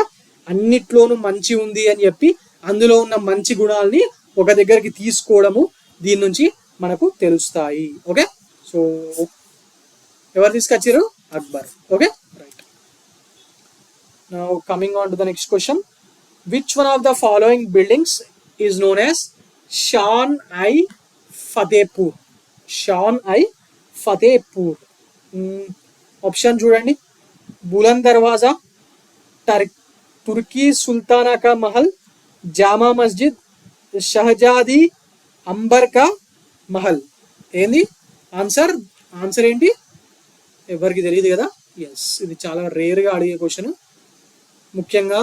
అన్నిట్లోనూ మంచి ఉంది అని చెప్పి అందులో ఉన్న మంచి గుణాలని ఒక దగ్గరికి తీసుకోవడము దీని నుంచి మనకు తెలుస్తాయి. ఓకే, సో ఎవరు తీసుకొచ్చారు? Akbar. Okay, right. Now coming on to the next question, which one of the following buildings is known as Shan i Fatehpur? Shan i Fatehpur. Option చూడండి. బులంద్ దర్వాజా, తుర్కీ సుల్తానా కా మహల్, జామా మస్జిద్, షహజాది అంబర్ కా మహల్. ఏంది ఆన్సర్? ఆన్సర్ ఏంటి? ఎవరికి తెలియదు కదా. ఎస్, ఇది చాలా రేర్గా అడిగే క్వశ్చన్. ముఖ్యంగా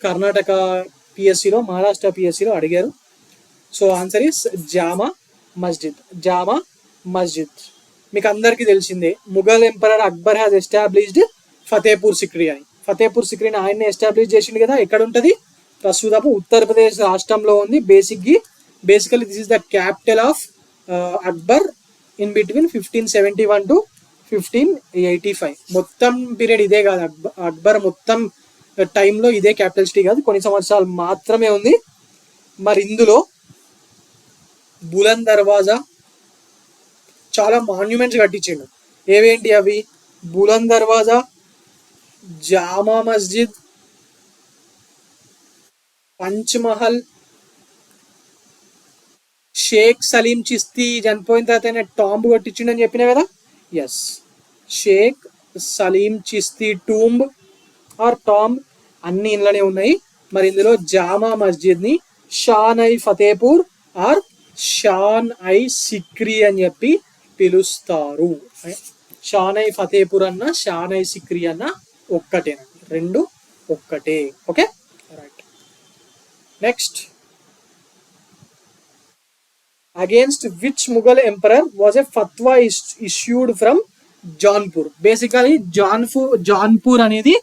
కర్ణాటక పిఎస్సిలో, మహారాష్ట్ర పిఎస్సిలో అడిగారు. సో ఆన్సర్ ఇస్ జామా మస్జిద్. జామా మస్జిద్. మీకు అందరికీ తెలిసిందే, Mughal emperor Akbar has established Fatehpur Sikri అని. ఫతేపూర్ సిక్రీని ఆయన్ని ఎస్టాబ్లిష్ చేసిండు కదా. ఎక్కడ ఉంటుంది? ప్రస్తుతపు ఉత్తరప్రదేశ్ రాష్ట్రంలో ఉంది. Basically this is the capital of Akbar in between 1571 to 1585. మొత్తం పీరియడ్ ఇదే కాదు. అక్బర్ మొత్తం టైంలో ఇదే క్యాపిటల్ సిటీ కాదు, కొన్ని సంవత్సరాలు మాత్రమే ఉంది. మరి ఇందులో బులంద్ దర్వాజా చాలా మాన్యుమెంట్స్ కట్టించిండు. ఏవేంటి అవి? బులంద్ దర్వాజా, జామా మస్జిద్, పంచ్మహల్, షేక్ సలీం చిస్తీ చనిపోయిన తర్వాత ఆయన టాంబ్ కొట్టించిండు అని చెప్పినా కదా. Yes, Sheikh Salim Chishti tomb or tomb అన్ని ఇంట్లోనే ఉన్నాయి. మరి ఇందులో జామా మస్జిద్ ని షాన్ ఐ ఫతేపూర్ ఆర్ షాన్ ఐ సిక్రీ అని చెప్పి పిలుస్తారు. షాన్ ఐ ఫతేపూర్ అన్న షాన్ ఐ సిక్రీ అన్న ఒక్కటేనండి, రెండు ఒక్కటే. Okay, right. Next, against which Mughal emperor was a fatwa issued from Jaunpur? Basically Jaunpur అనేది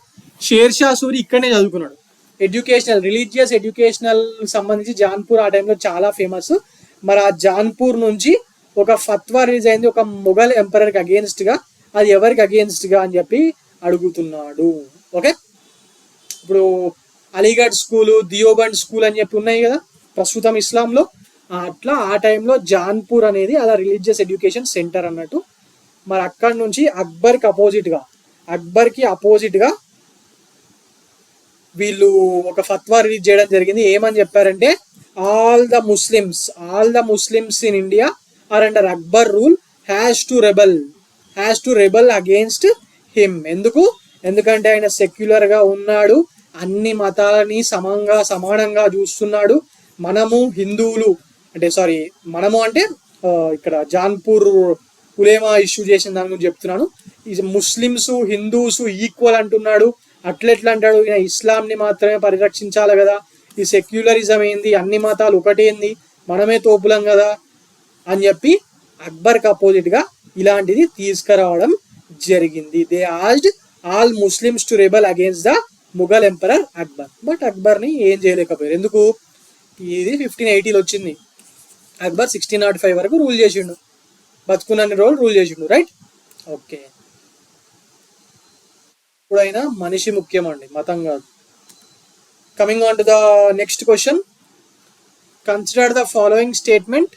షేర్షా సూరి ఇక్కడనే చదువుకున్నాడు. ఎడ్యుకేషనల్, రిలీజియస్ ఎడ్యుకేషనల్ సంబంధించి జాన్పూర్ ఆ టైంలో చాలా ఫేమస్. మరి ఆ జాన్పూర్ నుంచి ఒక ఫత్వా రిలీజ్ అయింది ఒక మొఘల్ ఎంపరర్కి అగేన్స్ట్ గా. అది ఎవరికి అగేన్స్ట్ గా అని చెప్పి అడుగుతున్నాడు. ఓకే, ఇప్పుడు అలీగఢ్ స్కూల్, దియోబండ్ స్కూల్ అని చెప్పి ఉన్నాయి కదా ప్రస్తుతం ఇస్లాంలో. అట్లా ఆ టైంలో జాన్పూర్ అనేది అలా రిలీజియస్ ఎడ్యుకేషన్ సెంటర్ అన్నట్టు. మరి అక్కడి నుంచి అక్బర్కి అపోజిట్ గా వీళ్ళు ఒక ఫత్వా రిలీజ్ చేయడం జరిగింది. ఏమని చెప్పారంటే, all the Muslims in India are under Akbar rule has to rebel against him. ఎందుకంటే ఆయన సెక్యులర్ గా ఉన్నాడు, అన్ని మతాలని సమానంగా చూస్తున్నాడు. మనము అంటే ఇక్కడ జాన్పూర్ ఉలేమా ఇష్యూ చేసిన దాని గురించి చెప్తున్నాను. ఈ ముస్లిమ్స్ హిందూస్ ఈక్వల్ అంటున్నాడు. అట్లెట్లా అంటాడు? ఈయన ఇస్లాంని మాత్రమే పరిరక్షించాలి కదా, ఈ సెక్యులరిజం ఏంది, అన్ని మతాలు ఒకటేంది, మనమే తోపులం కదా అని చెప్పి అక్బర్కి అపోజిట్ గా ఇలాంటిది తీసుకురావడం జరిగింది. They asked all Muslims to rebel against the Mughal emperor Akbar. But అక్బర్ని ఏం చేయలేకపోయారు. ఎందుకు? ఇది 1580లో వచ్చింది. అక్బర్ 1605 వరకు రూల్ చేసిండు, బతుకున్నన్ని రోజులు రూల్ చేసిండు. Right, okay. ఇప్పుడైనా మనిషి ముఖ్యమండి, మతం కాదు. Coming on to the next question. Consider the following statement.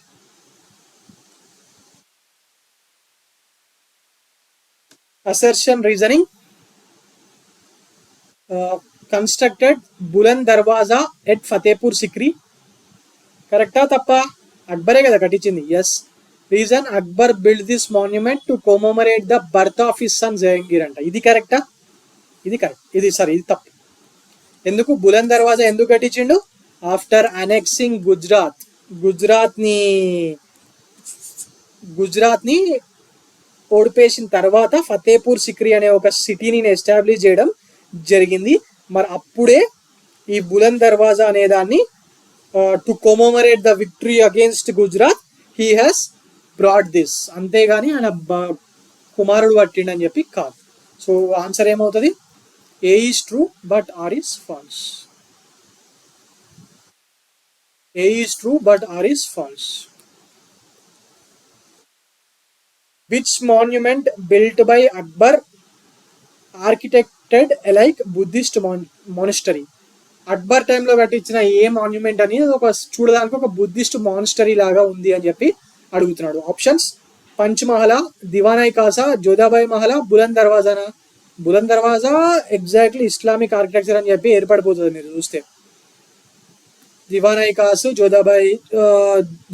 Assertion reasoning. Constructed Buland Darwaza at Fatehpur Sikri. కరెక్టా తప్ప? అక్బరే కదా కట్టించింది. Yes. Reason, Akbar build this monument to commemorate the birth of his son Jahangir అంట. ఇది కరెక్టా? ఇది కరెక్ట్. ఇది తప్పు. ఎందుకు? బులంద్ దర్వాజా ఎందుకు కట్టించిండు? ఆఫ్టర్ అనెక్సింగ్ గుజరాత్ ని ఓడిపేసిన తర్వాత ఫతేపూర్ సిక్రీ అనే ఒక సిటీని ఎస్టాబ్లిష్ చేయడం జరిగింది. మరి అప్పుడే ఈ బులంద్ దర్వాజా అనే దాన్ని to commemorate the victory against Gujarat he has brought this. అంతేగాని ఆయన కుమారుడు పట్టిండు అని చెప్పి కాదు. సో ఆన్సర్ ఏమవుతుంది? A is true but R is false. A is true but R is false. Which monument built by Akbar architected like Buddhist monastery? Akbar టైంలో కట్టించిన ఏ monument అనేది చూడడానికి ఒక బుద్ధిస్ట్ మానిస్టరీ లాగా ఉంది అని చెప్పి అడుగుతున్నాడు. ఆప్షన్స్: పంచ్మహల, దివానాయి కాసా, జోధాబాయి మహల, బులంద్ దర్వాజానా? బులంద్ దర్వాజా ఎగ్జాక్ట్లీ ఇస్లామిక్ ఆర్కిటెక్చర్ అని చెప్పి ఏర్పడిపోతుంది మీరు చూస్తే. దివానైకాస్ జోధాబాయి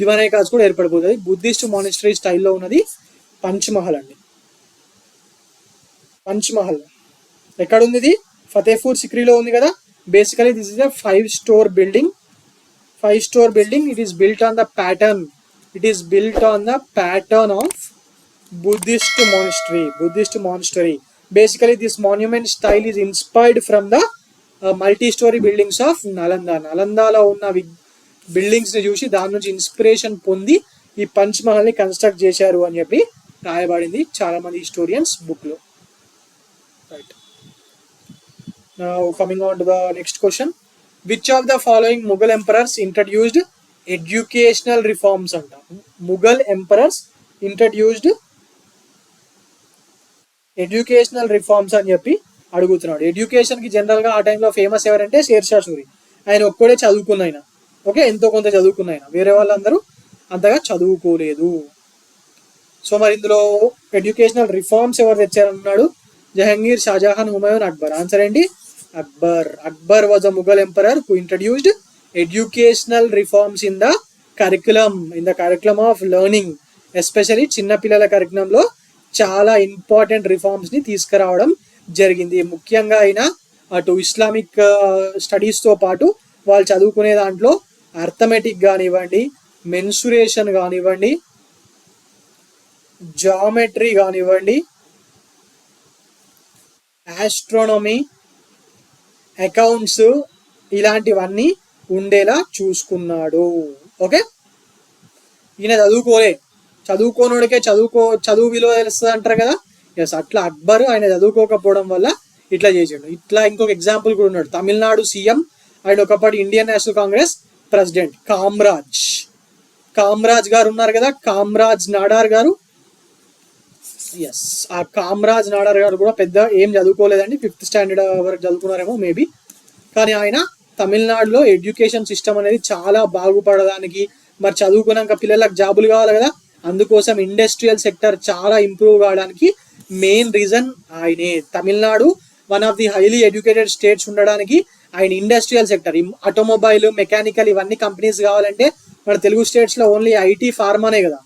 దివానైకాస్ కూడా ఏర్పడిపోతుంది. బుద్ధిస్ట్ మానిస్టరీ స్టైల్లో ఉన్నది పంచ్మహల్ అండి. పంచ్మహల్ ఎక్కడుంది? ఇది ఫతేపూర్ సిక్రీలో ఉంది కదా. Basically this is a 5-story building. 5-story building. It is built on the pattern. It is built on the pattern of Buddhist monastery. Basically, this monument style is inspired from the multi-story buildings of Nalanda. Nalandalo ఉన్న buildings ని చూసి దాని నుంచి inspiration పొంది ఈ పంచ్మహల్ ని construct చేశారు అని చెప్పి రాయబడింది చాలా మంది హిస్టోరియన్స్ బుక్ లో. Right. Now coming on to the next question. Which of the following Mughal emperors introduced educational reforms అంట. Mughal emperors introduced educational reforms అని చెప్పి అడుగుతున్నాడు. ఎడ్యుకేషన్ కి జనరల్ గా ఆ టైంలో ఫేమస్ ఎవరంటే షేర్షా సూరి. ఆయన ఒక్కడే చదువుకున్న ఆయన. ఓకే, ఎంతో కొంత చదువుకున్న ఆయన. వేరే వాళ్ళందరూ అంతగా చదువుకోలేదు. సో మరి ఇందులో ఎడ్యుకేషనల్ రిఫార్మ్స్ ఎవరు తెచ్చారన్నాడు? జహంగీర్, షాజహాన్, హుమాయూన్, అక్బర్. ఆన్సర్ ఏంటి? Akbar. Akbar was a Mughal emperor who introduced educational reforms in the curriculum of learning. Especially చిన్న పిల్లల కరికులంలో చాలా ఇంపార్టెంట్ రిఫార్మ్స్ ని తీసుకురావడం జరిగింది. ముఖ్యంగా ఆయన అటు ఇస్లామిక్ స్టడీస్ తో పాటు వాళ్ళు చదువుకునే దాంట్లో అర్థమెటిక్ కానివ్వండి, మెన్సురేషన్ కానివ్వండి, జామెట్రీ కానివ్వండి, ఆస్ట్రోనమీ, అకౌంట్స్ ఇలాంటివన్నీ ఉండేలా చూసుకున్నాడు. ఓకే, ఈయన చదువుకోనోడికే చదువు విలువ తెలుస్తుంది అంటారు కదా. ఎస్, అట్లా అక్బర్ ఆయన చదువుకోకపోవడం వల్ల ఇట్లా చేసిండు. ఇట్లా ఇంకొక ఎగ్జాంపుల్ కూడా ఉన్నాడు. తమిళనాడు సీఎం అండ్ ఒకప్పటి Indian national Congress president Kamaraj గారు ఉన్నారు కదా. కామరాజ్ నాడార్ గారు. ఎస్, ఆ కామరాజ్ నాడార్ గారు కూడా పెద్ద ఏం చదువుకోలేదండి. 5th స్టాండర్డ్ వరకు చదువుకున్నారేమో మేబీ. కానీ ఆయన తమిళనాడులో ఎడ్యుకేషన్ సిస్టమ్ అనేది చాలా బాగుపడడానికి, మరి చదువుకున్నాక పిల్లలకు జాబులు కావాలి కదా, అందుకోసం ఇండస్ట్రియల్ సెక్టర్ చాలా ఇంప్రూవ్ కావడానికి మెయిన్ రీజన్ ఆయనే. Tamil Nadu one of the highly educated states ఉండడానికి ఆయన ఇండస్ట్రియల్ సెక్టర్, ఆటోమొబైల్, మెకానికల్ ఇవన్నీ కంపెనీస్ కావాలంటే మన తెలుగు స్టేట్స్ లో ఓన్లీ ఐటీ, ఫార్మానే కదా.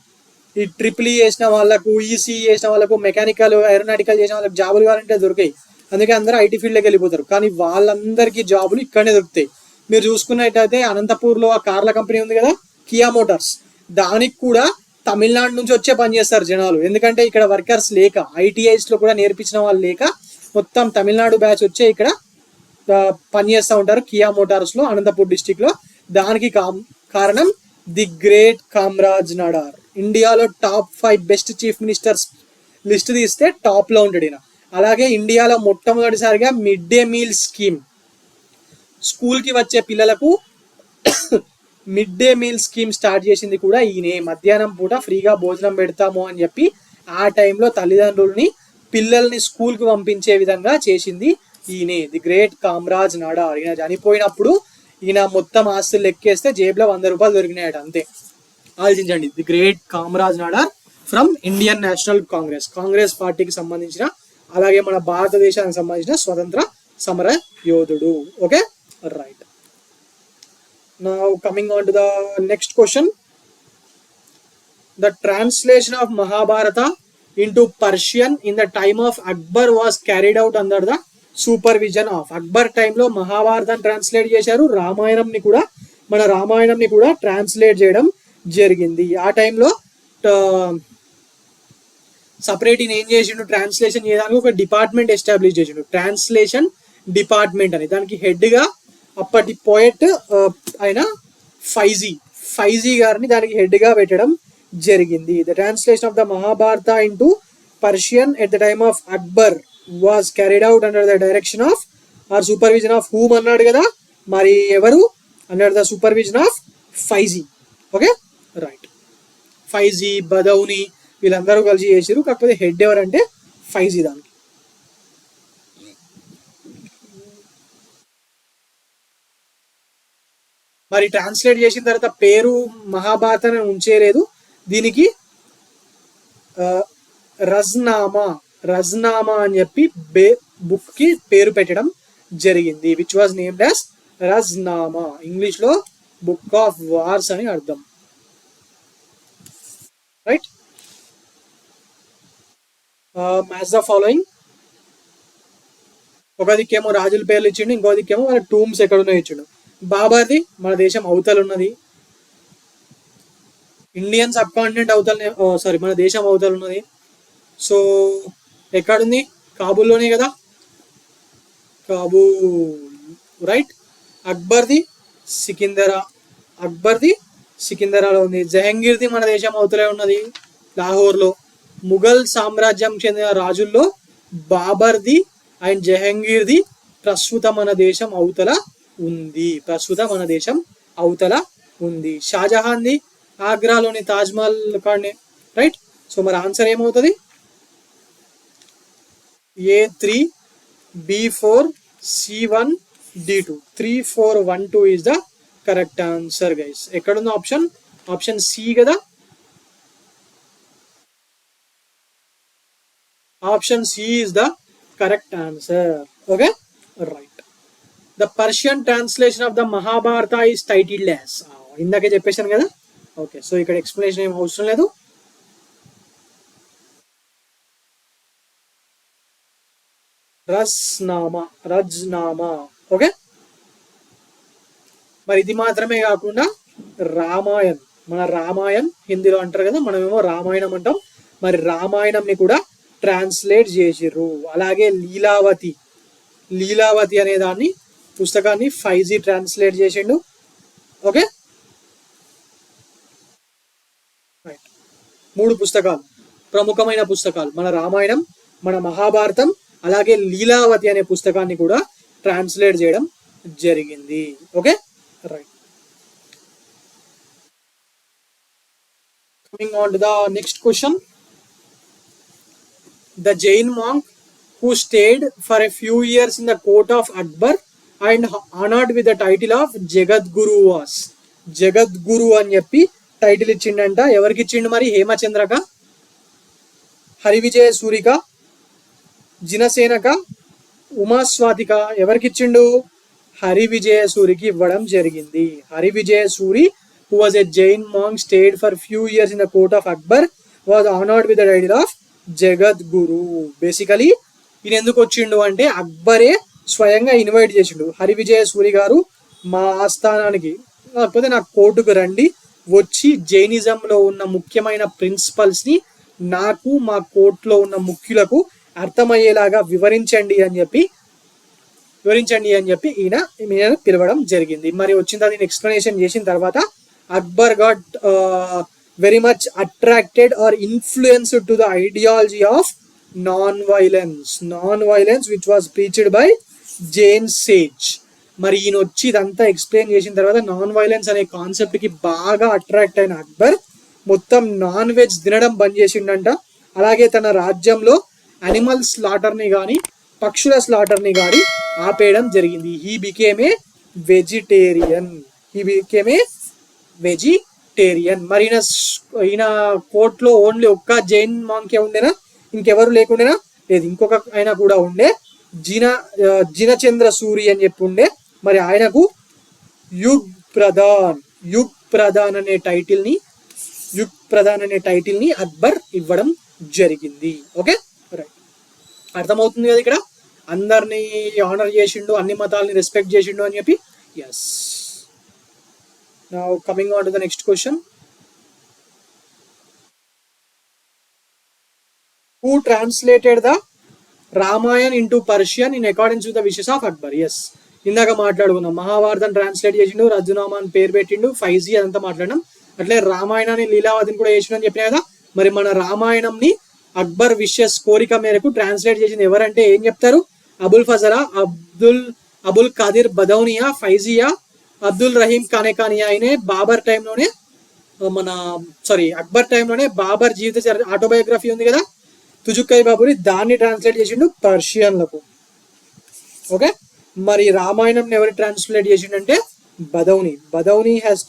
ఈ ట్రిపుల్ చేసిన వాళ్ళకు, ఈసీఈ చేసిన వాళ్ళకు, మెకానికల్, ఏరోనాటికల్ చేసిన వాళ్ళకి జాబులు కావాలంటే దొరికాయి. అందుకే అందరూ ఐటీ ఫీల్డ్లోకి వెళ్ళిపోతారు. కానీ వాళ్ళందరికీ జాబులు ఇక్కడనే దొరుకుతాయి. మీరు చూసుకున్నట్టయితే అనంతపూర్లో ఆ కార్ల కంపెనీ ఉంది కదా, కియా మోటార్స్, దానికి కూడా తమిళనాడు నుంచి వచ్చే పని చేస్తారు జనాలు. ఎందుకంటే ఇక్కడ వర్కర్స్ లేక, ఐటీఐస్ లో కూడా నేర్పించిన వాళ్ళు లేక మొత్తం తమిళనాడు బ్యాచ్ వచ్చే ఇక్కడ పనిచేస్తూ ఉంటారు కియా మోటార్స్ లో, అనంతపూర్ డిస్టిక్ లో. దానికి కారణం ది గ్రేట్ కామరాజ్ నాడార్. ఇండియాలో top 5 best chief ministers list తీస్తే టాప్ లో ఉంటాడు ఈయన. అలాగే ఇండియాలో మొట్టమొదటిసారిగా mid day meal scheme, school కి వచ్చే పిల్లలకు mid day meal scheme start చేసింది కూడా ఈయనే. మధ్యాహ్నం పూట ఫ్రీగా భోజనం పెడతాము అని చెప్పి ఆ టైంలో తల్లిదండ్రుల్ని, పిల్లల్ని స్కూల్ కి పంపించే విధంగా చేసింది ఈయనే, ది గ్రేట్ కామరాజ్ నాడార్. ఈయన చనిపోయినప్పుడు ఈయన మొత్తం ఆస్తులు లెక్కేస్తే జేబులో 100 రూపాయలు దొరికినాయట, అంతే. ఆలోచించండి. The great Kamaraj Nadar from Indian national Congress పార్టీకి సంబంధించిన, అలాగే మన భారతదేశానికి సంబంధించిన స్వతంత్ర సమర యోధుడు. Okay, right. Now coming on to the next question. The translation of Mahabharata into Persian in the time of Akbar was carried out under the supervision of. Akbar time లో మహాభారతం ట్రాన్స్లేట్ చేశారు. మన రామాయణంని కూడా ట్రాన్స్లేట్ చేయడం జరిగింది. ఆ టైంలో separate ఈయన ఏం చేసిండు, ట్రాన్స్లేషన్ చేయడానికి ఒక డిపార్ట్మెంట్ ఎస్టాబ్లిష్ చేసిండు, ట్రాన్స్లేషన్ డిపార్ట్మెంట్ అని. దానికి హెడ్ గా అప్పటి పోయట్ ఆయన ఫైజీ గారిని దానికి హెడ్ గా పెట్టడం జరిగింది. The translation of the Mahabharata into Persian at the time of Akbar was carried out under the direction of or supervision of whom అన్నాడు కదా, మరి ఎవరు? Under the supervision of Faizi. Okay, right. Faizi, Badauni వీళ్ళందరూ కలిసి చేసారు. కాకపోతే హెడ్ ఎవరంటే ఫైజీ. దానికి మరి ట్రాన్స్లేట్ చేసిన తర్వాత పేరు మహాభారతం ఉంచేయలేదు. దీనికి రజ్నామా అని చెప్పి బుక్ కి పేరు పెట్టడం జరిగింది, which was named as Razmnama. English లో బుక్ ఆఫ్ వార్స్ అని అర్థం, రైట్. Match the following. ఒక దిక్కేమో రాజుల పేర్లు ఇచ్చిండు, ఇంకో దిక్కేమో వాళ్ళ టూమ్స్ ఎక్కడున్నాయో ఇచ్చిండు. బాబర్ది మన దేశం అవతల ఉన్నది, ఇండియన్ సబ్ కాంటినెంట్ అవతల, సారీ మన దేశం అవతల ఉన్నది. సో ఎక్కడుంది? కాబూల్లోనే కదా, కాబూల్, రైట్. అక్బర్ది సికిందరాలో ఉంది. జహంగీర్ది మన దేశం అవతలే ఉన్నది, లాహోర్లో. ముఘల్ సామ్రాజ్యం చెందిన రాజుల్లో బాబర్ది అండ్ జహంగీర్ది ప్రస్తుతం మన దేశం అవతల ఉంది. షాజహాన్ది ఆగ్రాలోని తాజ్మహల్ కాడనే, రైట్. సో మరి ఆన్సర్ ఏమవుతుంది? A3 B4 C1 D2. 3 4 1 2 is the correct answer, guys. ఎక్కడుంది ఆప్షన్? ఆప్షన్ సి కదా. Option C is the correct answer. Okay, right. The Persian translation of the Mahabharata is titled as. ఇందాకే చెప్పేశాను కదా. Okay, so ఇక్కడ explanation ఏం అవసరం లేదు. రజ్నామా. Okay, మరి ఇది మాత్రమే కాకుండా రామాయణ్, మన రామాయణ్ హిందీలో అంటారు కదా, మనమేమో రామాయణం అంటాం. మరి రామాయణంని కూడా ట్రాన్స్లేట్ చేసిర్రు. అలాగే లీలావతి అనే దాన్ని పుస్తకాన్ని 5G ట్రాన్స్లేట్ చేసిండు. Okay, right. 3 పుస్తకాలు, ప్రముఖమైన పుస్తకాలు, మన రామాయణం, మన మహాభారతం, అలాగే లీలావతి అనే పుస్తకాన్ని కూడా ట్రాన్స్లేట్ చేయడం జరిగింది. Okay, right. Coming on to the next question. The Jain monk who stayed for a few years in the court of Akbar and honored with the title of Jagadguru was. జగద్గురు అని చెప్పి title ఇచ్చిండంట. ఎవరికి ఇచ్చిండు మరి? హేమచంద్రక, హరివిజయ సూరిక, జినసేనక, ఉమాస్వాతిక? ఎవరికి ఇచ్చిండు? హరివిజయ సూరికి ఇవ్వడం జరిగింది. హరివిజయ Suri, who was a Jain monk, stayed for few years in the court of Akbar, was honored with the title of Jagadguru. Basically ఈయన ఎందుకు వచ్చిండు అంటే అక్బరే స్వయంగా ఇన్వైట్ చేసిండు. హరివిజయ సూరి గారు మా ఆస్థానానికి, లేకపోతే నా కోర్టుకు రండి, వచ్చి జైనిజంలో ఉన్న ముఖ్యమైన ప్రిన్సిపల్స్ ని నాకు, మా కోర్టులో ఉన్న ముఖ్యులకు అర్థమయ్యేలాగా వివరించండి అని చెప్పి ఈయన పిలవడం జరిగింది. మరి వచ్చిన తర్వాత ఎక్స్ప్లెనేషన్ చేసిన తర్వాత Akbar got very much attracted or influenced to the ideology of non-violence which was preached by Jain sage. మరి ఈయన వచ్చి ఇదంతా ఎక్స్ప్లెయిన్ చేసిన తర్వాత నాన్ వైలెన్స్ అనే కాన్సెప్ట్ కి బాగా అట్రాక్ట్ అయిన అక్బర్ మొత్తం నాన్ వెజ్ తినడం బంద్ చేసిండంట. అలాగే తన రాజ్యంలో అనిమల్ స్లాటర్ ని గాని, పక్షుల స్లాటర్ ని గాని ఆపేయడం జరిగింది. He became a vegetarian. మరి ఈయన కోర్టులో ఓన్లీ ఒక్క జైన్ మాంకే ఉండేనా? ఇంకెవరు లేకుండేనా? లేదు, ఇంకొక ఆయన కూడా ఉండే, జినచంద్ర సూరి అని చెప్పి ఉండే. మరి ఆయనకు యుగ్ ప్రధాన్ అనే టైటిల్ ని అక్బర్ ఇవ్వడం జరిగింది. Okay, right. అర్థమవుతుంది కదా ఇక్కడ? అందరినీ ఆనర్ చేసిండు, అన్ని మతాలని రెస్పెక్ట్ చేసిండు అని చెప్పి. Yes. Now coming on to the next question. Who translated the Ramayana into Persian in accordance with the wishes of Akbar? Yes. ఇందాక మాట్లాడుకున్నాం, మహాభారతం ట్రాన్స్లేట్ చేసిండు, రజ్జునామా అని పేరు పెట్టిండు, 5G అదంతా మాట్లాడినాం. అట్లే రామాయణాన్ని, లీలావతిని కూడా చేసిండు అని చెప్పినా కదా. మరి మన రామాయణంని అక్బర్ విషెస్, కోరిక మేరకు ట్రాన్స్లేట్ చేసింది ఎవరంటే ఏం చెప్తారు? అబుల్ ఫజరా, అబుల్ ఖాదిర్ బదౌనియా, 5Gయా, అబ్దుల్ రహీం కానేకానియా? ఆయనే బాబర్ టైంలోనే అక్బర్ టైంలోనే బాబర్ జీవిత ఆటోబయోగ్రఫీ ఉంది కదా, తుజుక్కై బాబురి, దాన్ని ట్రాన్స్లేట్ చేసిండు పర్షియన్లకు. ఓకే, మరి రామాయణం ఎవరు ట్రాన్స్లేట్ చేసిండంటే Badauni has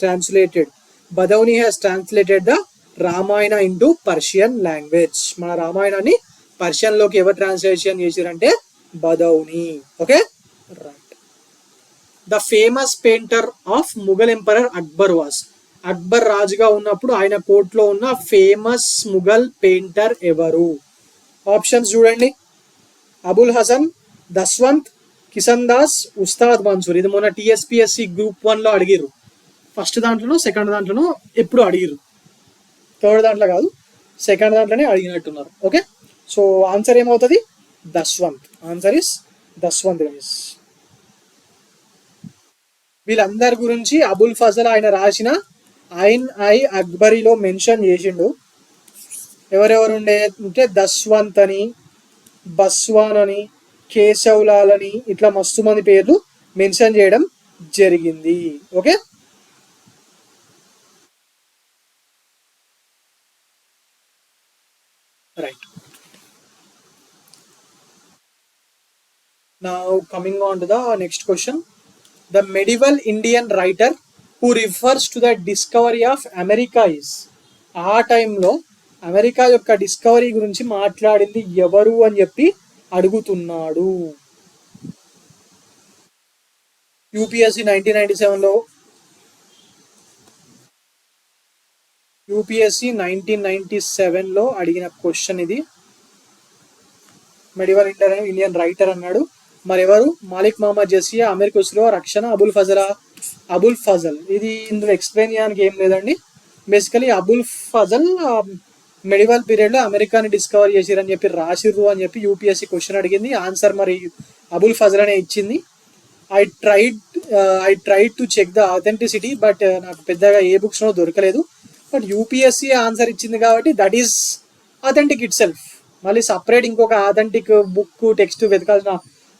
translated the Ramayana into Persian language. మన రామాయణాన్ని పర్షియన్ లోకి ఎవరు ట్రాన్స్లేషన్ చేసిరంటే Badauni. Okay, right. The famous painter of Mughal emperor Akbar was. Akbar రాజుగా ఉన్నప్పుడు ఆయన కోర్టులో ఉన్న ఫేమస్ ముఘల్ పెయింటర్ ఎవరు? ఆప్షన్స్ చూడండి. అబుల్ హసన్, దస్వంత్, కిషన్ దాస్, ఉస్తాద్ మన్సూర్. ఇది మొన్న టీఎస్పిఎస్సి గ్రూప్ 1 లో అడిగిరు. ఫస్ట్ దాంట్లోనో సెకండ్ దాంట్లోనో ఎప్పుడు అడిగిరు, థర్డ్ దాంట్లో కాదు, సెకండ్ దాంట్లోనే అడిగినట్టున్నారు. ఓకే, సో ఆన్సర్ ఏమవుతుంది? Daswanth. Answer is Daswanth guys. వీళ్ళందరి గురించి అబుల్ ఫజల్ ఆయన రాసిన ఐన్ ఐ అక్బరీలో మెన్షన్ చేసిండు. ఎవరెవరు ఉండే అంటే దస్వంత్ అని, బస్వాన్ అని, కేశవ్లాల్ అని, ఇట్లా మస్తు మంది పేర్లు మెన్షన్ చేయడం జరిగింది. Okay, right. Now coming on to the next question. The medieval Indian writer who refers to the discovery of America is. ఆ టైంలో అమెరికా యొక్క డిస్కవరీ గురించి మాట్లాడింది ఎవరు అని చెప్పి అడుగుతున్నాడు. యూపీఎస్సి 1997లో యూపీఎస్సి 1997లో అడిగిన క్వశ్చన్ ఇది. మెడివల్ ఇండియన్ రైటర్ అన్నాడు. మరి ఎవరు? మాలిక్ మహమ్మద్ జసియా, అమీర్ ఖుస్రో, రక్షణ, అబుల్ ఫజలా? అబుల్ ఫజల్. ఇది ఇందులో ఎక్స్ప్లెయిన్ చేయడానికి ఏం లేదండి. Basically Abul Fazal medieval period లో అమెరికాని డిస్కవర్ చేసిరని చెప్పి రాసిర్రు అని చెప్పి యూపీఎస్సీ క్వశ్చన్ అడిగింది. ఆన్సర్ మరి అబుల్ ఫజల్ అనే ఇచ్చింది. I tried to check the authenticity, but నాకు పెద్దగా ఏ బుక్స్ లో దొరకలేదు. బట్ యూపీఎస్సీ ఆన్సర్ ఇచ్చింది కాబట్టి that is authentic it self. మళ్ళీ సపరేట్ ఇంకొక ఆథెంటిక్ బుక్ టెక్స్ట్ వెతకాల్సిన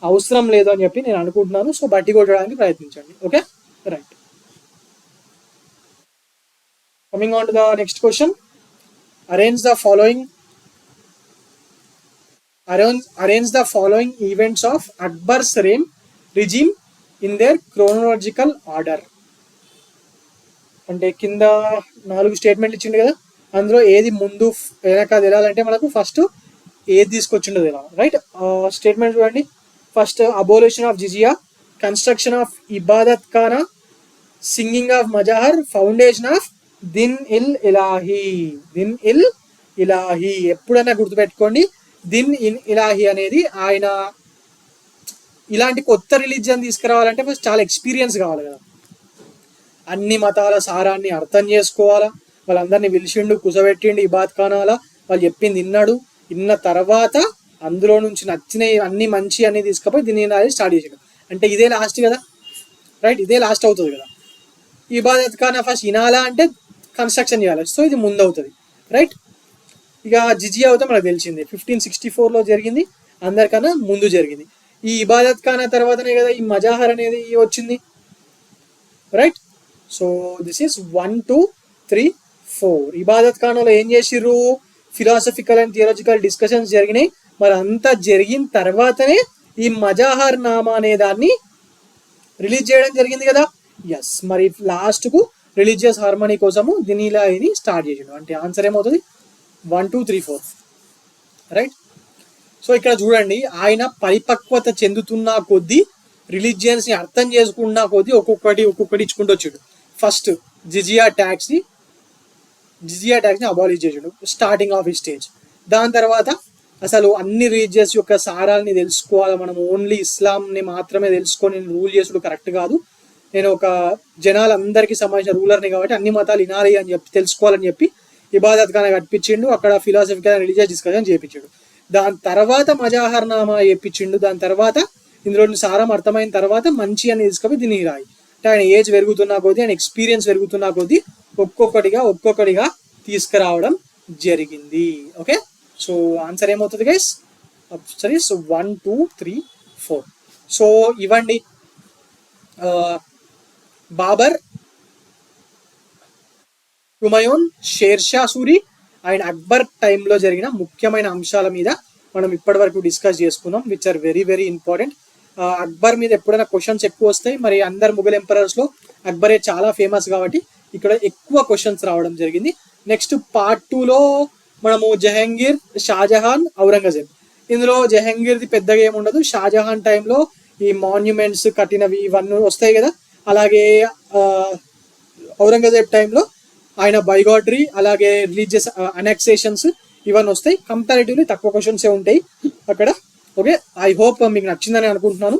అవసరం లేదు అని చెప్పి నేను అనుకుంటున్నాను. సో బట్టి కొట్టడానికి ప్రయత్నించండి. Okay, right. Coming on to the next question. Arrange the following events of Akbar's regime in there chronological order. అంటే కింద 4 స్టేట్మెంట్లు ఇచ్చిండు కదా, అందులో ఏది ముందు వెనక తెలియాలంటే మనకు ఫస్ట్ ఏది తీసుకొచ్చిండో తెలియాలి. రైట్, స్టేట్మెంట్ చూడండి. First abolition of jizya, construction of Ibadat Khana, singing of Mahzar, foundation of Din i Ilahi. ఎప్పుడైనా గుర్తుపెట్టుకోండి, దిన్ ఇన్ ఇలాహీ అనేది ఆయన ఇలాంటి కొత్త రిలీజియన్ తీసుకురావాలంటే ఫస్ట్ చాలా ఎక్స్పీరియన్స్ కావాలి కదా. అన్ని మతాల సారాన్ని అర్థం చేసుకోవాలా. వాళ్ళందరినీ పిలిచిండు, కుసబెట్టిండు ఇబాదత్ ఖానాలా, వాళ్ళు చెప్పింది విన్న తర్వాత అందులో నుంచి నచ్చినవి అన్ని మంచి అన్ని తీసుకుపోయి దీన్ని స్టార్ట్ చేసాడు. అంటే ఇదే లాస్ట్ కదా, రైట్, ఇదే లాస్ట్ అవుతుంది కదా. ఇబాదత్ ఖానా ఫస్ట్ వినాలా అంటే కన్స్ట్రక్షన్ చేయాలి, సో ఇది ముందు అవుతుంది. రైట్, ఇక జిజియా అవుతా మనకు తెలిసింది 1564లో జరిగింది, అందరికన్నా ముందు జరిగింది. ఈ ఇబాదత్ ఖానా తర్వాతనే కదా ఈ మజాహర్ అనేది వచ్చింది. Right, so this is 1, 2, 3, 4. ఇబాదత్ ఖానాలో ఏం చేసిర్రు? ఫిలాసఫికల్ అండ్ థియలాజికల్ డిస్కషన్స్ జరిగినాయి. మరి అంతా జరిగిన తర్వాతనే ఈ మజాహర్ నామా అనే దాన్ని రిలీజ్ చేయడం జరిగింది కదా. ఎస్, మరి లాస్ట్ కు రిలీజియస్ హార్మనీ కోసము దీని ఇలా ఇది స్టార్ట్ చేసిండు. అంటే ఆన్సర్ ఏమవుతుంది? 1, 2, 3, 4. రైట్, సో ఇక్కడ చూడండి, ఆయన పరిపక్వత చెందుతున్న కొద్దీ రిలీజియన్స్ ని అర్థం చేసుకున్న కొద్దీ ఒక్కొక్కటి ఇచ్చుకుంటూ వచ్చాడు. ఫస్ట్ జిజియా ట్యాక్స్ ని అబాలిష్ చేసాడు స్టార్టింగ్ ఆఫ్ ఈ స్టేజ్. దాని తర్వాత అసలు అన్ని రిలీజియస్ యొక్క సారాల్ని తెలుసుకోవాలి, మనం ఓన్లీ ఇస్లాంని మాత్రమే తెలుసుకొని రూల్ చేసుడు కరెక్ట్ కాదు, నేను ఒక జనాలందరికీ సంబంధించిన రూలర్ని కాబట్టి అన్ని మతాలు వినాలి అని చెప్పి తెలుసుకోవాలని చెప్పి ఇబాదత్ ఖానా కట్టించిండు. అక్కడ ఫిలాసఫికల్ రిలీజియస్ డిస్కషన్ చేయించాడు. దాని తర్వాత మజాహర్ నామా చేయించిండు. దాని తర్వాత ఇందులో సారం అర్థమైన తర్వాత మంచి అని తీసుకొని దీన్ని రాయి. అంటే ఆయన ఏజ్ పెరుగుతున్నా కొద్దీ, ఆయన ఎక్స్పీరియన్స్ పెరుగుతున్నా కొద్దీ ఒక్కొక్కటిగా తీసుకురావడం జరిగింది. ఓకే, సో ఆన్సర్ ఏమవుతుంది గైస్? సరే, సో 1, 2, 3, 4. సో ఇవ్వండి బాబర్, హుమయూన్, షేర్షా సూరి అండ్ అక్బర్ టైంలో జరిగిన ముఖ్యమైన అంశాల మీద మనం ఇప్పటి వరకు డిస్కస్ చేసుకున్నాం, which are very very important. Akbar మీద ఎప్పుడైనా క్వశ్చన్స్ ఎక్కువ వస్తాయి. మరి అందరు ముఘల్ ఎంపరర్స్ లో అక్బరే చాలా ఫేమస్ కాబట్టి ఇక్కడ ఎక్కువ క్వశ్చన్స్ రావడం జరిగింది. నెక్స్ట్ పార్ట్ 2లో మనము జహంగీర్, షాజహాన్, ఔరంగజేబ్. ఇందులో జహంగీర్ది పెద్దగా ఏముండదు. షాజహాన్ టైంలో ఈ మాన్యుమెంట్స్ కట్టినవి ఇవన్నీ వస్తాయి కదా. అలాగే ఔరంగజేబ్ టైంలో ఆయన బైగాటరీ, అలాగే రిలీజియస్ అనెక్సేషన్స్ ఇవన్నీ వస్తాయి. కంపారిటివ్లీ తక్కువ క్వశ్చన్సే ఉంటాయి అక్కడ. ఓకే, ఐ హోప్ మీకు నచ్చిందని అనుకుంటున్నాను.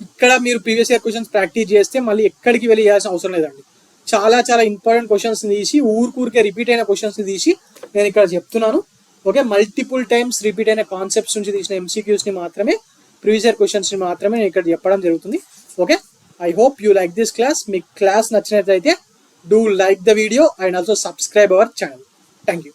ఇక్కడ మీరు ప్రీవియస్ ఇయర్ క్వశ్చన్స్ ప్రాక్టీస్ చేస్తే మళ్ళీ ఎక్కడికి వెళ్ళి చేయాల్సిన అవసరం లేదండి. చాలా చాలా ఇంపార్టెంట్ క్వశ్చన్స్ తీసి ఊరికే రిపీట్ అయిన క్వశ్చన్స్ తీసి నేను ఇక్కడ చెప్తున్నాను. ఓకే, మల్టిపుల్ టైమ్స్ రిపీట్ అయిన కాన్సెప్ట్స్ నుంచి తీసిన ఎంసీక్యూస్ని మాత్రమే, ప్రీవియస్ ఇయర్ క్వశ్చన్స్ని మాత్రమే నేను ఇక్కడ చెప్పడం జరుగుతుంది. Okay, I hope you like this class. మీకు క్లాస్ నచ్చినట్లయితే do like the video and also subscribe our channel. Thank you.